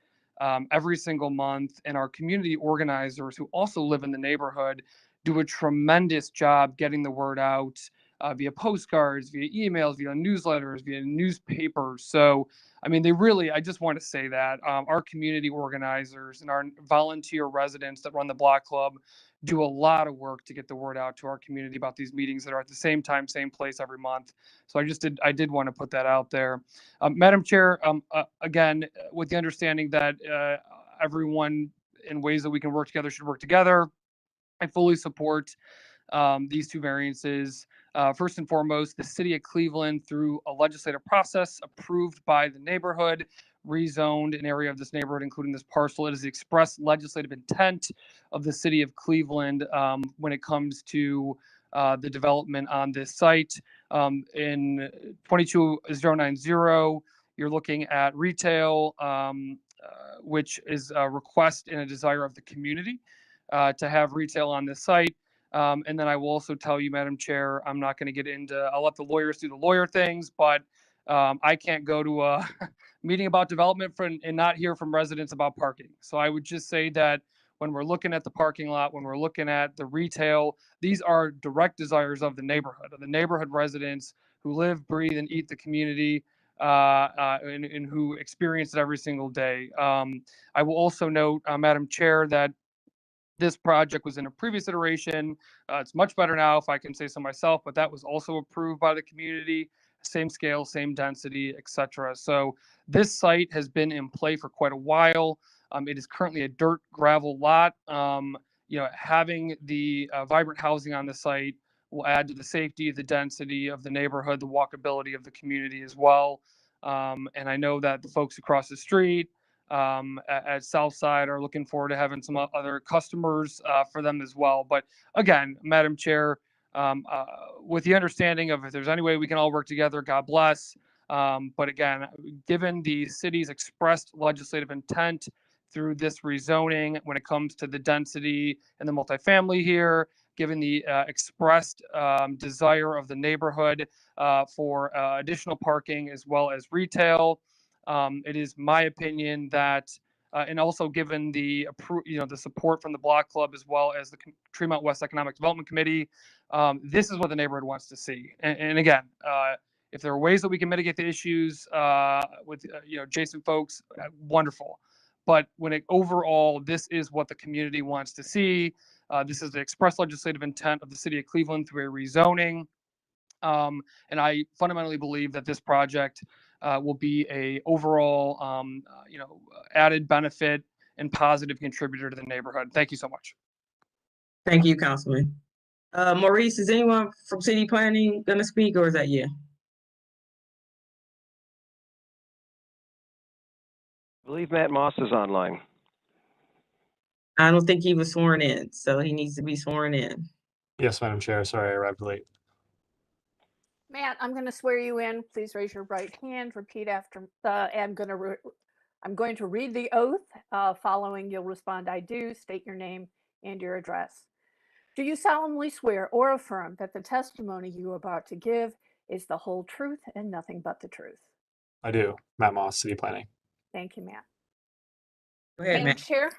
every single month, and our community organizers who also live in the neighborhood do a tremendous job getting the word out via postcards, via emails, via newsletters, via newspapers. So, I mean, I just want to say that our community organizers and our volunteer residents that run the block club do a lot of work to get the word out to our community about these meetings that are at the same time, same place every month. So I did want to put that out there. Madam Chair, again, with the understanding that everyone in ways that we can work together should work together, I fully support these two variances. First and foremost, the city of Cleveland, through a legislative process approved by the neighborhood, rezoned an area of this neighborhood, including this parcel. It is the express legislative intent of the city of Cleveland when it comes to the development on this site. In 22090, you're looking at retail, which is a request and a desire of the community to have retail on this site. And then I will also tell you, Madam Chair, I'm not going to get into, I'll let the lawyers do the lawyer things, but I can't go to a meeting about development and not hear from residents about parking. So I would just say that when we're looking at the parking lot, when we're looking at the retail, these are direct desires of the neighborhood residents who live, breathe, and eat the community. and who experience it every single day. I will also note, Madam Chair, that this project was in a previous iteration. It's much better now, if I can say so myself, but that was also approved by the community, same scale, same density, etc. So this site has been in play for quite a while. It is currently a dirt gravel lot. Having the vibrant housing on the site will add to the safety, the density of the neighborhood, the walkability of the community as well. And I know that the folks across the street, at Southside are looking forward to having some other customers for them as well. But again, Madam Chair, with the understanding of if there's any way we can all work together, God bless. But again, given the city's expressed legislative intent through this rezoning when it comes to the density and the multifamily here, given the expressed desire of the neighborhood for additional parking as well as retail, it is my opinion that, and also given the the support from the Block Club as well as the Tremont West Economic Development Committee, this is what the neighborhood wants to see. And again, if there are ways that we can mitigate the issues with adjacent folks, wonderful. But overall, this is what the community wants to see. This is the express legislative intent of the city of Cleveland through a rezoning. And I fundamentally believe that this project will be a overall, added benefit and positive contributor to the neighborhood. Thank you so much. Thank you, Councilman. Maurice, is anyone from city planning going to speak, or is that you? I believe Matt Moss is online. I don't think he was sworn in, so he needs to be sworn in. Yes, Madam Chair. Sorry, I arrived late. Matt, I'm going to swear you in. Please raise your right hand. Repeat after. I'm going to read the oath. Following, you'll respond, "I do." State your name and your address. Do you solemnly swear or affirm that the testimony you are about to give is the whole truth and nothing but the truth? I do. Matt Moss, City Planning. Thank you, Matt. Go ahead, Madam Matt. Chair.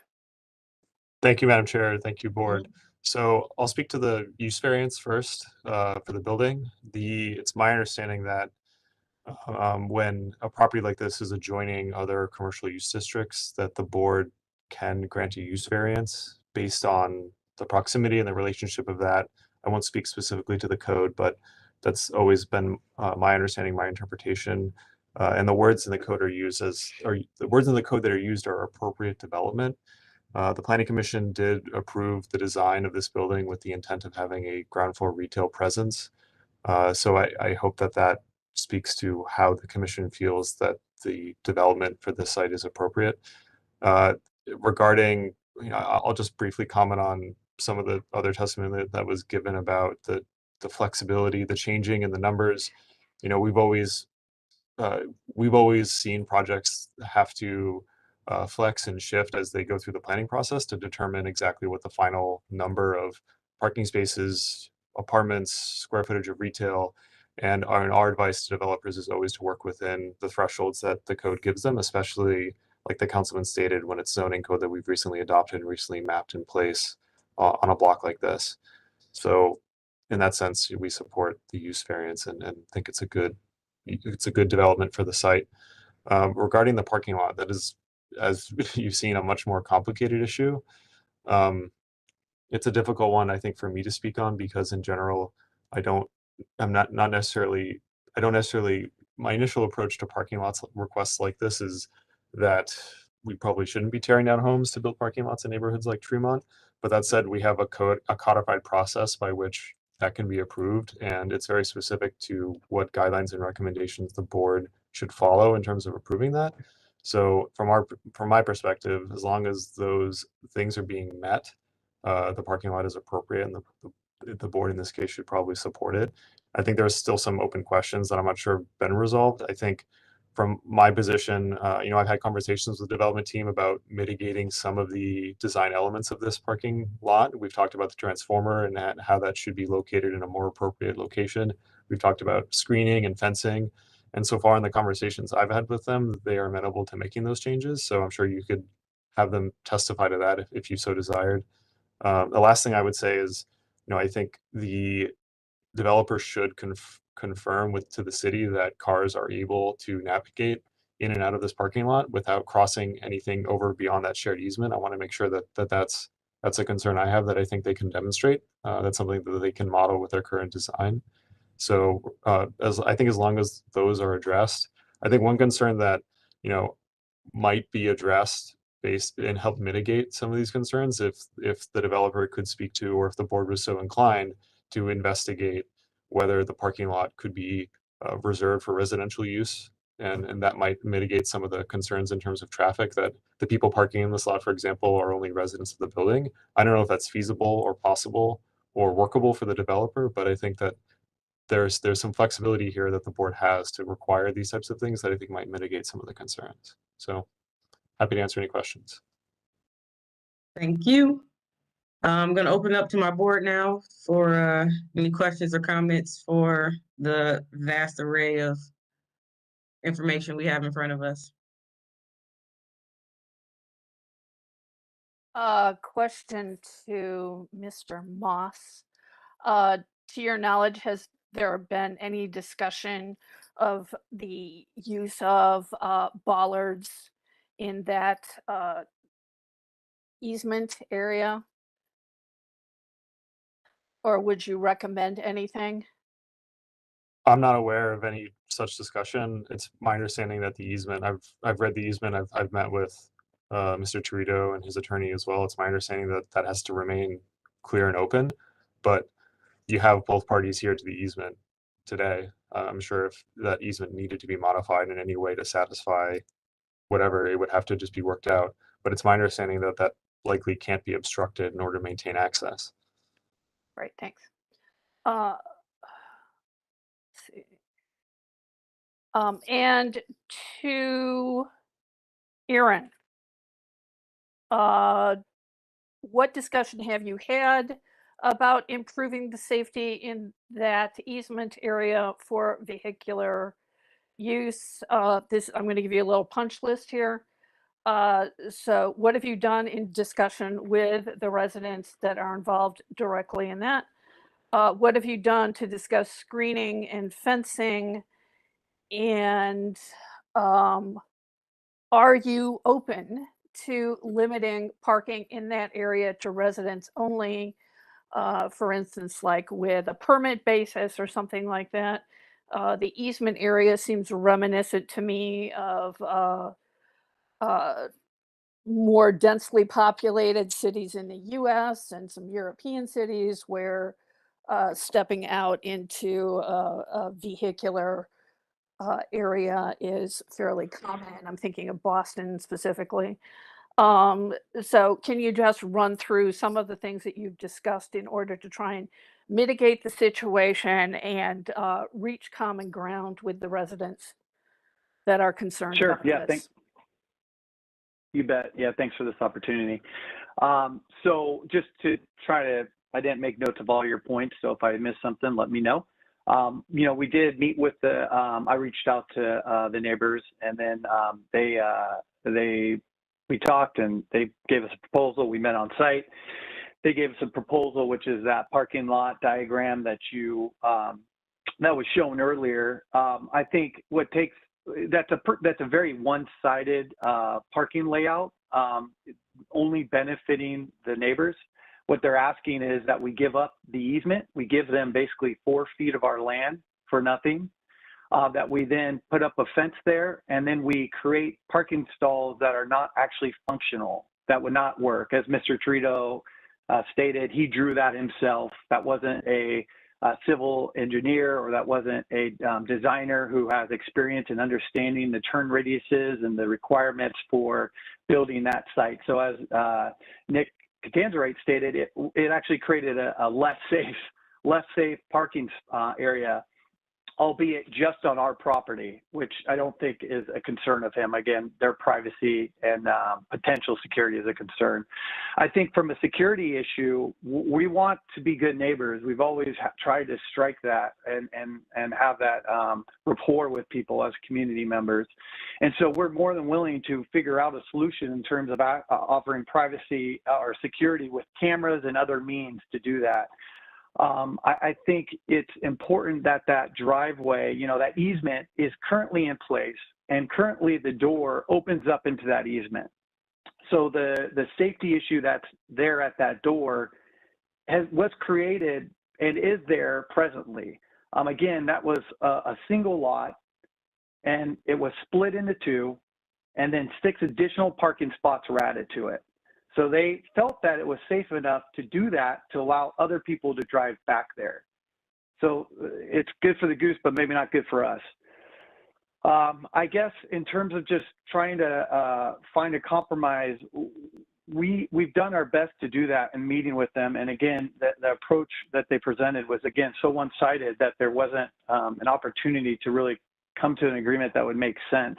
Thank you, Madam Chair. Thank you, Board. So I'll speak to the use variance first for the building. It's my understanding that when a property like this is adjoining other commercial use districts, that the board can grant a use variance based on the proximity and the relationship of that. I won't speak specifically to the code, but that's always been my understanding, my interpretation. And the words in the code the words in the code that are used are appropriate development. The Planning Commission did approve the design of this building with the intent of having a ground floor retail presence. So I hope that speaks to how the commission feels that the development for this site is appropriate. Regarding, I'll just briefly comment on some of the other testimony that was given about the flexibility, the changing in the numbers. We've always seen projects have to flex and shift as they go through the planning process to determine exactly what the final number of parking spaces, apartments, square footage of retail, and our advice to developers is always to work within the thresholds that the code gives them, especially like the councilman stated, when it's zoning code that we've recently adopted and recently mapped in place on a block like this. So in that sense, we support the use variance and think it's a good development for the site. Regarding the parking lot, that is, as you've seen, a much more complicated issue. It's a difficult one, I think, for me to speak on because in general, I don't necessarily, my initial approach to parking lots requests like this is that we probably shouldn't be tearing down homes to build parking lots in neighborhoods like Tremont. But that said, we have a codified process by which that can be approved, and it's very specific to what guidelines and recommendations the board should follow in terms of approving that. So from my perspective, as long as those things are being met, the parking lot is appropriate, and the board in this case should probably support it. I think there's still some open questions that I'm not sure have been resolved. I think from my position, I've had conversations with the development team about mitigating some of the design elements of this parking lot. We've talked about the transformer and how that should be located in a more appropriate location. We've talked about screening and fencing. And so far in the conversations I've had with them, they are amenable to making those changes. So I'm sure you could have them testify to that if you so desired. The last thing I would say is, I think the developers should confirm to the city that cars are able to navigate in and out of this parking lot without crossing anything over beyond that shared easement. I want to make sure that's a concern I have that I think they can demonstrate. That's something that they can model with their current design. So as long as those are addressed, I think one concern that, might be addressed based and help mitigate some of these concerns if the developer could speak to, or if the board was so inclined to investigate whether the parking lot could be reserved for residential use. And that might mitigate some of the concerns in terms of traffic, that the people parking in this lot, for example, are only residents of the building. I don't know if that's feasible or possible or workable for the developer, but I think that there's some flexibility here that the board has to require these types of things that I think might mitigate some of the concerns. So happy to answer any questions. Thank you. I'm going to open up to my board now for any questions or comments for the vast array of information we have in front of us. Question to Mr. Moss. To your knowledge, has there been any discussion of the use of bollards in that easement area? Or would you recommend anything? I'm not aware of any such discussion. It's my understanding that the easement, I've read the easement, I've met with Mr. Torito and his attorney as well. It's my understanding that that has to remain clear and open, but you have both parties here to the easement today. I'm sure if that easement needed to be modified in any way to satisfy whatever, it would have to just be worked out. But it's my understanding that that likely can't be obstructed in order to maintain access. Right, thanks. Let's see. And to Aaron, what discussion have you had about improving the safety in that easement area for vehicular use? I'm going to give you a little punch list here. So what have you done in discussion with the residents that are involved directly in that? What have you done to discuss screening and fencing? And are you open to limiting parking in that area to residents only? For instance, like with a permit basis or something like that. The easement area seems reminiscent to me of more densely populated cities in the US and some European cities where stepping out into a vehicular area is fairly common. I'm thinking of Boston specifically. So can you just run through some of the things that you've discussed in order to try and mitigate the situation and reach common ground with the residents that are concerned Sure. about Yeah. this? Thanks. You bet. Yeah. Thanks for this opportunity. So just to try to, I didn't make notes of all your points, so if I missed something, let me know. We did meet with I reached out to the neighbors, and then we talked, and they gave us a proposal. We met on site. They gave us a proposal, which is that parking lot diagram that that was shown earlier. I think that's a very one-sided parking layout, only benefiting the neighbors. What they're asking is that we give up the easement. We give them basically 4 feet of our land for nothing, that we then put up a fence there, and then we create parking stalls that are not actually functional, that would not work. As Mr. Torito stated, he drew that himself. That wasn't a civil engineer, or that wasn't a designer who has experience in understanding the turn radiuses and the requirements for building that site. So as Nick Catanzarite stated, it actually created a less safe parking area, albeit just on our property, which I don't think is a concern of him. Again, their privacy and potential security is a concern. I think from a security issue, we want to be good neighbors. We've always tried to strike that and have that rapport with people as community members. And so we're more than willing to figure out a solution in terms of offering privacy or security with cameras and other means to do that. I think it's important that that driveway, that easement is currently in place, and currently the door opens up into that easement. So the safety issue that's there at that door was created and is there presently. Again, that was a single lot, and it was split into two, and then 6 additional parking spots were added to it. So they felt that it was safe enough to do that to allow other people to drive back there. So it's good for the goose, but maybe not good for us. I guess in terms of just trying to find a compromise, we've done our best to do that in meeting with them. And again, the approach that they presented was, again, so one-sided that there wasn't an opportunity to really come to an agreement that would make sense.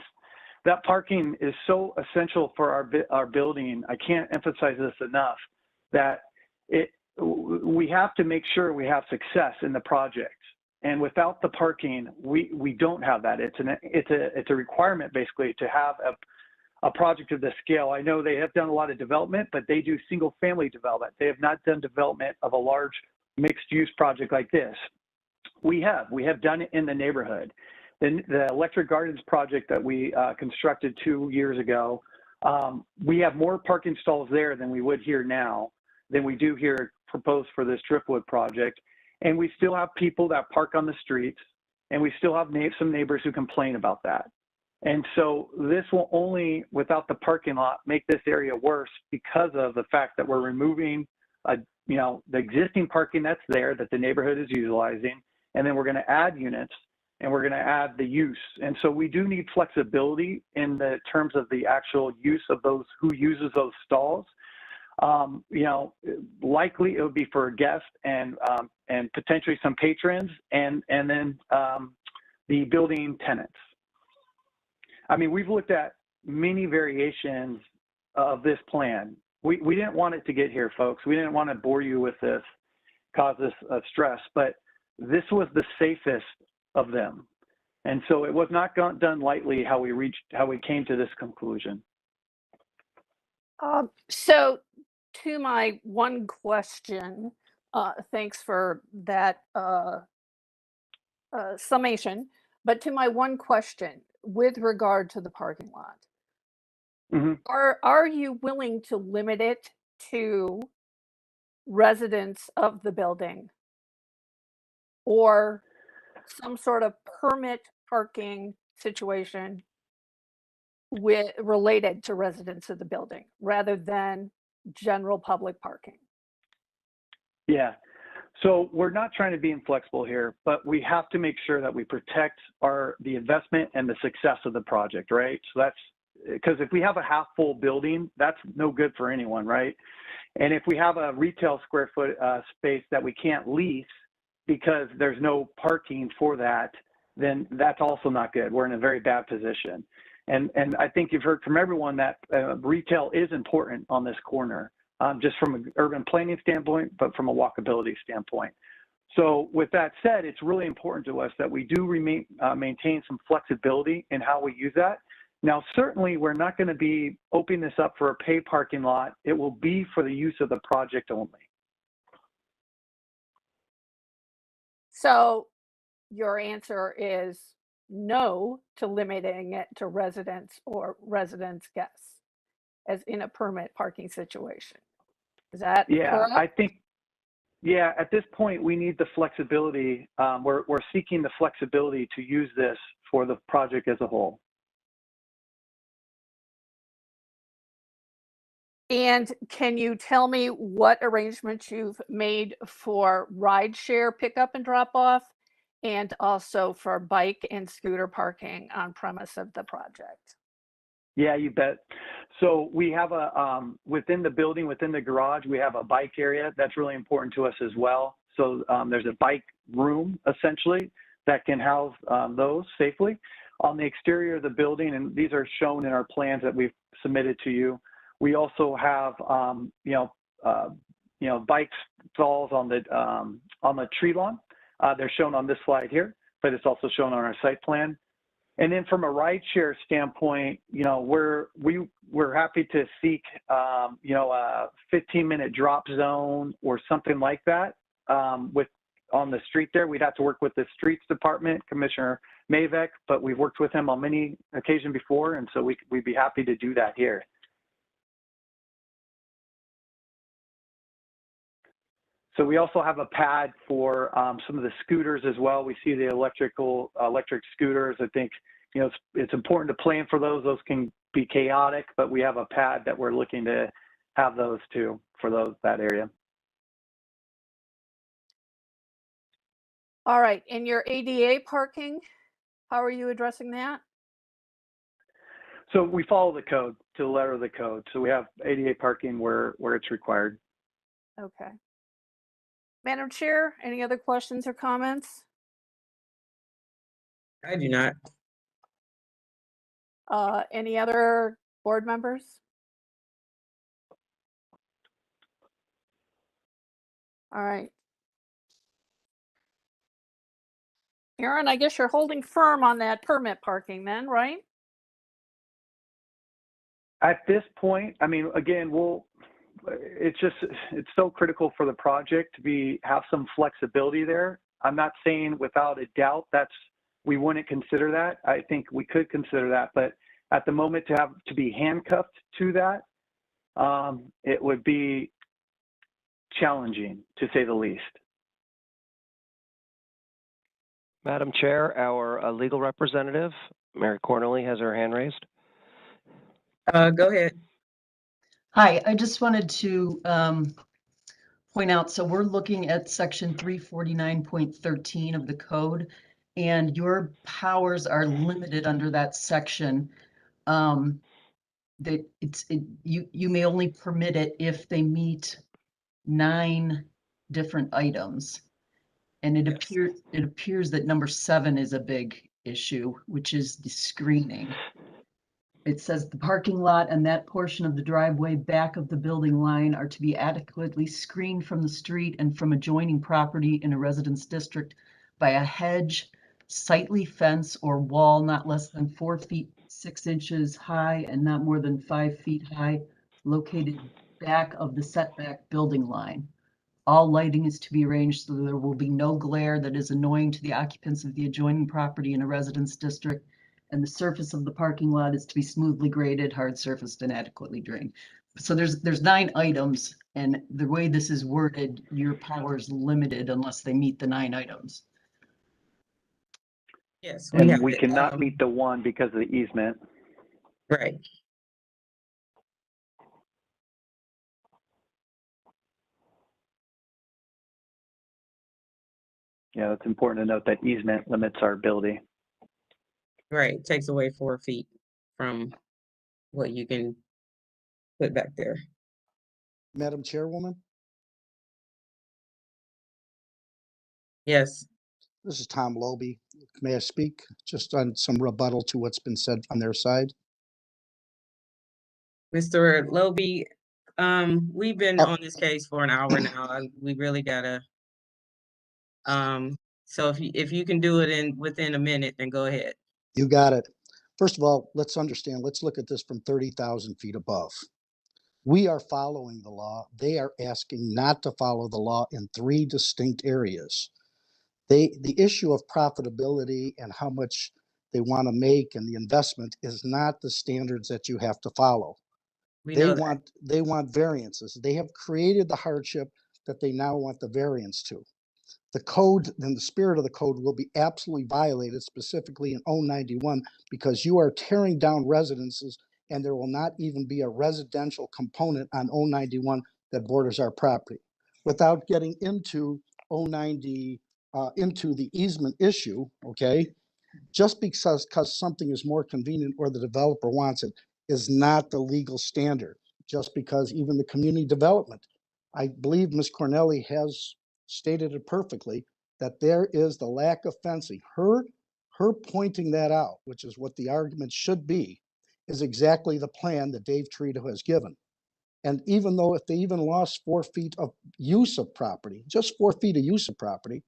That parking is so essential for our building. I can't emphasize this enough, that we have to make sure we have success in the project. And without the parking, we don't have that. It's a requirement basically to have a project of this scale. I know they have done a lot of development, but they do single family development. They have not done development of a large mixed use project like this. We have done it in the neighborhood. The Electric Gardens project that we constructed 2 years ago, we have more parking stalls there than we would here now, than we do here proposed for this Driftwood project. And we still have people that park on the streets, and we still have some neighbors who complain about that. And so this will only, without the parking lot, make this area worse because of the fact that we're removing, the existing parking that's there that the neighborhood is utilizing, and then we're going to add units, and we're going to add the use. And so we do need flexibility in the terms of the actual use of those, who uses those stalls. Likely it would be for guests and potentially some patrons, and then the building tenants. I mean, we've looked at many variations of this plan. We didn't want it to get here, folks. We didn't want to bore you with this, cause this stress, but this was the safest of them. And so it was not done lightly how we came to this conclusion. So to my one question, thanks for that summation, but to my one question with regard to the parking lot, are you willing to limit it to residents of the building, or some sort of permit parking situation related to residents of the building rather than general public parking? Yeah. So we're not trying to be inflexible here, but we have to make sure that we protect the investment and the success of the project, right? So that's because if we have a half full building, that's no good for anyone, right? And if we have a retail square foot space that we can't lease because there's no parking for that, then that's also not good. We're in a very bad position. And I think you've heard from everyone that retail is important on this corner, just from an urban planning standpoint, but from a walkability standpoint. So with that said, it's really important to us that we do maintain some flexibility in how we use that. Now, certainly we're not going to be opening this up for a paid parking lot. It will be for the use of the project only. So your answer is no to limiting it to residents or residents' guests as in a permit parking situation. Is that correct? I think, at this point, we need the flexibility. We're seeking the flexibility to use this for the project as a whole. And can you tell me what arrangements you've made for rideshare pickup and drop off, and also for bike and scooter parking on premise of the project? Yeah, you bet. So we have within the building, within the garage, we have a bike area that's really important to us as well. So there's a bike room essentially that can house those safely. On the exterior of the building, and these are shown in our plans that we've submitted to you, we also have bike stalls on the tree lawn. They're shown on this slide here, but it's also shown on our site plan. And then from a rideshare standpoint, we're happy to seek a 15-minute drop zone or something like that on the street there. We'd have to work with the streets department, Commissioner Mavek, but we've worked with him on many occasions before, and so we'd be happy to do that here. So we also have a pad for some of the scooters as well. We see the electric scooters. I think, you know, it's important to plan for those. Those can be chaotic, but we have a pad that we're looking to have those too for that area. All right, and your ADA parking, how are you addressing that? So we follow the code, to the letter of the code. So we have ADA parking where it's required. Okay. Madam Chair, any other questions or comments? I do not. Any other board members? All right. Aaron, I guess you're holding firm on that permit parking then, right? At this point, I mean, again, it's so critical for the project to have some flexibility there. I'm not saying without a doubt we wouldn't consider that. I think we could consider that, but at the moment to be handcuffed to that, it would be challenging to say the least. Madam Chair, our legal representative, Mary Cornely, has her hand raised. Go ahead. Hi, I just wanted to point out, so we're looking at section 349.13 of the code, and your powers are limited under that section. That you may only permit it if they meet 9 different items. And it appears that number 7 is a big issue, which is the screening. It says the parking lot and that portion of the driveway back of the building line are to be adequately screened from the street and from adjoining property in a residence district by a hedge, sightly fence or wall not less than 4 feet 6 inches high and not more than 5 feet high, located back of the setback building line. All lighting is to be arranged so there will be no glare that is annoying to the occupants of the adjoining property in a residence district, and the surface of the parking lot is to be smoothly graded, hard surfaced, and adequately drained. So there's 9 items, and the way this is worded, your power is limited unless they meet the 9 items. Yes, we cannot meet the 1 because of the easement. Right. Yeah, it's important to note that easement limits our ability. Right, takes away 4 feet from what you can put back there. Madam Chairwoman? Yes. This is Tom Loby. May I speak just on some rebuttal to what's been said on their side? Mr. Loby, we've been on this case for an hour now. We really gotta, so if you can do it within a minute, then go ahead. You got it. First of all, let's understand, let's look at this from 30,000 feet above. We are following the law. They are asking not to follow the law in 3 distinct areas. The issue of profitability and how much they want to make and the investment is not the standards that you have to follow. They want variances. They have created the hardship that they now want the variance to. The code and the spirit of the code will be absolutely violated, specifically in 091, because you are tearing down residences and there will not even be a residential component on 091 that borders our property. Without getting into 090, into the easement issue, okay, just because something is more convenient or the developer wants it is not the legal standard. Just because even the community development, I believe Ms. Cornely has stated it perfectly, that there is the lack of fencing. Her pointing that out, which is what the argument should be, is exactly the plan that Dave Trito has given. And even though if they even lost 4 feet of use of property, just 4 feet of use of property,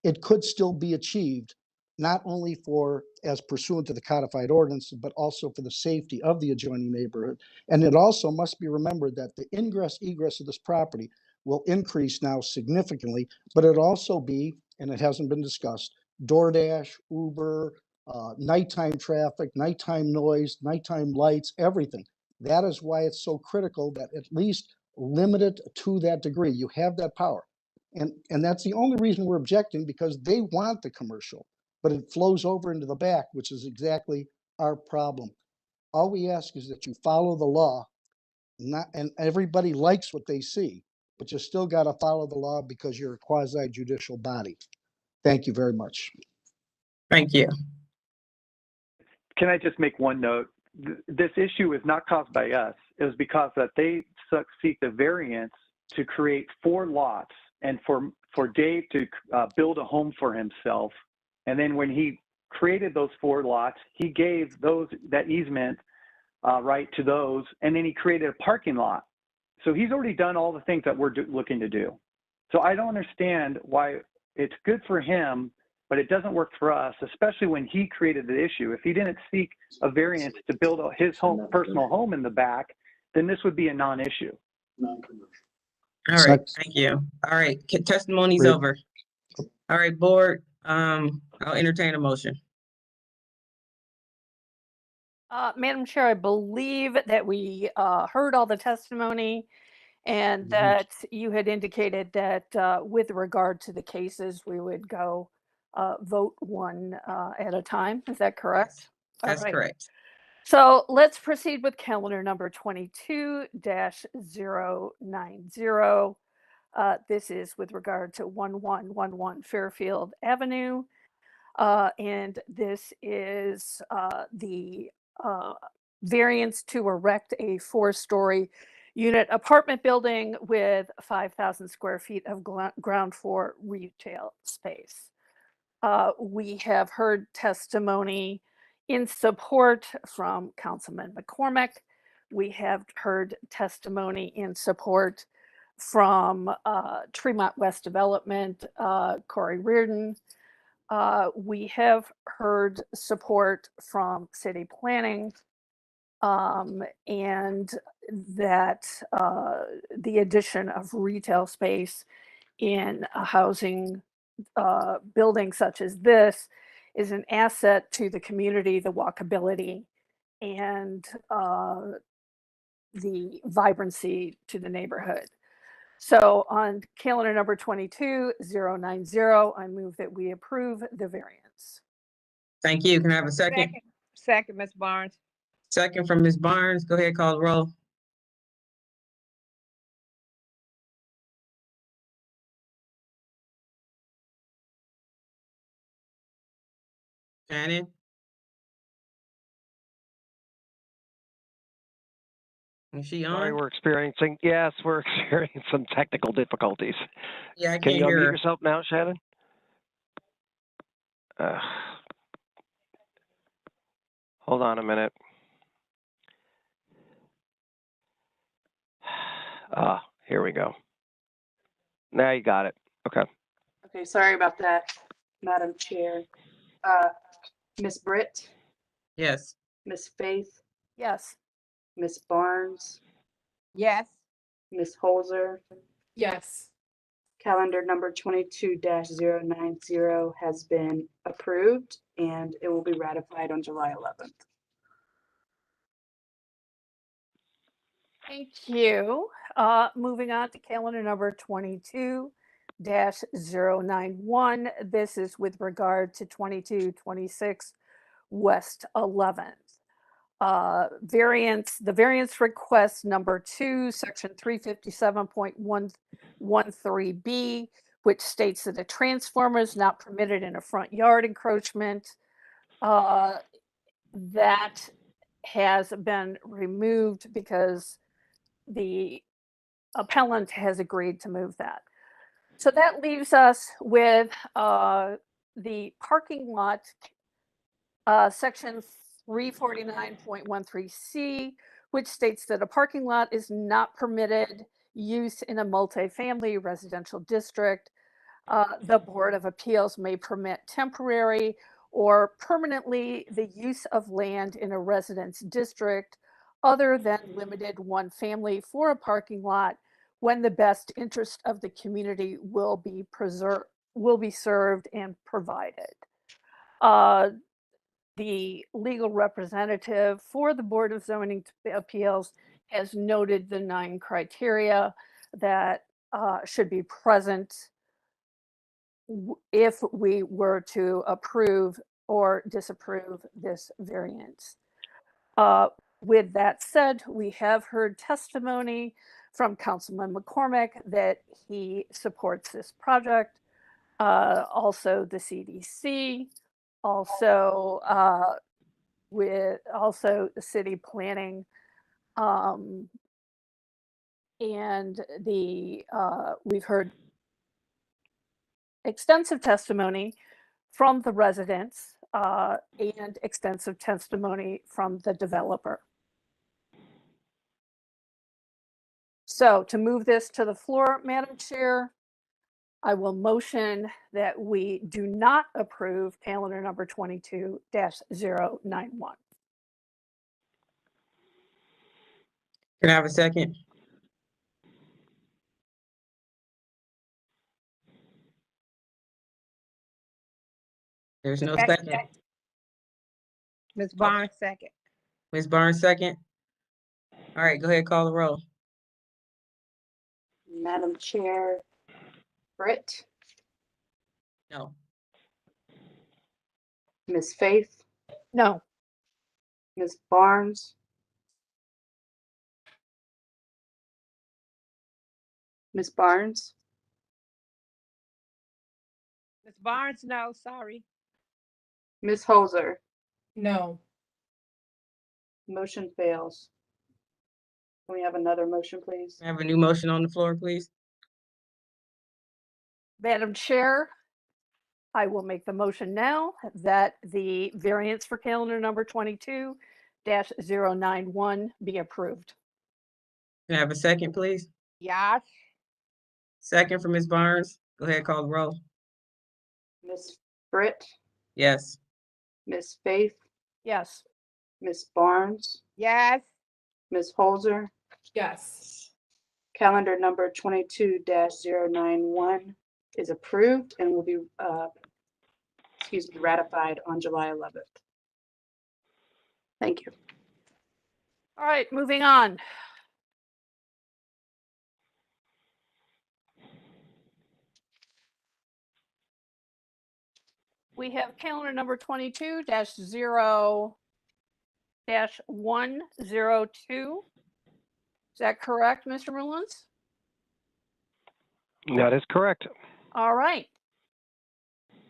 it could still be achieved, not only for as pursuant to the codified ordinance, but also for the safety of the adjoining neighborhood. And it also must be remembered that the ingress egress of this property will increase now significantly, but it also be, and it hasn't been discussed, DoorDash, Uber, nighttime traffic, nighttime noise, nighttime lights, everything. That is why it's so critical that at least limit it to that degree. You have that power. And that's the only reason we're objecting, because they want the commercial, but it flows over into the back, which is exactly our problem. All we ask is that you follow the law, and everybody likes what they see, but you still got to follow the law because you're a quasi judicial body. Thank you very much. Thank you. Can I just make one note? This issue is not caused by us. It was because that they seek the variance to create 4 lots and for Dave to build a home for himself. And then when he created those 4 lots, he gave that easement right to those, and then he created a parking lot. So he's already done all the things that we're looking to do. So I don't understand why it's good for him, but it doesn't work for us, especially when he created the issue. If he didn't seek a variance to build his personal home in the back, then this would be a non-issue. All right, thank you. All right, testimony's over. All right, board, I'll entertain a motion. Madam Chair, I believe that we heard all the testimony, and that you had indicated that with regard to the cases, we would go vote one at a time. Is that correct? That's correct. So let's proceed with calendar number 22-090. This is with regard to 1111 Fairfield Avenue. And this is the variance to erect a 4-story unit apartment building with 5,000 square feet of ground floor retail space. We have heard testimony in support from Councilman McCormick. We have heard testimony in support from Tremont West Development, Corey Reardon. We have heard support from city planning, and that the addition of retail space in a housing building such as this is an asset to the community, the walkability, and the vibrancy to the neighborhood. So on calendar number 22-090, I move that we approve the variance. Thank you. Can I have a second? Second, Ms. Barnes. Second from Ms. Barnes. Go ahead, call the roll. Shannon? Is she on? Sorry, we're experiencing some technical difficulties. Yeah, I Can can't you hear unmute her. yourself now, Shannon? Hold on a minute. Here we go. Now you got it. Okay. Okay, sorry about that, Madam Chair. Ms. Britt, Yes. Ms. Faith, Yes. Ms. Barnes, Yes. Ms. Holzer. Yes. Calendar number 22-090 has been approved, and it will be ratified on July 11th. Thank you. Moving on to calendar number 22-091. This is with regard to 2226 West 11th. The variance request number 2, section 357.113B, which states that a transformer is not permitted in a front yard encroachment. That has been removed because the appellant has agreed to move that. So that leaves us with the parking lot, section 349.13C, which states that a parking lot is not permitted use in a multifamily residential district. The Board of Appeals may permit temporary or permanently the use of land in a residence district other than limited one family for a parking lot when the best interest of the community will be served and provided. The legal representative for the Board of Zoning Appeals has noted the 9 criteria that should be present if we were to approve or disapprove this variance. With that said, we have heard testimony from Councilman McCormick that he supports this project. Also the CDC, also with the city planning, and we've heard extensive testimony from the residents and extensive testimony from the developer. So to move this to the floor, Madam Chair, I will motion that we do not approve calendar number 22-091. Can I have a second? There's no second. Ms. Barnes, second. Ms. Barnes, second. All right, go ahead, call the roll. Madam Chair, Britt, No. Ms. Faith, No. Ms. Barnes, Ms. Barnes, Ms. Barnes, no, sorry. Ms. Holzer. No. Motion fails. Can we have another motion, please? Can I have a new motion on the floor, please? Madam Chair, I will make the motion now that the variance for calendar number 22-091 be approved. Can I have a second, please? Yes. Second for Ms. Barnes. Go ahead, call the roll. Ms. Britt, Yes. Ms. Faith, Yes. Ms. Barnes, Yes. Ms. Holzer. Yes. Calendar number 22-091 is approved and will be, ratified on July 11th. Thank you. All right, moving on. We have calendar number 22-0-102. Is that correct, Mr. Mullins? That is correct. All right.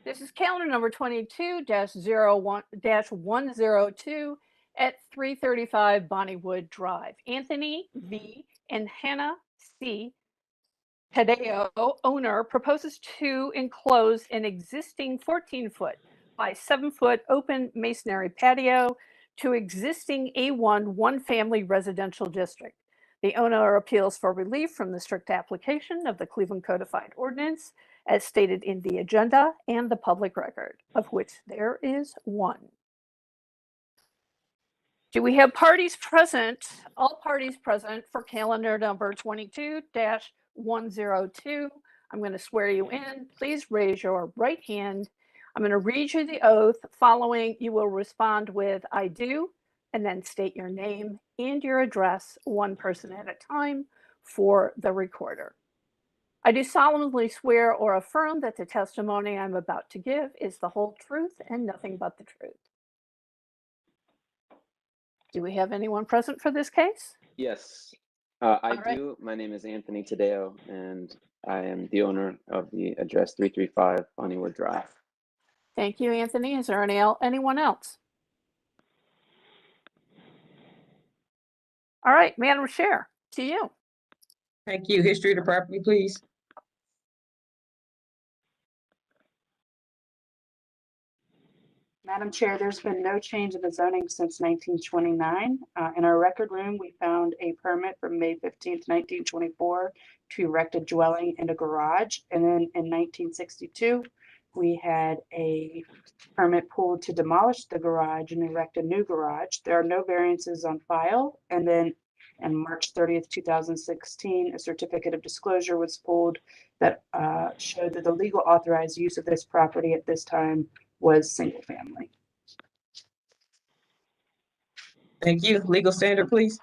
This is calendar number 22-102 at 335 Bonniewood Drive. Anthony V. and Hannah C. Tadeo, owner, proposes to enclose an existing 14-foot by 7-foot open masonry patio to existing A1 one-family residential district. The owner appeals for relief from the strict application of the Cleveland Codified Ordinance as stated in the agenda and the public record, of which there is one. Do we have parties present, all parties present for calendar number 22-102? I'm going to swear you in. Please raise your right hand. I'm going to read you the oath. Following, you will respond with "I do," and then state your name and your address, one person at a time, for the recorder. I do solemnly swear or affirm that the testimony I'm about to give is the whole truth and nothing but the truth. Do we have anyone present for this case? Yes, I do. My name is Anthony Tadeo, and I am the owner of the address 335 Bonniewood Drive. Thank you, Anthony. Is there anyone else? All right, Madam Chair, to you. Thank you. History of the property, please. Madam Chair, there's been no change in the zoning since 1929. In our record room, we found a permit from May 15th, 1924 to erect a dwelling and a garage. And then in 1962, we had a permit pulled to demolish the garage and erect a new garage. There are no variances on file. And then and March 30th, 2016, a certificate of disclosure was pulled that showed that the legal authorized use of this property at this time was single family. Thank you. Legal standard, please.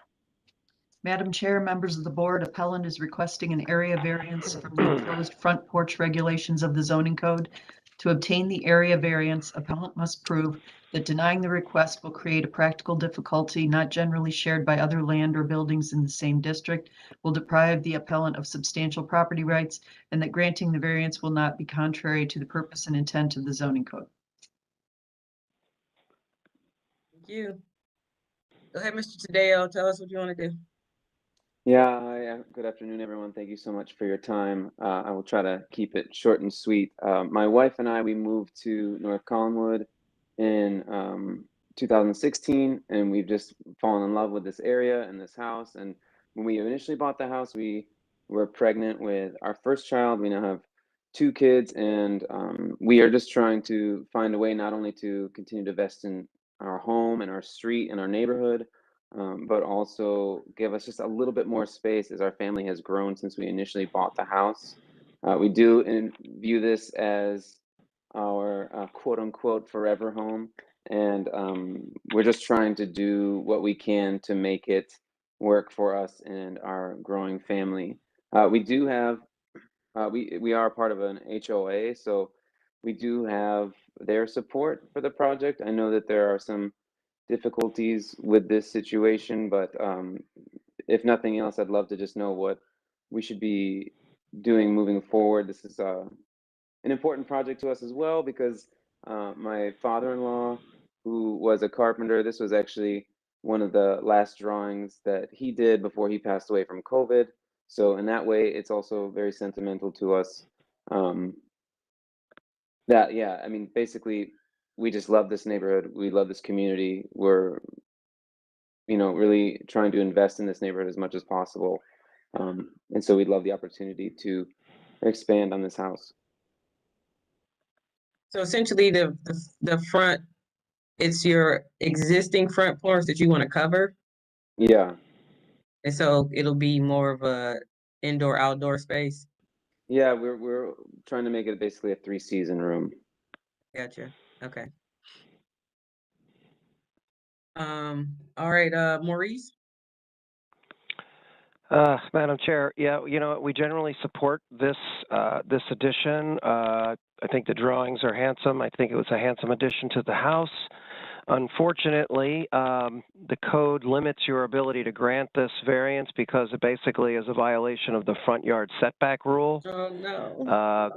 Madam Chair, members of the board, appellant is requesting an area variance from the enclosed front porch regulations of the zoning code. To obtain the area variance, appellant must prove that denying the request will create a practical difficulty not generally shared by other land or buildings in the same district, will deprive the appellant of substantial property rights, and that granting the variance will not be contrary to the purpose and intent of the zoning code. Thank you. Go ahead, Mr. Tadeo. Tell us what you want to do. Yeah, hi, good afternoon, everyone. Thank you so much for your time. I will try to keep it short and sweet. My wife and I, we moved to North Collinwood in 2016, and we've just fallen in love with this area and this house. And when we initially bought the house, we were pregnant with our first child. We now have 2 kids, and we are just trying to find a way not only to continue to invest in our home and our street and our neighborhood, but also give us just a little bit more space as our family has grown since we initially bought the house. We do view this as our quote unquote forever home. And we're just trying to do what we can to make it work for us and our growing family. We do have, we are part of an HOA, so we do have their support for the project. I know that there are some difficulties with this situation, but if nothing else, I'd love to just know what we should be doing moving forward. This is an important project to us as well, because my father-in-law, who was a carpenter, this was actually one of the last drawings that he did before he passed away from COVID. So in that way, it's also very sentimental to us. That, yeah, I mean, basically, we just love this neighborhood. We love this community. We're, you know, really trying to invest in this neighborhood as much as possible. And so we'd love the opportunity to expand on this house. So essentially the front, it's your existing front porch that you want to cover. Yeah. And so it'll be more of a indoor outdoor space. Yeah, we're trying to make it basically a 3-season room. Gotcha. Okay. All right, Maurice. Madam Chair, yeah, you know, we generally support this this addition. I think the drawings are handsome. I think it was a handsome addition to the house. Unfortunately, the code limits your ability to grant this variance because it basically is a violation of the front yard setback rule. Oh, no.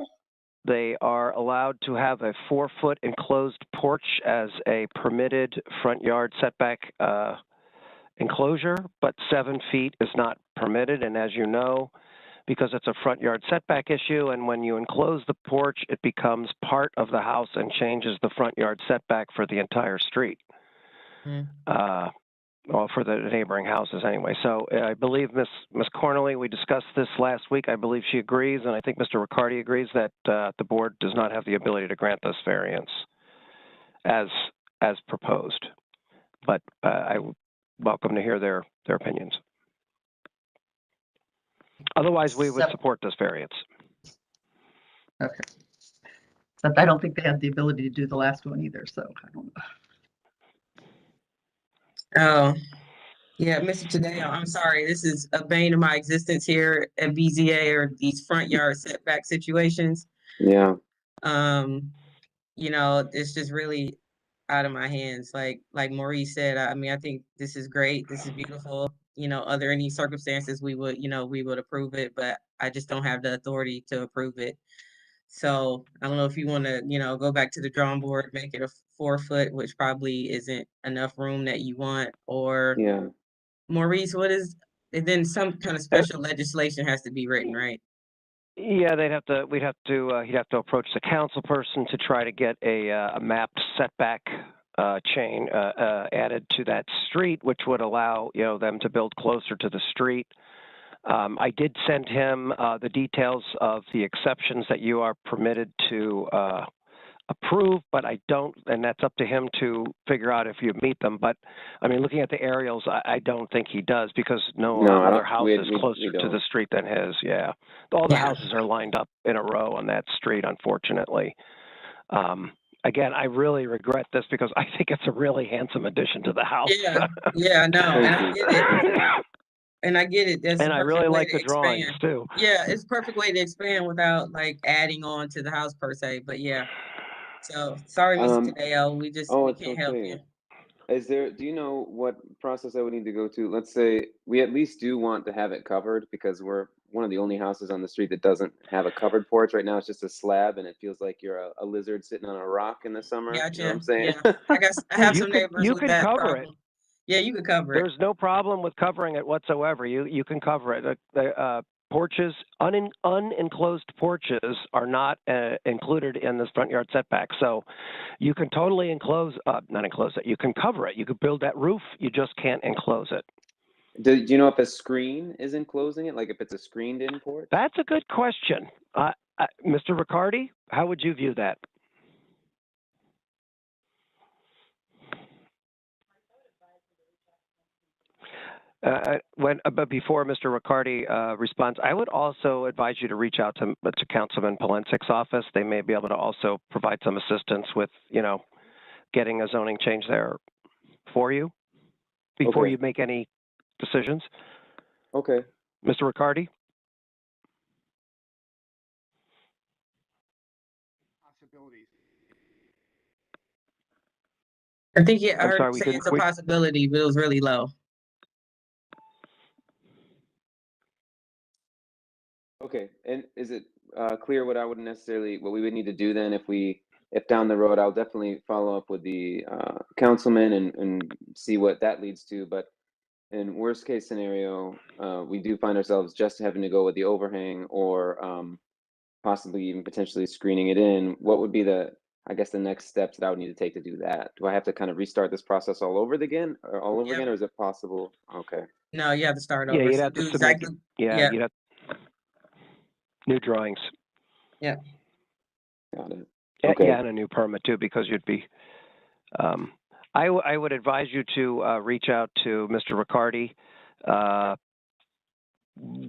They are allowed to have a 4-foot enclosed porch as a permitted front yard setback enclosure, but 7 feet is not permitted. And as you know, because it's a front yard setback issue, and when you enclose the porch, it becomes part of the house and changes the front yard setback for the entire street. Well, for the neighboring houses anyway. So I believe Ms. Cornely, we discussed this last week. I believe she agrees, and I think Mr. Riccardi agrees that the board does not have the ability to grant this variance as proposed. But I welcome to hear their opinions. Otherwise, we would support this variance. Okay. But I don't think they had the ability to do the last one either, so I don't know. Oh, yeah, Mr. Tadeo, I'm sorry. This is a bane of my existence here at BZA, or these front yard setback situations. Yeah. You know, it's just really out of my hands. Like Maurice said, I mean, I think this is great. This is beautiful. You know, under any circumstances, we would approve it, but I just don't have the authority to approve it. So I don't know if you want to, go back to the drawing board, make it a 4-foot, which probably isn't enough room that you want, or yeah. Maurice, and then some kind of special legislation has to be written, right? Yeah, he'd have to approach the council person to try to get a mapped setback chain added to that street, which would allow them to build closer to the street. I did send him the details of the exceptions that you are permitted to approve, but I don't, and that's up to him to figure out if you meet them. But I mean, looking at the aerials, I don't think he does, because no other house is closer to the street than his. Yeah, all the houses are lined up in a row on that street, unfortunately. Again, I really regret this because I think it's a really handsome addition to the house. Yeah, no, and I get it. And I get it. That's and I really like the drawings too. Yeah, it's a perfect way to expand without like adding on to the house per se. But yeah. So sorry, Mr. Tadeo, we can't help you. Do you know what process I would need to go to? Let's say we at least do want to have it covered, because we're one of the only houses on the street that doesn't have a covered porch. Right now it's just a slab, and it feels like you're a lizard sitting on a rock in the summer. Gotcha. You know what I'm saying? Yeah. I have some neighbors you with can that cover problem. it. Yeah, you can cover it. There's no problem with covering it whatsoever. You can cover it. The porches, unenclosed porches are not included in this front yard setback. So you can totally not enclose it. You can cover it. You could build that roof. You just can't enclose it. Do you know if a screen is enclosing it? Like if it's a screened in porch? That's a good question. Mr. Riccardi, how would you view that? But before Mr. Riccardi responds, I would also advise you to reach out to Councilman Polensic's office. They may be able to also provide some assistance with, getting a zoning change there for you before you make any decisions. Okay. Mr. Riccardi? I think I heard you say it's a possibility, but it was really low. Okay, and is it clear what we would need to do then if down the road, I'll definitely follow up with the councilman and see what that leads to. But in worst case scenario, we do find ourselves just having to go with the overhang or possibly even potentially screening it in. What would be the next steps that I would need to take to do that? Do I have to kind of restart this process all over again, or is it possible? Okay. No, you have to start over. Yeah, you'd have to submit. Yeah. You'd have new drawings. Yeah. Got it. Okay. Yeah, and a new permit too, because you'd be. I would advise you to reach out to Mr. Riccardi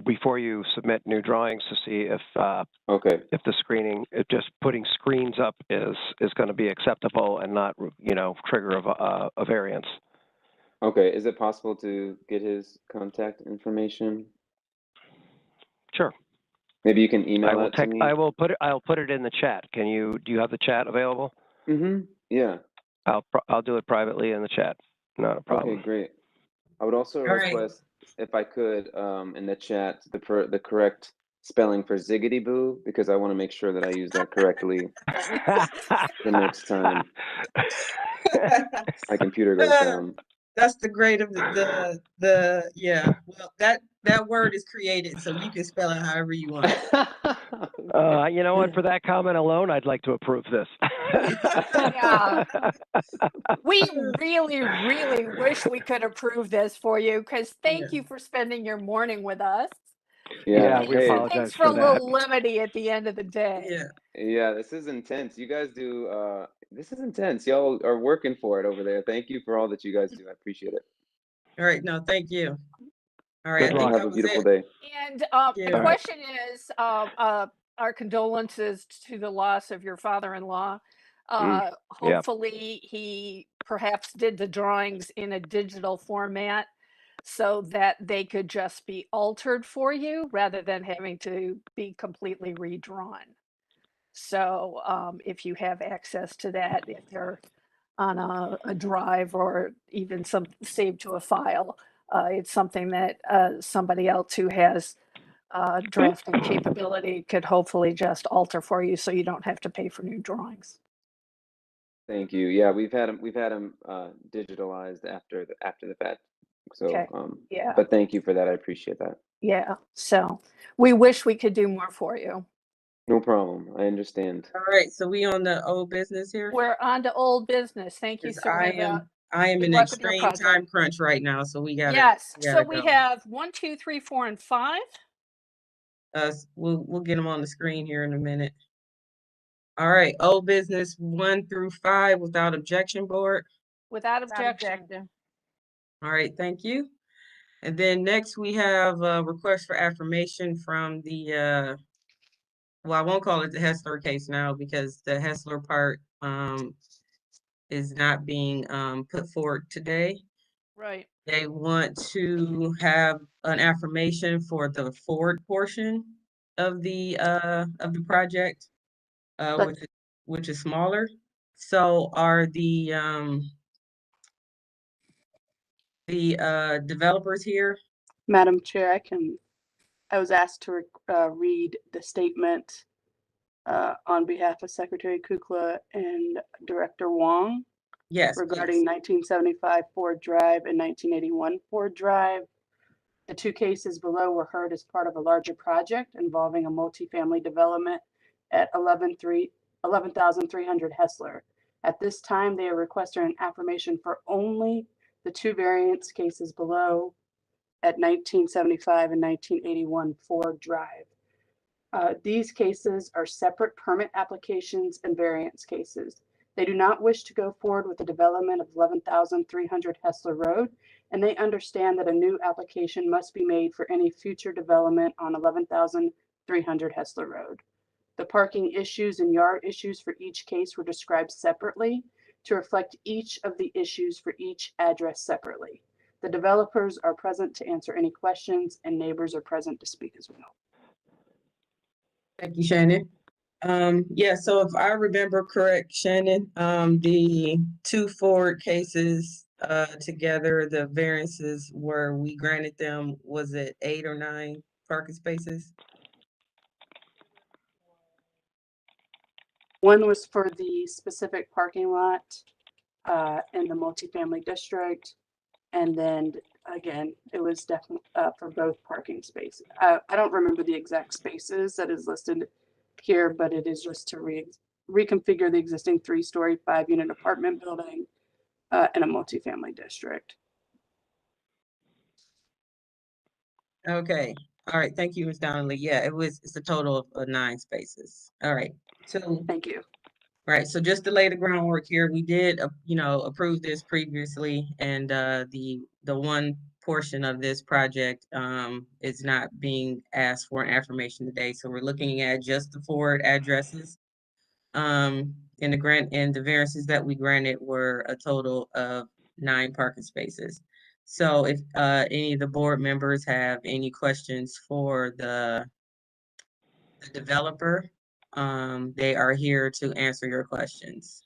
before you submit new drawings to see if the screening, if just putting screens up is going to be acceptable and not trigger a variance. Okay, is it possible to get his contact information? Sure. Maybe you can email that to me. I'll put it in the chat. Do you have the chat available? Mm-hmm. Yeah. I'll do it privately in the chat. Not a problem. Okay, great. I would also request, if I could, in the chat, the correct spelling for ziggity boo, because I want to make sure that I use that correctly the next time my computer goes down. That's the grade of yeah. Well, that word is created, so you can spell it however you want. You know what? For that comment alone, I'd like to approve this. Yeah. We really, really wish we could approve this for you, because thank you for spending your morning with us. Yeah, we apologize Thanks for a little levity at the end of the day. Yeah, this is intense. You guys do, this is intense. Y'all are working for it over there. Thank you for all that you guys do. I appreciate it. All right, no, thank you. All right, I think have a beautiful day. And the question is, our condolences to the loss of your father-in-law. Hopefully he perhaps did the drawings in a digital format so that they could just be altered for you rather than having to be completely redrawn. So if you have access to that, if they're on a drive or even saved to a file, it's something that somebody else who has drafting capability could hopefully just alter for you, so you don't have to pay for new drawings. Thank you. Yeah, we've had them digitalized after the fact. So yeah. But thank you for that. I appreciate that. Yeah. So we wish we could do more for you. No problem. I understand. All right, so we on the old business here. We're on to old business. Thank you, Sarah. I am in extreme time crunch right now, so we got. Yes. So we have 1, 2, 3, 4, and 5. We'll get them on the screen here in a minute. All right, old business 1 through 5 without objection, board. Without Without objection. objection. All right, thank you. And then next we have a request for affirmation from the, well, I won't call it the Hessler case now because the Hessler part is not being put forward today. Right. They want to have an affirmation for the Ford portion of the project, But which is smaller. So are the developers here? Madam Chair, I was asked to read the statement on behalf of Secretary Kukla and Director Wong Yes, regarding please. 1975 Ford Drive and 1981 Ford Drive. The two cases below were heard as part of a larger project involving a multifamily development at 11,300 Hessler. At this time, they are requesting an affirmation for only the two variance cases below at 1975 and 1981 Ford Drive. These cases are separate permit applications and variance cases. They do not wish to go forward with the development of 11,300 Hessler Road, and they understand that a new application must be made for any future development on 11,300 Hessler Road. The parking issues and yard issues for each case were described separately to reflect each of the issues for each address separately. The developers are present to answer any questions, and neighbors are present to speak as well. Thank you, Shannon. Yeah, so if I remember correct, Shannon, the two Ford cases together, the variances were, we granted them, was it 8 or 9 parking spaces? One was for the specific parking lot in the multifamily district. And then again, it was definitely for both parking spaces. I don't remember the exact spaces that is listed here, but it is just to reconfigure the existing 3-story, 5-unit apartment building in a multifamily district. Okay. All right. Thank you, Ms. Donnelly. Yeah, it's a total of 9 spaces. All right. So thank you. All right. So just to lay the groundwork here, we did, approve this previously, and the one portion of this project is not being asked for an affirmation today. So we're looking at just the Ford addresses. In the grant, and the variances that we granted were a total of 9 parking spaces. So if any of the board members have any questions for the developer, they are here to answer your questions.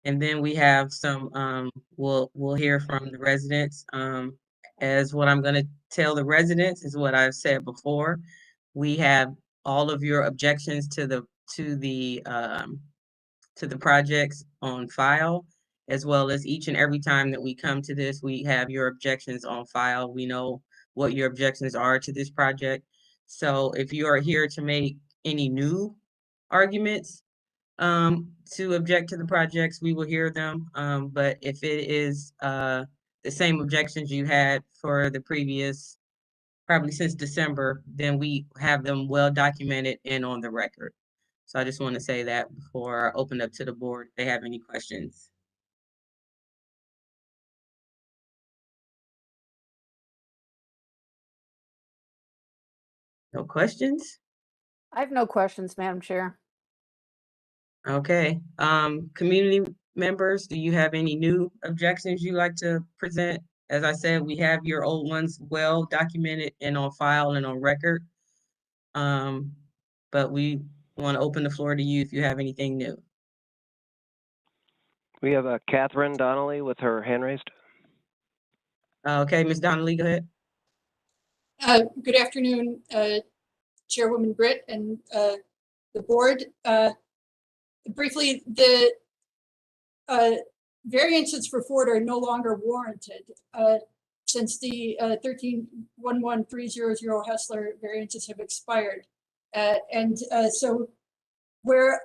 And then we have some, we'll hear from the residents. As what I'm gonna tell the residents is what I've said before. We have all of your objections to the projects on file, as well as each and every time that we come to this, we have your objections on file. We know what your objections are to this project. So if you are here to make any new arguments to object to the projects, we will hear them. But if it is the same objections you had for the previous, probably since December, then we have them well documented and on the record. So I just want to say that before I open up to the board, if they have any questions. No questions? I have no questions, Madam Chair. Okay. Community members, do you have any new objections you'd like to present? As I said, we have your old ones well documented and on file and on record. But we want to open the floor to you if you have anything new. We have Catherine Donnelly with her hand raised. Okay, Ms. Donnelly, go ahead. Good afternoon, Chairwoman Britt and the board. Briefly, the variances for Ford are no longer warranted since the 13-11300 Hessler variances have expired. So where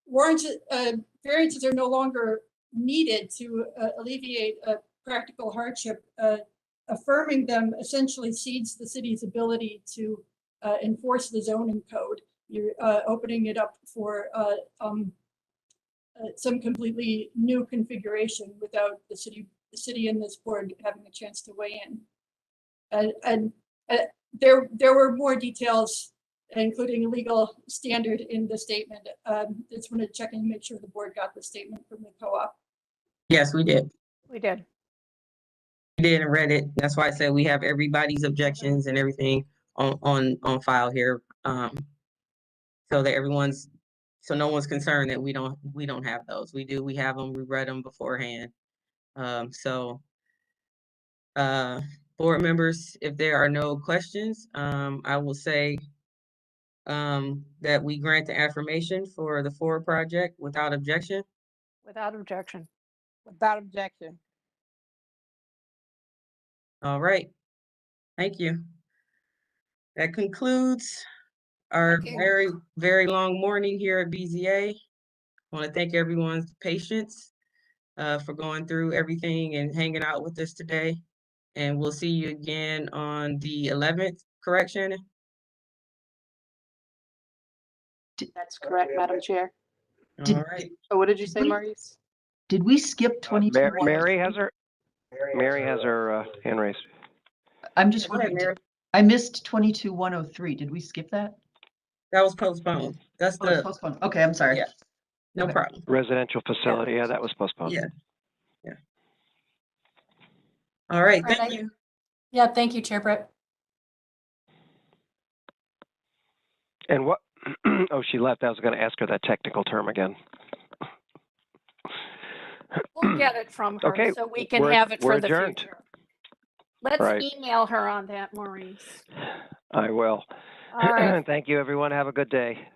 variances are no longer needed to alleviate a practical hardship, affirming them essentially cedes the city's ability to enforce the zoning code. you're opening it up for some completely new configuration without the city and this board having a chance to weigh in. And there were more details, including legal standard in the statement. Just want to check and make sure the board got the statement from the co-op. Yes, we did. We did. We did and read it. That's why I said we have everybody's objections and everything on file here. So that so no one's concerned that we don't have those. We do. We have them. We read them beforehand. Board members, if there are no questions, I will say that we grant the affirmation for the Ford project without objection. Without objection. Without objection. All right. Thank you. That concludes our very, very long morning here at BZA. I want to thank everyone's patience for going through everything and hanging out with us today. And we'll see you again on the 11th, correct, Shannon? That's correct, Madam Chair. All right. Oh, what did you say, Maurice? Did we skip 22? Mary has her hand raised. I'm just Go ahead, wondering, Mary. I missed 22-103. Did we skip that? That was postponed. That's Oh, it's postponed. Okay, I'm sorry. Yeah, no problem. Residential facility. Yeah, that was postponed. Yeah. All right, Right, thank you. Yeah, thank you, Chair Brett. And what? Oh, she left. I was going to ask her that technical term again. We'll get it from her Okay, so we can we're- have it we're for the adjourned. future. Let's Right. email her on that, Maurice. I will. All right. Thank you, everyone. Have a good day.